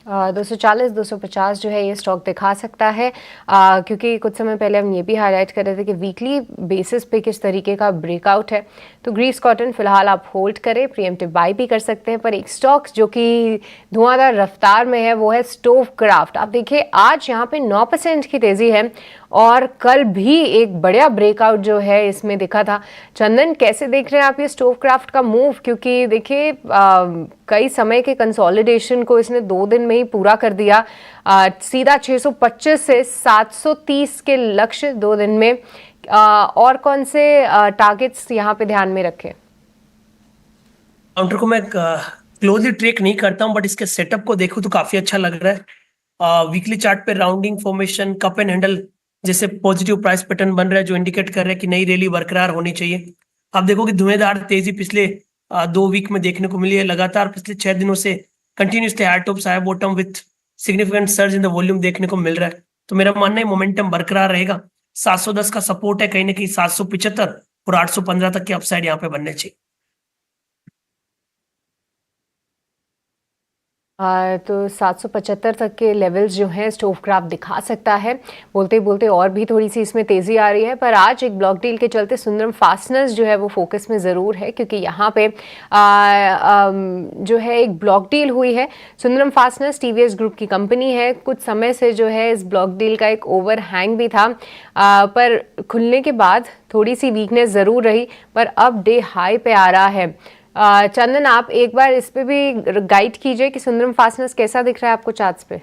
240-250 जो है ये स्टॉक दिखा सकता है क्योंकि कुछ समय पहले हम ये भी हाईलाइट कर रहे थे कि वीकली बेसिस पे किस तरीके का ब्रेकआउट है। तो ग्रीव्स कॉटन फिलहाल आप होल्ड करें, प्रीएम्प्टिव बाई भी कर सकते हैं। पर एक स्टॉक जो कि धुआंधार रफ्तार में है वो है स्टोवक्राफ्ट। आप देखिए आज यहाँ पे 9% की तेज़ी है और कल भी एक बढ़िया ब्रेकआउट जो है इसमें दिखा था। चंदन कैसे देख रहे हैं आप ये स्टोवक्राफ्ट का मूव? क्योंकि देखिए कई समय के कंसोलिडेशन को इसने 2 दिन में ही पूरा कर दिया। सीधा 625 से 730 के लक्ष्य 2 दिन में। और कौन से टारगेट्स यहाँ पे ध्यान में रखें? काउंटर को मैं क्लोजली ट्रेक नहीं करता हूं, बट इसके सेटअप को देखूं तो काफी अच्छा लग रहा है। वीकली चार्ट पे rounding formation, cup and handle जैसे पॉजिटिव प्राइस पैटर्न बन रहा है जो इंडिकेट कर रहा है कि नई रैली बरकरार होनी चाहिए। आप देखो कि धुएंधार तेजी पिछले 2 वीक में देखने को मिली है। लगातार पिछले 6 दिनों से continuously high tops high bottom with significant surge in the volume देखने को मिल रहा है। तो मेरा मानना है मोमेंटम बरकरार रहेगा। 710 का सपोर्ट है, कहीं ना कहीं 775 और 815 तक के अपसाइड यहाँ पे बनने चाहिए। तो 775 तक के लेवल्स जो हैं स्टोवक्राफ्ट दिखा सकता है। बोलते बोलते और भी थोड़ी सी इसमें तेज़ी आ रही है, पर आज एक ब्लॉक डील के चलते सुंदरम फास्टनर्स जो है वो फोकस में ज़रूर है क्योंकि यहाँ पे जो है एक ब्लॉक डील हुई है। सुंदरम फास्टनर्स TVS ग्रुप की कंपनी है। कुछ समय से जो है इस ब्लॉक डील का एक ओवर हैंग भी था, पर खुलने के बाद थोड़ी सी वीकनेस ज़रूर रही, पर अब डे हाई पे आ रहा है। चंदन आप एक बार इस पे भी गाइड कीजिए कि सुंदरम फास्टनर्स कैसा दिख रहा है आपको चार्ट्स पे?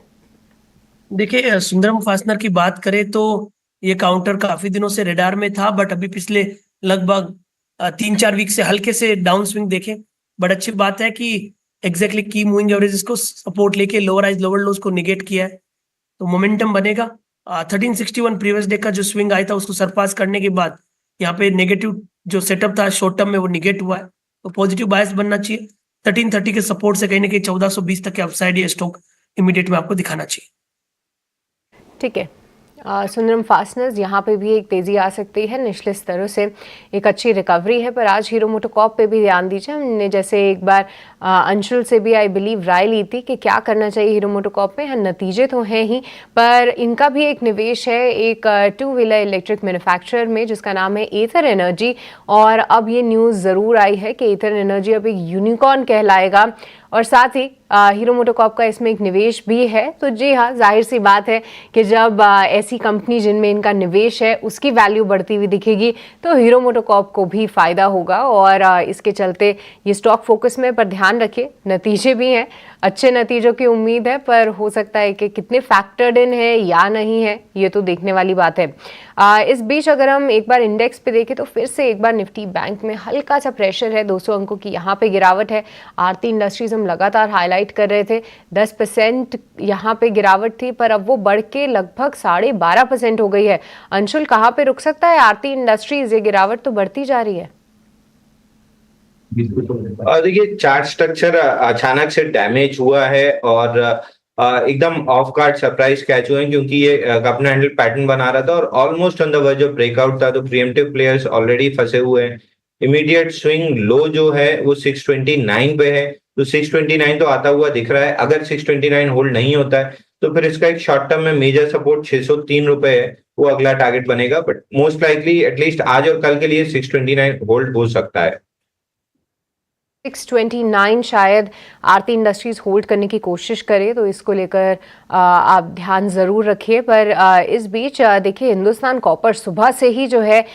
देखिए सुंदरम फास्टनर की बात करें तो ये काउंटर काफी दिनों से रेडार में था, बट अभी पिछले लगभग 3-4 वीक से हल्के से डाउन स्विंग देखे। बट अच्छी बात है कि एग्जैक्टली की मूविंग एवरेज को सपोर्ट लेके लोअर लोज को निगेट किया है, तो मोमेंटम बनेगा। 1361 प्रीवियस डे का जो स्विंग आया था उसको सरपास करने के बाद यहाँ पे नेगेटिव जो सेटअप था शॉर्ट टर्म में वो निगेट हुआ है, तो पॉजिटिव बायस बनना चाहिए। 1330 के सपोर्ट से कहीं ना कहीं 1420 तक के अपसाइड ये स्टॉक इमीडिएट में आपको दिखाना चाहिए। ठीक है, सुंदरम फास्टनर्स यहाँ पे भी एक तेज़ी आ सकती है। निचले स्तरों से एक अच्छी रिकवरी है, पर आज हीरो मोटोकॉर्प पे भी ध्यान दीजिए। हमने जैसे एक बार अंशुल से भी आई बिलीव राय ली थी कि क्या करना चाहिए हीरो मोटोकॉर्प में। हाँ, नतीजे तो हैं ही, पर इनका भी एक निवेश है एक 2 व्हीलर इलेक्ट्रिक मैन्युफैक्चरर में जिसका नाम है एथर एनर्जी। और अब ये न्यूज़ ज़रूर आई है कि एथर एनर्जी अब एक यूनिकॉर्न कहलाएगा और साथ ही हीरो मोटोकॉर्प का इसमें एक निवेश भी है। तो जी हाँ, जाहिर सी बात है कि जब ऐसी कंपनी जिनमें इनका निवेश है उसकी वैल्यू बढ़ती हुई दिखेगी तो हीरो मोटोकॉर्प को भी फायदा होगा और इसके चलते ये स्टॉक फोकस में। पर ध्यान रखिए, नतीजे भी हैं, अच्छे नतीजों की उम्मीद है, पर हो सकता है कि कितने फैक्टर्ड इन है या नहीं है ये तो देखने वाली बात है। इस बीच अगर हम एक बार इंडेक्स पे देखें तो फिर से एक बार निफ्टी बैंक में हल्का सा प्रेशर है, 200 अंकों की यहाँ पे गिरावट है। आरती इंडस्ट्रीज हम लगातार हाईलाइट कर रहे थे, 10% यहाँ पे गिरावट थी, पर अब वो बढ़ के लगभग 12.5% हो गई है। अंशुल, कहाँ पे रुक सकता है आरती इंडस्ट्रीज? ये गिरावट तो बढ़ती जा रही है। देखिए, चार्ट स्ट्रक्चर अचानक से डैमेज हुआ है और एकदम ऑफ गार्ड सरप्राइज कैच हुए हैं, क्योंकि ये कप हैंडल पैटर्न बना रहा था और almost on the verge of breakout था। तो प्रीएम्प्टिव प्लेयर्स ऑलरेडी फंसे हुए हैं। इमीडिएट स्विंग लो जो है वो 629 पे है, तो 629 तो आता हुआ दिख रहा है। अगर 629 होल्ड नहीं होता है तो फिर इसका एक शॉर्ट टर्म में मेजर सपोर्ट 603 रुपए है, वो अगला टारगेट बनेगा। बट मोस्ट लाइकली एटलीस्ट आज और कल के लिए 629 होल्ड हो सकता है। 629 शायद आरती इंडस्ट्रीज होल्ड करने की कोशिश करे, तो इसको लेकर आप ध्यान ज़रूर रखिए। पर इस बीच देखिए, हिंदुस्तान कॉपर सुबह से ही जो है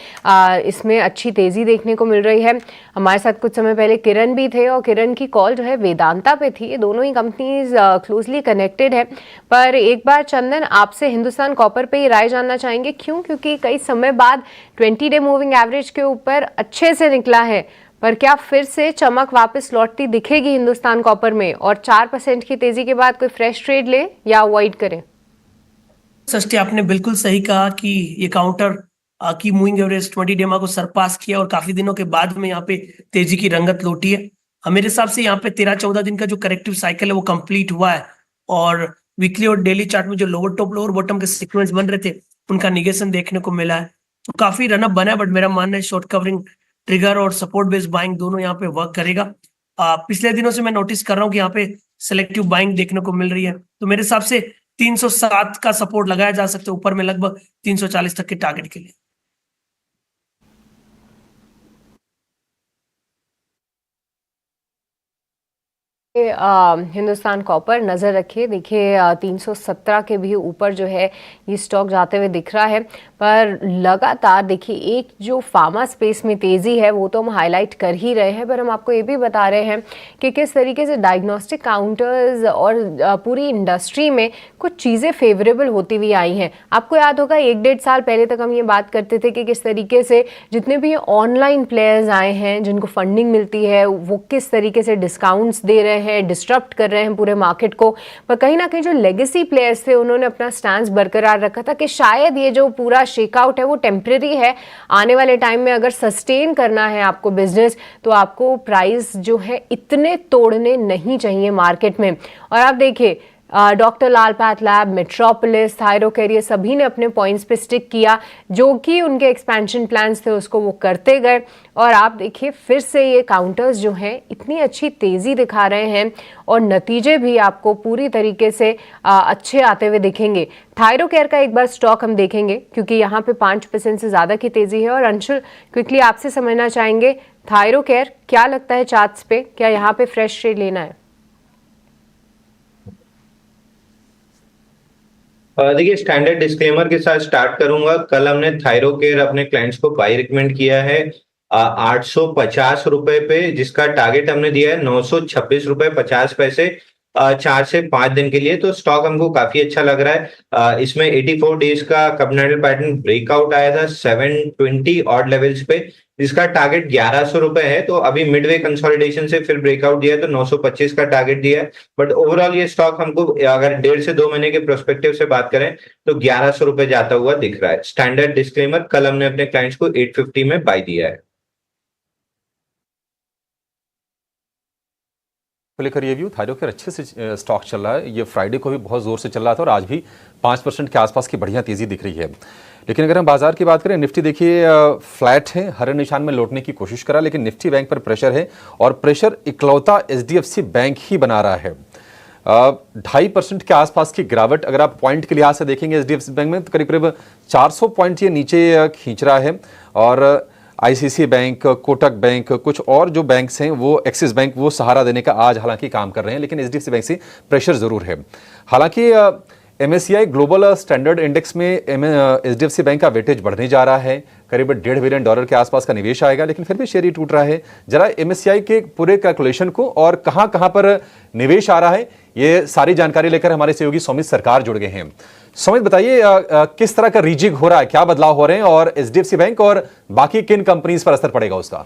इसमें अच्छी तेज़ी देखने को मिल रही है। हमारे साथ कुछ समय पहले किरण भी थे और किरण की कॉल जो है वेदांता पे थी। ये दोनों ही कंपनीज क्लोजली कनेक्टेड है। पर एक बार चंदन, आपसे हिंदुस्तान कॉपर पे ही राय जानना चाहेंगे। क्यों? क्योंकि कई समय बाद 20 डे मूविंग एवरेज के ऊपर अच्छे से निकला है, पर क्या फिर से चमक वापस लौटती दिखेगी हिंदुस्तान कॉपर में? और 4% की तेजी के बाद कोई फ्रेश ट्रेड ले या अवॉइड करें? सृष्टि, आपने बिल्कुल सही कहा कि ये काउंटर की मूविंग एवरेज 20 डेमा को सरपास किया और काफी दिनों के बाद में यहाँ पे तेजी की रंगत लौटी है। मेरे हिसाब से यहाँ पे 13-14 दिन का जो करेक्टिव साइकिल है वो कंप्लीट हुआ है और वीकली और डेली चार्ट में जो लोअर टॉप लोअर बॉटम के सीक्वेंस बन रहे थे उनका निगेशन देखने को मिला है। तो काफी रनअप बना है, बट मेरा मानना है शॉर्ट कवरिंग ट्रिगर और सपोर्ट बेस्ड बाइंग दोनों यहाँ पे वर्क करेगा। पिछले दिनों से मैं नोटिस कर रहा हूँ कि यहाँ पे सिलेक्टिव बाइंग देखने को मिल रही है। तो मेरे हिसाब से 307 का सपोर्ट लगाया जा सकता है, ऊपर में लगभग 340 तक के टारगेट के लिए। हिंदुस्तान कॉपर नज़र रखिए। देखिए 317 के भी ऊपर जो है ये स्टॉक जाते हुए दिख रहा है। पर लगातार देखिए, एक जो फार्मा स्पेस में तेज़ी है वो तो हम हाईलाइट कर ही रहे हैं, पर हम आपको ये भी बता रहे हैं कि किस तरीके से डायग्नोस्टिक काउंटर्स और पूरी इंडस्ट्री में कुछ चीज़ें फेवरेबल होती हुई आई हैं। आपको याद होगा 1-1.5 साल पहले तक हम ये बात करते थे कि किस तरीके से जितने भी ऑनलाइन प्लेयर्स आए हैं जिनको फंडिंग मिलती है वो किस तरीके से डिस्काउंट्स दे रहे हैं, डिस्टर्ब कर रहे हैं पूरे मार्केट को। पर कहीं ना कहीं जो लेगेसी प्लेयर्स थे उन्होंने अपना स्टैंस बरकरार रखा था कि शायद ये जो पूरा शेकआउट है वो टेम्परेरी है। आने वाले टाइम में अगर सस्टेन करना है आपको बिजनेस तो आपको प्राइस जो है इतने तोड़ने नहीं चाहिए मार्केट में। और आप देखिए, डॉक्टर लाल पैथलैब, मेट्रोपोलिस, थायरोकेयर, ये सभी ने अपने पॉइंट्स पे स्टिक किया। जो कि उनके एक्सपेंशन प्लान्स थे उसको वो करते गए। और आप देखिए फिर से ये काउंटर्स जो हैं इतनी अच्छी तेज़ी दिखा रहे हैं और नतीजे भी आपको पूरी तरीके से अच्छे आते हुए दिखेंगे। थायरोकेयर का एक बार स्टॉक हम देखेंगे क्योंकि यहाँ पे 5% से ज़्यादा की तेज़ी है। और अंशुल, क्विकली आपसे समझना चाहेंगे, थायरोकेयर क्या लगता है चार्ट्स पे, क्या यहाँ पे फ्रेश ट्रेड लेना है? देखिए, स्टैंडर्ड डिस्क्लेमर के साथ स्टार्ट करूंगा। कल हमने थायरोकेयर अपने क्लाइंट्स को बाई रिकमेंड किया है 850 रुपए पे, जिसका टारगेट हमने दिया है 926 रुपए 50 पैसे 4 से 5 दिन के लिए। तो स्टॉक हमको काफी अच्छा लग रहा है। इसमें 84 डेज का कप हैंडल पैटर्न ब्रेकआउट आया था 720 ऑड लेवल्स पे, जिसका टारगेट 1100 रुपए है। तो अभी मिडवे कंसोलिडेशन से फिर ब्रेकआउट दिया है तो 925 का टारगेट दिया है। बट ओवरऑल ये स्टॉक हमको अगर 1.5 से 2 महीने के प्रोस्पेक्टिव से बात करें तो 1100 रुपए जाता हुआ दिख रहा है। स्टैंडर्ड डिस्क्लेमर, कल हमने अपने क्लाइंट्स को 850 में बाय दिया है। लेकर ये व्यू, थायरोकेयर अच्छे से स्टॉक चल रहा है। ये फ्राइडे को भी बहुत जोर से चल रहा था और आज भी 5% के आसपास की बढ़िया तेजी दिख रही है। लेकिन अगर हम बाजार की बात करें, निफ्टी देखिए फ्लैट है, हरे निशान में लौटने की कोशिश करा, लेकिन निफ्टी बैंक पर प्रेशर है और प्रेशर इकलौता एचडीएफसी बैंक ही बना रहा है। 2.5% के आसपास की गिरावट अगर आप पॉइंट के लिहाज से देखेंगे एचडीएफसी बैंक में तो करीब करीब 400 पॉइंट ये नीचे खींच रहा है। और आईसीसी बैंक, कोटक बैंक, कुछ और जो बैंक्स हैं वो एक्सिस बैंक वो सहारा देने का आज हालांकि काम कर रहे हैं, लेकिन एचडीएफसी बैंक से प्रेशर जरूर है। हालांकि एमएससीआई ग्लोबल स्टैंडर्ड इंडेक्स में एचडीएफसी बैंक का वेटेज बढ़ने जा रहा है, करीब $1.5 बिलियन के आसपास का निवेश आएगा, लेकिन फिर भी शेयर ही टूट रहा है। जरा एमएससीआई के पूरे कैलकुलेशन को और कहां कहां पर निवेश आ रहा है, ये सारी जानकारी लेकर हमारे सहयोगी सौमित सरकार जुड़ गए हैं। सौमित, बताइए किस तरह का रीजिग हो रहा है, क्या बदलाव हो रहे हैं और एचडीएफसी बैंक और बाकी किन कंपनीज पर असर पड़ेगा उसका?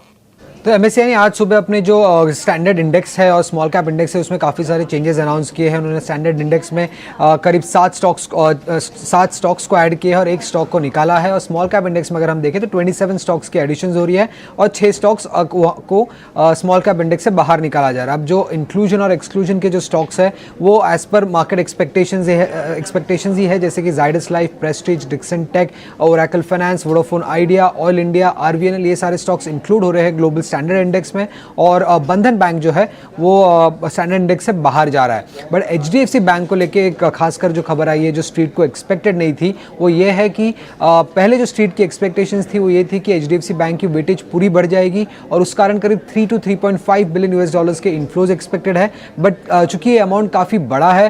तो एमएससीआई ने आज सुबह अपने जो स्टैंडर्ड इंडेक्स है और स्मॉल कैप इंडेक्स है उसमें काफ़ी सारे चेंजेस अनाउंस किए हैं। उन्होंने स्टैंडर्ड इंडेक्स में करीब 7 स्टॉक्स को ऐड किए हैं और 1 स्टॉक को निकाला है। और स्मॉल कैप इंडेक्स में अगर हम देखें तो 27 स्टॉक्स की एडिशन हो रही है और 6 स्टॉक्स को स्मॉल कैप इंडेक्स से बाहर निकाला जा रहा है। अब जो इंक्लूजन और एक्सक्लूजन के जो स्टॉक्स है वो एज पर मार्केट एक्सपेक्टेशंस ही है, जैसे कि Zydus Life, Prestige, Dixon Tech, Oracle Finance, Vodafone Idea, Oil India, RVNL, ये सारे स्टॉक्स इंक्लूड हो रहे हैं ग्लोबल स्टैंडर्ड इंडेक्स में। और बंधन बैंक जो है वो स्टैंडर्ड इंडेक्स से बाहर जा रहा है। बट एचडीएफसी बैंक को लेके एक खासकर जो खबर आई है जो स्ट्रीट को एक्सपेक्टेड नहीं थी, वो ये है कि पहले जो स्ट्रीट की एक्सपेक्टेशंस थी वो ये थी कि एचडीएफसी बैंक की वेटेज पूरी बढ़ जाएगी और उस कारण करीब $3 to 3.5 बिलियन के इनफ्लोज एक्सपेक्टेड है। बट चूंकि ये अमाउंट काफ़ी बड़ा है,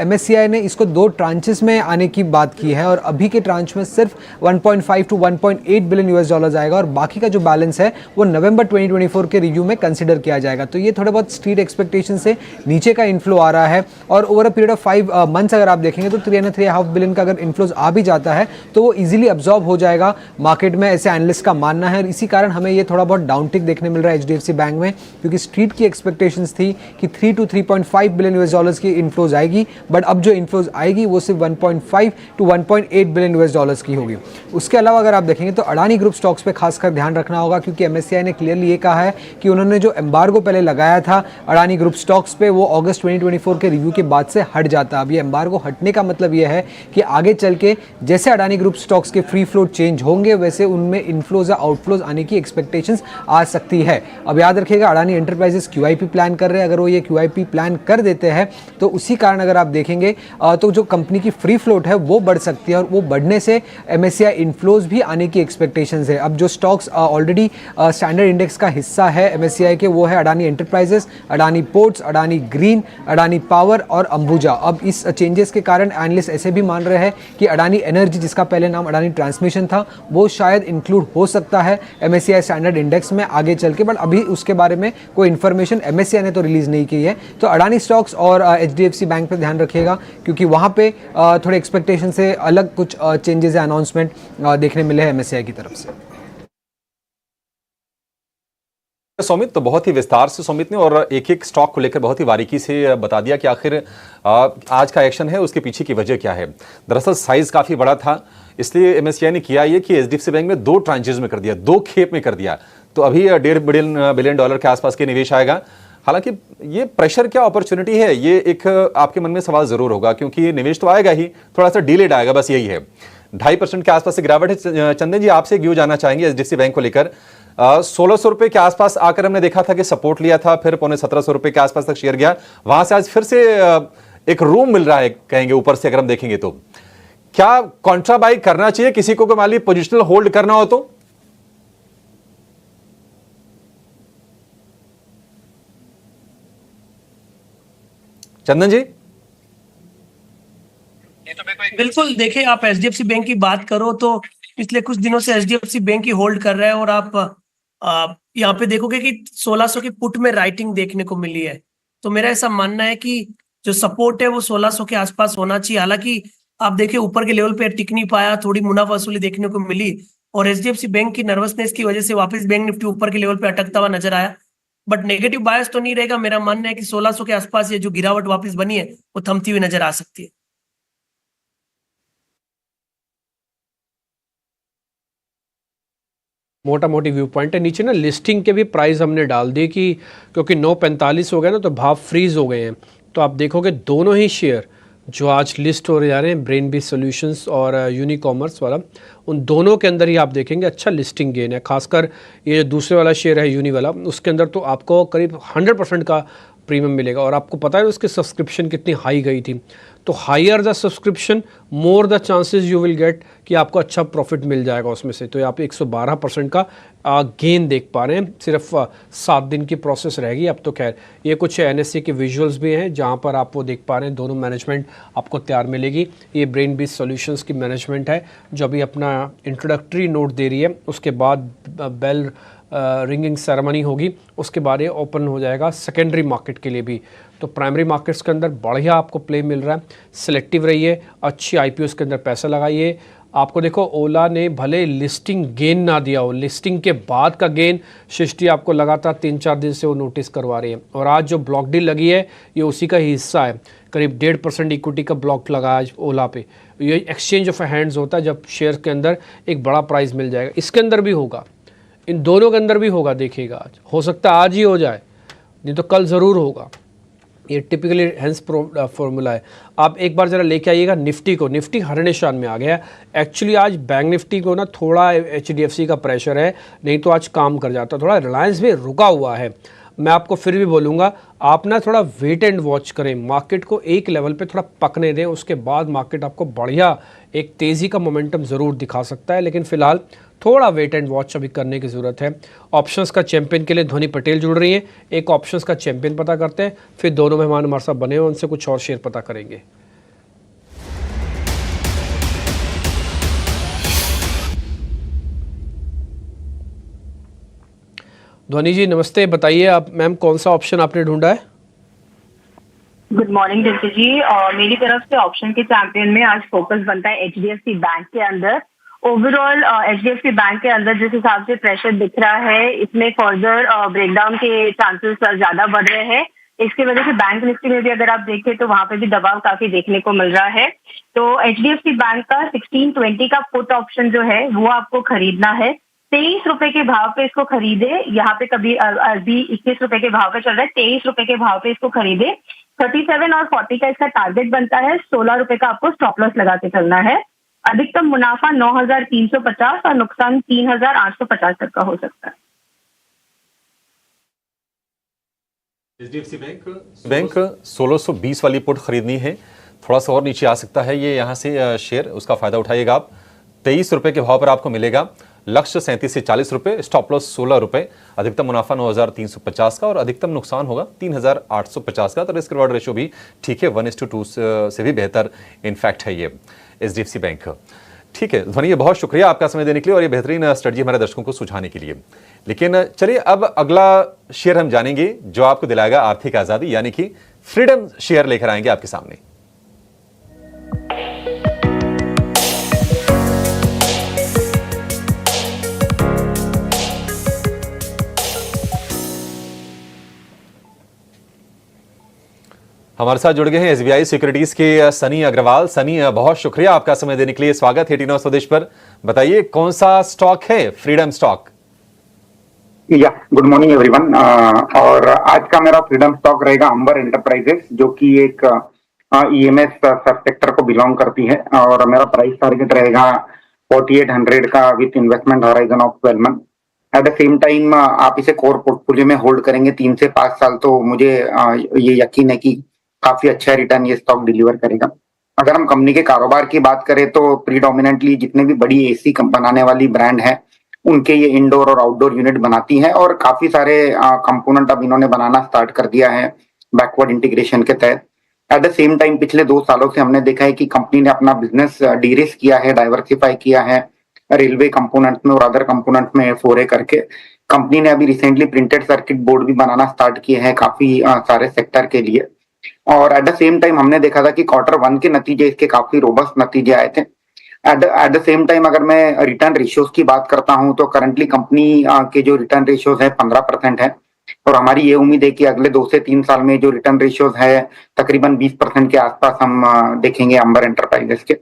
एमएससीआई ने इसको 2 ट्रांचेस में आने की बात की है और अभी के ट्रांच में सिर्फ $1.5 to 1.8 बिलियन आएगा और बाकी का जो बैलेंस है वो नवंबर 2024 के रिव्यू में कंसीडर किया जाएगा। तो ये थोड़े बहुत स्ट्रीट एक्सपेक्टेशन से नीचे का इनफ्लो आ रहा है और over a period of 5 months अगर आप देखेंगे तो 3.5 बिलियन का अगर इनफ्लोज आ भी जाता है तो वो इजीली अब्जॉर्ब हो जाएगा मार्केट में, ऐसे एनालिस्ट का मानना है। और इसी कारण हमें ये थोड़ा बहुत डाउनटिक देखने मिल रहा है एचडीएफसी बैंक में, क्योंकि स्ट्रीट की एक्सपेक्टेशंस थी कि $3 to 3.5 बिलियन की इनफ्लोज आएगी, बट अब जो इनफ्लोज आएगी वो सिर्फ $1.5 to 1.8 बिलियन की होगी। उसके अलावा अगर आप देखेंगे तो अडानी ग्रुप स्टॉक्स पे खासकर ध्यान रखना होगा, क्योंकि एमएससीआई ने क्लियरली ये कहा है कि उन्होंने जो एम्बार्गो पहले लगाया था अडानी ग्रुप स्टॉक्स पे वो अगस्त 2024 के रिव्यू के बाद से हट जाता है। अब ये एम्बार्गो हटने का मतलब ये है कि आगे चल के जैसे अडानी ग्रुप स्टॉक्स के फ्री फ्लोट चेंज होंगे वैसे उनमें इनफ्लोज या आउटफ्लोज आने की एक्सपेक्टेशंस आ सकती है। अब याद रखिएगा अडानी एंटरप्राइजेस क्यूआईपी प्लान कर रहे हैं, अगर वो ये क्यूआईपी प्लान कर देते हैं तो उसी कारण अगर आप देखेंगे तो जो कंपनी की फ्री फ्लोट है वो बढ़ सकती है और वो बढ़ने से एमएससीआई इनफ्लोज भी आने की एक्सपेक्टेशंस है। अब जो स्टॉक्स ऑलरेडी स्टैंडर्ड इंडेक्स का हिस्सा है एमएससीआई के वो है Adani enterprises, Adani ports, Adani green, Adani power और अंबुजा। अब इस चेंजेस के कारण एनालिस्ट ऐसे भी मान रहे हैं कि अडानी एनर्जी, जिसका पहले नाम अडानी ट्रांसमिशन था, वो शायद इंक्लूड हो सकता है एमएससीआई स्टैंडर्ड इंडेक्स में आगे चल के, बट अभी उसके बारे में कोई इन्फॉर्मेशन एमएससीआई ने तो रिलीज नहीं की है। तो अडानी स्टॉक्स और एचडीएफसी बैंक पर ध्यान रखिएगा, क्योंकि वहाँ पे थोड़े एक्सपेक्टेशन से अलग कुछ चेंजेस या अनाउंसमेंट देखने मिले हैं एमएससीआई की तरफ से। सौमित, तो बहुत ही विस्तार से सौमित ने और एक एक स्टॉक को लेकर बहुत ही बारीकी से बता दिया कि आखिर आज का एक्शन है उसके पीछे की वजह क्या है। दरअसल साइज काफी बड़ा था, इसलिए एमएससीआई ने किया ये कि एचडीएफसी बैंक में 2 ट्रांचेज में कर दिया, 2 खेप में कर दिया। तो अभी $1.5 बिलियन के आसपास के निवेश आएगा। हालांकि ये प्रेशर क्या अपॉर्चुनिटी है, ये एक आपके मन में सवाल जरूर होगा, क्योंकि निवेश तो आएगा ही, थोड़ा सा डिलेड आएगा, बस यही है। 2.5% के आसपास से गिरावट है। चंदन जी, आपसे एक व्यू जानना चाहेंगे एचडीएफसी बैंक को लेकर। 1600 रुपए के आसपास आकर हमने देखा था कि सपोर्ट लिया था, फिर पौने 1700 रुपए के आसपास तक शेयर गया, वहां से आज फिर से एक रूम मिल रहा है कहेंगे ऊपर से। अगर हम देखेंगे तो क्या कॉन्ट्रा बाई करना चाहिए किसी को मान ली पोजिशनल होल्ड करना हो तो? चंदन जी, बिल्कुल, देखिए आप एचडीएफसी बैंक की बात करो तो पिछले कुछ दिनों से एचडीएफसी बैंक ही होल्ड कर रहा है और आप यहाँ पे देखोगे कि 1600 की पुट में राइटिंग देखने को मिली है। तो मेरा ऐसा मानना है कि जो सपोर्ट है वो 1600 के आसपास होना चाहिए। हालांकि आप देखिए ऊपर के लेवल पे टिक नहीं पाया, थोड़ी मुनाफा वसूली देखने को मिली और एचडीएफसी बैंक की नर्वसनेस की वजह से वापस बैंक निफ्टी ऊपर के लेवल पे अटकता हुआ नजर आया। बट नेगेटिव बायस तो नहीं रहेगा। मेरा मानना है कि 1600 के आसपास ये जो गिरावट वापस बनी है वो थमती हुई नजर आ सकती है। मोटा मोटी व्यू पॉइंट है। नीचे ना लिस्टिंग के भी प्राइस हमने डाल दी कि क्योंकि 9.45 हो गए ना तो भाव फ्रीज हो गए हैं। तो आप देखोगे दोनों ही शेयर जो आज लिस्ट हो जा रहे हैं, ब्रेन बी सॉल्यूशंस और यूनिकॉमर्स वाला, उन दोनों के अंदर ही आप देखेंगे अच्छा लिस्टिंग गेन है। खासकर ये जो दूसरे वाला शेयर है यूनी वाला, उसके अंदर तो आपको करीब 100% का प्रीमियम मिलेगा। और आपको पता है उसकी सब्सक्रिप्शन कितनी हाई गई थी, तो higher the subscription more the chances you will get कि आपको अच्छा प्रॉफिट मिल जाएगा उसमें से। तो यहाँ पे 112% का गेन देख पा रहे हैं, सिर्फ 7 दिन की प्रोसेस रहेगी अब तो। खैर ये कुछ NSE के विजुअल्स भी हैं जहाँ पर आप वो देख पा रहे हैं, दोनों मैनेजमेंट आपको तैयार मिलेगी। ये ब्रेन बेस सॉल्यूशंस की मैनेजमेंट है जो अभी अपना इंट्रोडक्टरी नोट दे रही है, उसके बाद बेल रिंगिंग सेरेमनी होगी, उसके बाद ये ओपन हो जाएगा सेकेंडरी मार्केट के लिए भी। तो प्राइमरी मार्केट्स के अंदर बढ़िया आपको प्ले मिल रहा है, सिलेक्टिव रहिए, अच्छी IPOs के अंदर पैसा लगाइए। आपको देखो ओला ने भले लिस्टिंग गेन ना दिया हो, लिस्टिंग के बाद का गेन सृष्टि आपको लगातार 3-4 दिन से वो नोटिस करवा रही है। और आज जो ब्लॉक डील लगी है ये उसी का ही हिस्सा है, करीब 1.5% इक्विटी का ब्लॉक लगा आज ओला पे। ये एक्सचेंज ऑफ हैंड्स होता है जब शेयर के अंदर एक बड़ा प्राइस मिल जाएगा। इसके अंदर भी होगा, इन दोनों के अंदर भी होगा, देखिएगा। आज हो सकता है आज ही हो जाए, नहीं तो कल ज़रूर होगा। ये टिपिकली हैंस फॉर्मूला है। आप एक बार ज़रा लेके आइएगा निफ्टी को। निफ्टी हर निशान में आ गया। एक्चुअली आज बैंक निफ्टी को ना थोड़ा HDFC का प्रेशर है, नहीं तो आज काम कर जाता। थोड़ा रिलायंस भी रुका हुआ है। मैं आपको फिर भी बोलूँगा आप ना थोड़ा वेट एंड वॉच करें, मार्केट को एक लेवल पे थोड़ा पकने दें, उसके बाद मार्केट आपको बढ़िया एक तेज़ी का मोमेंटम ज़रूर दिखा सकता है। लेकिन फ़िलहाल थोड़ा वेट एंड वॉच अभी करने की ज़रूरत है। ऑप्शंस का चैंपियन के लिए ध्वनि पटेल जुड़ रही हैं। एक ऑप्शंस का चैंपियन पता करते हैं, फिर दोनों मेहमान हमारे साथ बने हुए उनसे कुछ और शेयर पता करेंगे। ध्वनि जी नमस्ते, बताइए आप मैम कौन सा ऑप्शन आपने ढूंढा है? गुड मॉर्निंग दिल्ली जी। मेरी तरफ से ऑप्शन के चैंपियन में आज फोकस बनता है HDFC बैंक के अंदर। ओवरऑल HDFC बैंक के अंदर जिस हिसाब से प्रेशर दिख रहा है, इसमें फर्दर ब्रेकडाउन के चांसेस ज्यादा बढ़ रहे हैं। इसकी वजह से बैंक निफ्टी में भी अगर आप देखें तो वहां पे भी दबाव काफी देखने को मिल रहा है। तो HDFC बैंक का 1620 का पुट ऑप्शन जो है वो आपको खरीदना है। 23 रुपए के भाव पे इसको खरीदे। यहाँ पे कभी अभी 21 रुपए के भाव पे चल रहा है, 23 रुपए के भाव पे इसको खरीदे। 37 और 40 का इसका टारगेट बनता है। 16 रुपए का आपको स्टॉप लॉस लगा के चलना है। अधिकतम मुनाफा 9,350 और नुकसान 3,850 तक का हो सकता है। HDFC बैंक 1620 वाली पुट खरीदनी है, थोड़ा सा और नीचे आ सकता है ये यहाँ से शेयर, उसका फायदा उठाइएगा आप। 23 रुपए के भाव पर आपको मिलेगा। लक्ष्य 37 से 40 रुपए, स्टॉप लॉस 16 रुपए, अधिकतम मुनाफा 9,350 का और अधिकतम नुकसान होगा 3,850 का। तो रिस्क रिवॉर्ड रेशियो भी ठीक है, 1:2 से भी बेहतर इनफैक्ट है ये HDFC बैंक। ठीक है ध्वनि, बहुत शुक्रिया आपका समय देने के लिए और ये बेहतरीन स्ट्रेटजी हमारे दर्शकों को सुझाने के लिए। लेकिन चलिए अब अगला शेयर हम जानेंगे जो आपको दिलाएगा आर्थिक आजादी, यानी कि फ्रीडम शेयर लेकर आएंगे आपके सामने। हमारे साथ जुड़ गए हैं SBI सिक्योरिटीज के सनी अग्रवाल। सनी, बहुत शुक्रिया आपका समय देने के लिए, स्वागत है टी9 स्वदेश पर। बताइए कौन सा स्टॉक है फ्रीडम स्टॉक? या गुड मॉर्निंग एवरीवन। और आज का मेरा फ्रीडम स्टॉक रहेगा अंबर एंटरप्राइजेस, जो कि एक EMS सब सेक्टर को बिलोंग करती है। और मेरा प्राइस टारगेट रहेगा 4800 का with investment horizon of 12 month. At the same time आप इसे कोर पोर्टफोलियो में होल्ड करेंगे 3 से 5 साल, तो मुझे ये यकीन है कि काफी अच्छा रिटर्न ये स्टॉक डिलीवर करेगा। अगर हम कंपनी के कारोबार की बात करें तो प्रीडोमिनेंटली जितने भी बड़ी AC बनाने वाली ब्रांड है उनके ये इंडोर और आउटडोर यूनिट बनाती है और काफी सारे कंपोनेंट अब इन्होंने बनाना स्टार्ट कर दिया है बैकवर्ड इंटीग्रेशन के तहत। एट द सेम टाइम पिछले 2 सालों से हमने देखा है कि कंपनी ने अपना बिजनेस डिरिस्क किया है, डाइवर्सिफाई किया है रेलवे कंपोनेंट में और अदर कंपोनेंट में फोरे करके। कंपनी ने अभी रिसेंटली प्रिंटेड सर्किट बोर्ड भी बनाना स्टार्ट किए हैं काफी सारे सेक्टर के लिए। और एट द सेम टाइम हमने देखा था कि Q1 के नतीजे इसके काफी रोबस्ट नतीजे आए थे। एट द सेम टाइम अगर मैं रिटर्न रेशियोज की बात करता हूं तो करंटली कंपनी के जो रिटर्न रेशियोज है 15% है और हमारी ये उम्मीद है कि अगले 2 से 3 साल में जो रिटर्न रेशियोज है तकरीबन 20% के आसपास हम देखेंगे अंबर एंटरप्राइजेस के।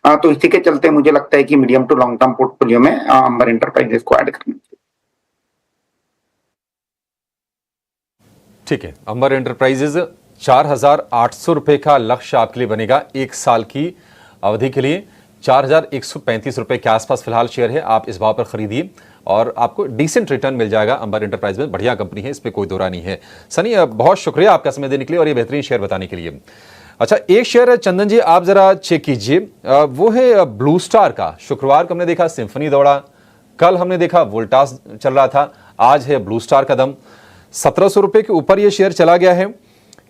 तो इसी के चलते मुझे लगता है कि medium to long term portfolio में अंबर एंटरप्राइजेस को ऐड करना चाहिए। ठीक है, अंबर एंटरप्राइजेज 4,800 रुपए का लक्ष्य आपके लिए बनेगा 1 साल की अवधि के लिए। 4,135 रुपए के आसपास फिलहाल शेयर है। आप इस भाव पर खरीदिए और आपको डिसेंट रिटर्न मिल जाएगा अंबर एंटरप्राइज में। बढ़िया कंपनी है, इसमें कोई दो राय नहीं है। सनी, बहुत शुक्रिया आपका समय देने के लिए और ये बेहतरीन शेयर बताने के लिए। अच्छा, एक शेयर है चंदन जी, आप जरा चेक कीजिए, वो है ब्लू स्टार का। शुक्रवार को हमने देखा सिंफनी दौड़ा, कल हमने देखा वोल्टास चल रहा था, आज है ब्लू स्टार का दम। 1700 रुपए के ऊपर ये शेयर चला गया है।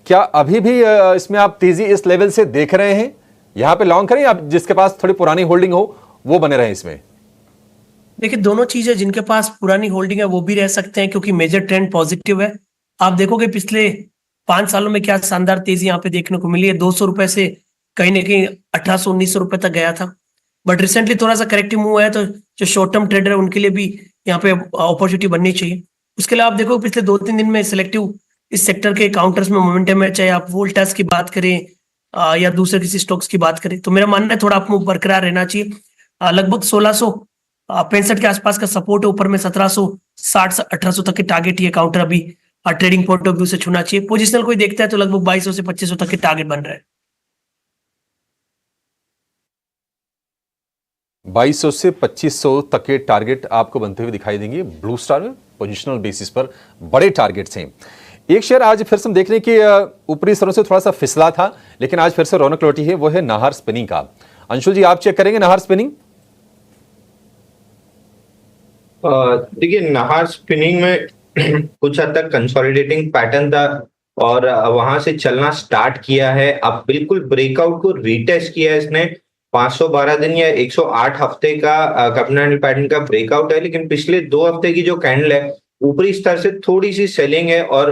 क्या अभी भी इसमें आप तेजी इस लेवल से देख रहे हैं? यहां पे लॉन्ग करें, आप जिसके पास थोड़ी पुरानी होल्डिंग हो वो बने रहे इसमें? देखिए, दोनों चीजें, जिनके पास पुरानी होल्डिंग है वो भी रह सकते हैं क्योंकि मेजर ट्रेंड पॉजिटिव है। आप देखोगे पिछले 5 सालों में क्या शानदार तेजी यहाँ पे देखने को मिली है। 200 रुपए से कहीं ना कहीं 1800-1900 रुपए तक गया था, बट रिसेंटली थोड़ा सा करेक्टिव मूव है, तो जो शॉर्ट टर्म ट्रेडर है उनके लिए भी यहाँ पे अपॉर्चुनिटी बननी चाहिए। उसके अलावा आप देखो पिछले 2-3 दिन में सिलेक्टिव इस सेक्टर के काउंटर्स में मोमेंटम है, चाहे आप वोल्टास की बात करें या दूसरे किसी स्टॉक्स की बात करें, तो मेरा मानना है थोड़ा आप मूव बरकरार रहना चाहिए। लगभग 1665 के आसपास का सपोर्ट है, ऊपर में 1760 से 1800 तक के टारगेट ये काउंटर अभी ट्रेडिंग पॉइंट ऑफ व्यू से छूना चाहिए। पोजिशनल कोई देखता है तो लगभग 2200 से 2500 तक के टारगेट बन रहा है। 2200 से 2500 तक के टारगेट आपको बनते हुए दिखाई देंगे ब्लू स्टार में। पोजिशनल बेसिस पर बड़े टारगेट्स हैं। एक शेयर आज फिर से हम देख रहे हैं कि ऊपरी स्तरों से थोड़ा सा फिसला था, लेकिन आज फिर से रौनक लौटी है, वो है नाहर स्पिनिंग का। अंशुल जी, आप चेक करेंगे नाहर स्पिनिंग? देखिए, नाहर स्पिनिंग में कुछ हद तक कंसोलिडेटिंग पैटर्न था और वहां से चलना स्टार्ट किया है। अब बिल्कुल ब्रेकआउट को रीटेस्ट किया है इसने। 512 दिन या 108 हफ्ते का कैंडल पैटर्न का ब्रेकआउट है, लेकिन पिछले 2 हफ्ते की जो कैंडल है ऊपरी स्तर से थोड़ी सी सेलिंग है और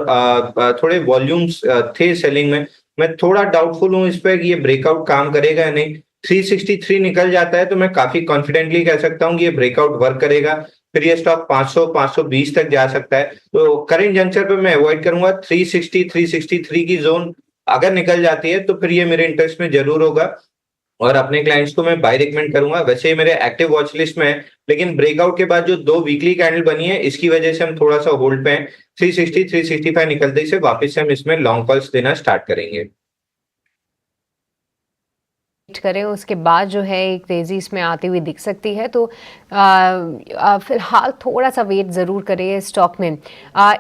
थोड़े वॉल्यूम्स थे सेलिंग में। मैं थोड़ा डाउटफुल हूं इस पे कि ये ब्रेकआउट काम करेगा या नहीं। 363 निकल जाता है तो मैं काफी कॉन्फिडेंटली कह सकता हूं कि ये ब्रेकआउट वर्क करेगा, फिर ये स्टॉक 500-520 तक जा सकता है। तो करंट जंक्शन पे मैं अवॉइड करूंगा 360-363 की जोन अगर निकल जाती है तो फिर ये मेरे इंटरेस्ट में जरूर होगा और अपने क्लाइंट्स को मैं बाय रिकमेंड करूंगा। वैसे ही मेरे एक्टिव वॉच लिस्ट में है, लेकिन ब्रेकआउट के बाद जो 2 वीकली कैंडल बनी है इसकी वजह से हम थोड़ा सा होल्ड पे हैं। 360-365 निकलते से वापस से हम इसमें लॉन्ग कॉल्स देना स्टार्ट करेंगे। करें उसके बाद जो है एक तेज़ी इसमें आती हुई दिख सकती है, तो फिलहाल थोड़ा सा वेट ज़रूर करें स्टॉक में।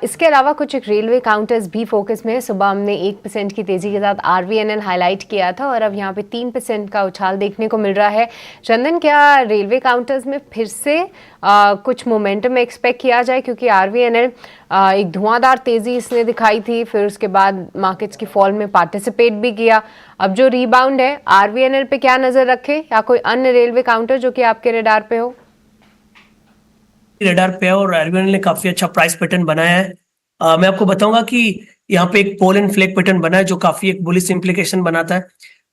इसके अलावा कुछ एक रेलवे काउंटर्स भी फोकस में है। सुबह हमने 1% की तेज़ी के साथ RVNL हाईलाइट किया था और अब यहाँ पे 3% का उछाल देखने को मिल रहा है। चंदन, क्या रेलवे काउंटर्स में फिर से कुछ मोमेंटम एक्सपेक्ट किया जाए, क्योंकि RVNL एक धुआंधार तेज़ी इसने दिखाई थी, फिर उसके बाद मार्केट्स की फॉल में पार्टिसिपेट भी किया। अब जो रीबाउंड है RVNL पे क्या नजर रखे, या कोई अन्य रेलवे काउंटर जो कि आपके रेडार पे हो? रेडार पे है और RVNL ने काफी अच्छा प्राइस पैटर्न बनाया है। मैं आपको बताऊंगा कि यहाँ पे एक पोल एंड फ्लैग पैटर्न बना है जो काफी एक बुलिश इंप्लीकेशन बनाता है।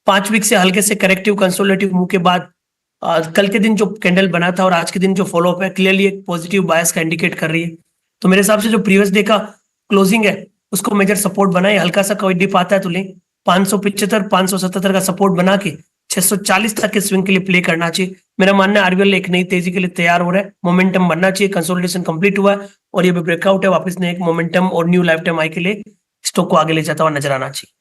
5 वीक से हल्के से करेक्टिव कंसोलिडेटिव मूव के बाद कल के दिन जो कैंडल बना था और आज के दिन जो फॉलोअप है क्लियरली एक पॉजिटिव बायस का इंडिकेट कर रही है। तो मेरे हिसाब से जो प्रीवियस डे का क्लोजिंग है उसको मेजर सपोर्ट बनाए, हल्का सा कोई डिप आता है तो लें। 575-577 का सपोर्ट बना के 640 तक के स्विंग के लिए प्ले करना चाहिए। मेरा मानना है RVNL एक नई तेजी के लिए तैयार हो रहा है, मोमेंटम बनना चाहिए। कंसोलिडेशन कंप्लीट हुआ है और ये ब्रेकआउट है, वापस ने एक मोमेंटम और न्यू लाइफ टाइम हाई के लिए स्टॉक को आगे ले जाता हुआ नजर आना चाहिए।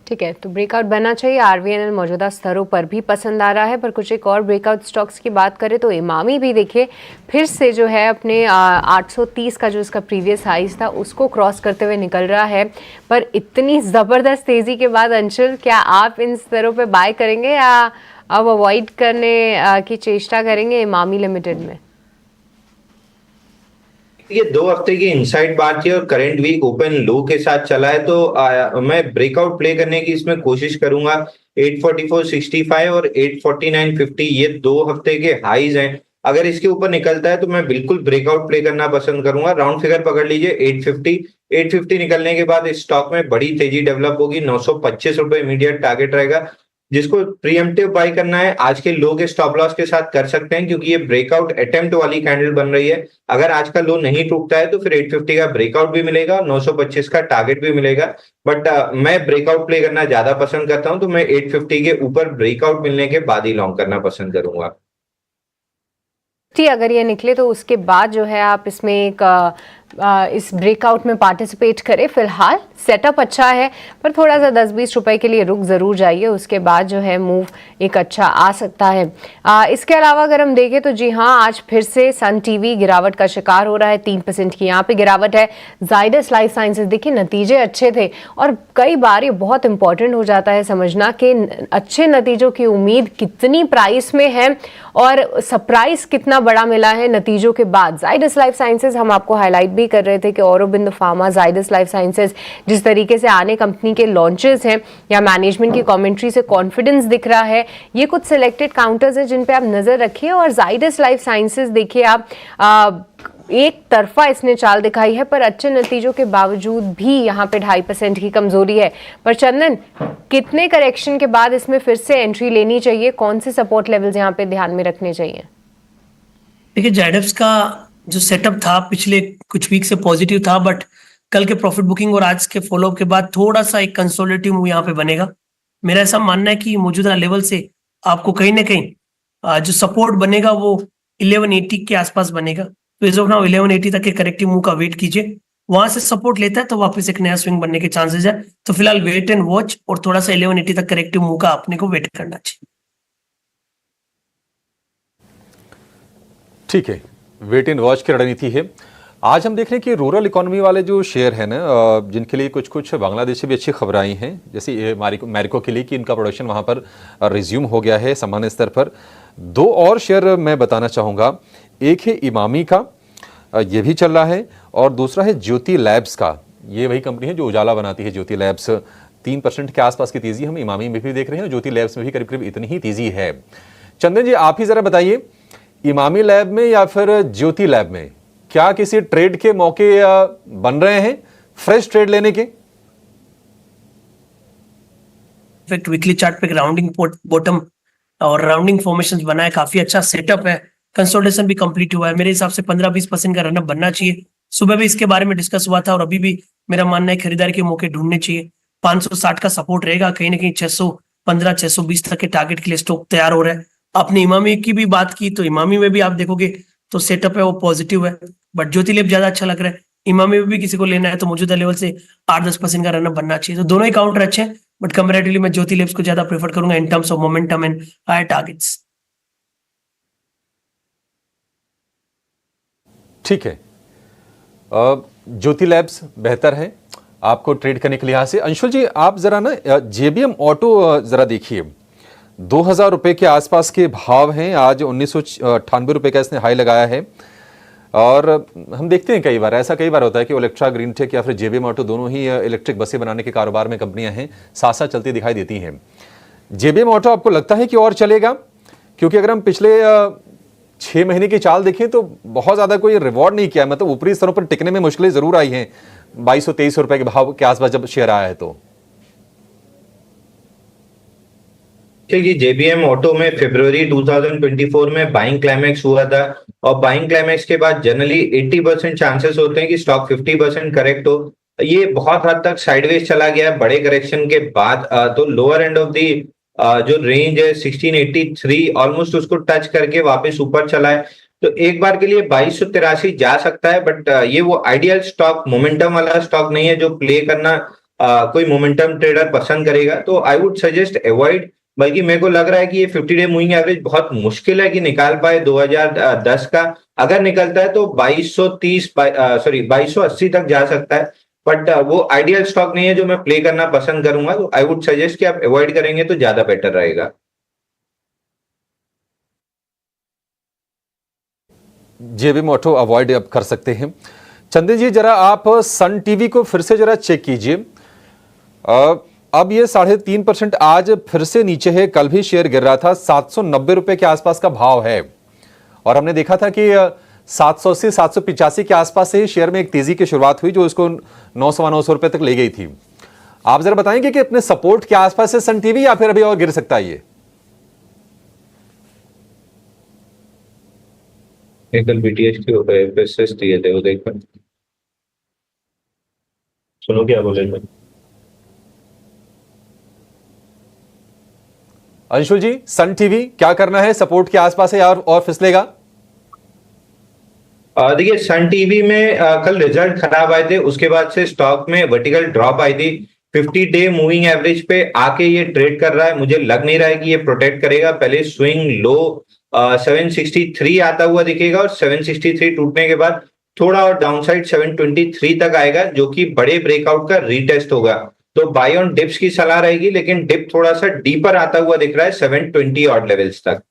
ठीक है, तो ब्रेकआउट बनना चाहिए। RVNL मौजूदा स्तरों पर भी पसंद आ रहा है, पर कुछ एक और ब्रेकआउट स्टॉक्स की बात करें तो इमामी भी देखिए फिर से जो है अपने 830 का जो इसका प्रीवियस हाइस था उसको क्रॉस करते हुए निकल रहा है। पर इतनी ज़बरदस्त तेज़ी के बाद अंशुल, क्या आप इन स्तरों पे बाय करेंगे या अब अवॉइड करने की चेष्टा करेंगे इमामी लिमिटेड में? ये 2 हफ्ते की इनसाइड बात है और करंट वीक ओपन लो के साथ चला है, तो मैं ब्रेकआउट प्ले करने की इसमें कोशिश करूंगा। 844.65 और 849.50 ये 2 हफ्ते के हाईज हैं। अगर इसके ऊपर निकलता है तो मैं बिल्कुल ब्रेकआउट प्ले करना पसंद करूंगा। राउंड फिगर पकड़ लीजिए 850 निकलने के बाद इस स्टॉक में बड़ी तेजी डेवलप होगी। 925 रुपए इमीडिएट टारगेट रहेगा, जिसको प्रीएम्प्टिव बाय करना है आज के लो के स्टॉप लॉस के साथ कर सकते हैं, क्योंकि ये ब्रेकआउट अटेम्प्ट वाली कैंडल बन रही है। अगर आज का लो नहीं टूटता है तो फिर 850 का ब्रेकआउट भी मिलेगा और 925 का टारगेट भी मिलेगा। बट मैं ब्रेकआउट प्ले करना ज्यादा पसंद करता हूं, तो मैं 850 के ऊपर ब्रेकआउट मिलने के बाद ही लॉन्ग करना पसंद करूंगा। अगर ये निकले तो उसके बाद जो है आप इसमें एक इस ब्रेकआउट में पार्टिसिपेट करें। फिलहाल सेटअप अच्छा है, पर थोड़ा सा 10-20 रुपए के लिए रुक जरूर जाइए, उसके बाद जो है मूव एक अच्छा आ सकता है। इसके अलावा अगर हम देखें तो जी हाँ, आज फिर से सन टीवी गिरावट का शिकार हो रहा है, 3% की यहाँ पे गिरावट है। जाइडस लाइफ साइंसेज, देखिए नतीजे अच्छे थे और कई बार ये बहुत इंपॉर्टेंट हो जाता है समझना कि अच्छे नतीजों की उम्मीद कितनी प्राइस में है और सरप्राइज कितना बड़ा मिला है नतीजों के बाद। जाइडस लाइफ साइंसेज हम आपको हाईलाइट भी कर रहे थे कि Aurobindo pharma, Zydus life sciences, जिस तरीके से आने कंपनी के लॉन्चेस हैं या मैनेजमेंट की कमेंट्री से कॉन्फिडेंस दिख रहा है, ये कुछ सिलेक्टेड काउंटर्स हैं जिन पे आप नजर रखिए। और जाइडस लाइफ साइंसेज देखिए आप एक तरफा इसने चाल दिखाई है, पर अच्छे नतीजों के बावजूद भी यहाँ पे 2.5% की कमजोरी है। पर चंदन, कितने करेक्शन के बाद इसमें फिर से एंट्री लेनी चाहिए, कौन से सपोर्ट लेवल्स यहाँ पे ध्यान में रखने चाहिए? देखिए जाइडस का जो सेटअप था पिछले कुछ वीक से पॉजिटिव था, बट कल के प्रॉफिट बुकिंग और आज के फॉलोअप के बाद थोड़ा सा एक कंसोलिडेटिव मूव यहाँ पे बनेगा। मेरा ऐसा मानना है कि मौजूदा लेवल से आपको कहीं ना कहीं जो सपोर्ट बनेगा वो 1180 के आसपास बनेगा। तो इस वक्त 1180 तक के करेक्टिव मूव का वेट कीजिए, वहां से सपोर्ट लेता है तो वापस एक नया स्विंग बनने के चांसेस है। तो फिलहाल वेट एंड वॉच और थोड़ा सा 1180 तक करेक्टिव मूव का अपने को वेट करना चाहिए। ठीक है, वेट एंड वॉच की रणनीति है। आज हम देख रहे हैं कि रूरल इकोनॉमी वाले जो शेयर है ना, जिनके लिए कुछ कुछ बांग्लादेश से भी अच्छी खबर आई हैं, जैसे ये मैरिको के लिए कि इनका प्रोडक्शन वहाँ पर रिज्यूम हो गया है सामान्य स्तर पर। दो और शेयर मैं बताना चाहूँगा, एक है इमामी का, ये भी चल रहा है, और दूसरा है ज्योति लैब्स का। ये वही कंपनी है जो उजाला बनाती है, ज्योति लैब्स। 3% के आसपास की तेज़ी हम इमामी में भी देख रहे हैं और ज्योति लैब्स में भी करीब करीब इतनी ही तेज़ी है। चंदन जी, आप ही ज़रा बताइए, इमामी लैब में या फिर ज्योति लैब में क्या किसी ट्रेड के मौके बन रहे हैं, फ्रेश ट्रेड लेने के? इनफैक्ट वीकली चार्ट पे राउंडिंग बॉटम और राउंडिंग फॉर्मेशंस बना है, काफी अच्छा सेटअप है, कंसोलिडेशन भी कंप्लीट हुआ है। मेरे हिसाब से 15-20% का रनअप बनना चाहिए। सुबह भी इसके बारे में डिस्कस हुआ था और अभी भी मेरा मानना है खरीदारी के मौके ढूंढने चाहिए। 560 का सपोर्ट रहेगा, कहीं ना कहीं 615, 620 तक के टारगेट के लिए स्टॉक तैयार हो रहा है। आपने इमामी की भी बात की, तो इमामी में भी आप देखोगे तो सेटअप है वो पॉजिटिव है, बट ज्योति लैब ज्यादा अच्छा लग रहा है। इमामी में भी किसी को लेना है तो मौजूदा लेवल से 8-10% का रनअप बनना चाहिए। तो दोनों ही काउंटर अच्छे हैं, बट कंपैरेटिवली मैं ज्योति लैब्स को ज्यादा प्रेफर करूंगा in terms of momentum and higher targets. ठीक है, ज्योति लैब्स बेहतर है आपको ट्रेड करने के लिहाज से। अंशुल जी, आप जरा ना जेबीएम ऑटो जरा देखिए, 2000 रुपए के आसपास के भाव हैं, आज 1998 रुपए का इसने हाई लगाया है। और हम देखते हैं कई बार होता है कि इलेक्ट्रा ग्रीन टेक या फिर जेबीएम ऑटो दोनों ही इलेक्ट्रिक बसें बनाने के कारोबार में कंपनियां हैं, साथ साथ चलती दिखाई देती हैं। जेबीएम ऑटो आपको लगता है कि और चलेगा? क्योंकि अगर हम पिछले 6 महीने की चाल देखें तो बहुत ज्यादा कोई रिवॉर्ड नहीं किया, मतलब ऊपरी स्तरों पर टिकने में मुश्किलें जरूर आई हैं 2200-2300 रुपए के भाव के आसपास जब शेयर आया है। तो ये जेबीएम ऑटो में फरवरी 2024 में बाइंग क्लाइमेक्स हुआ था, और बाइंग क्लाइमेक्स के बाद जनरली 80% चांसेस होते हैं कि स्टॉक 50% करेक्ट हो। ये बहुत हद तक साइडवेज चला गया बड़े करेक्शन के बाद। तो लोअर एंड ऑफ दी जो रेंज है 1683 ऑलमोस्ट उसको टच करके वापस ऊपर चला है। तो एक बार के लिए 2283 जा सकता है, बट ये वो आइडियल स्टॉक, मोमेंटम वाला स्टॉक नहीं है जो प्ले करना कोई मोमेंटम ट्रेडर पसंद करेगा। तो आई वुड सजेस्ट अवॉइड। बल्कि मेरे को लग रहा है कि ये 50 डे मूविंग एवरेज बहुत मुश्किल है कि निकाल पाए 2010 का। अगर निकलता है तो 2280 तक जा सकता है, बट वो आइडियल स्टॉक नहीं है जो मैं प्ले करना पसंद करूंगा। तो आई वुड सजेस्ट कि आप अवॉइड करेंगे तो ज्यादा बेटर रहेगा। जेबीएम ऑटो अवॉइड अब कर सकते हैं। चंदन जी, जरा आप सन टीवी को फिर से जरा चेक कीजिए। अब ये 3.5% आज फिर से नीचे है, कल भी शेयर गिर रहा था, 790 रुपए के आसपास का भाव है, और हमने देखा था कि 780 785 के आसपास से ही शेयर में एक तेजी की शुरुआत हुई जो इसको 900-900 रुपए तक ले गई थी। आप जरा बताएंगे कि अपने सपोर्ट के आसपास है सन टीवी या फिर अभी और गिर सकता है ये? कल बीटीएच के एफएसएस दिए थे, वो देखो सुनो क्या बोले थे अंशुल जी। सन टीवी क्या करना है, सपोर्ट के आसपास है और फिसलेगा? देखिए सन टीवी में कल रिजल्ट खराब आए थे, उसके बाद से स्टॉक में वर्टिकल ड्रॉप आई थी। 50-डे मूविंग एवरेज पे आके ये ट्रेड कर रहा है, मुझे लग नहीं रहा है कि ये प्रोटेक्ट करेगा। पहले स्विंग लो 763 आता हुआ दिखेगा और 763 टूटने के बाद थोड़ा और डाउनसाइड 723 तक आएगा, जो कि बड़े ब्रेकआउट का रीटेस्ट होगा। तो बाय ऑन डिप्स की सलाह रहेगी, लेकिन डिप थोड़ा सा डीपर आता हुआ दिख रहा है 720 ऑड लेवल्स तक।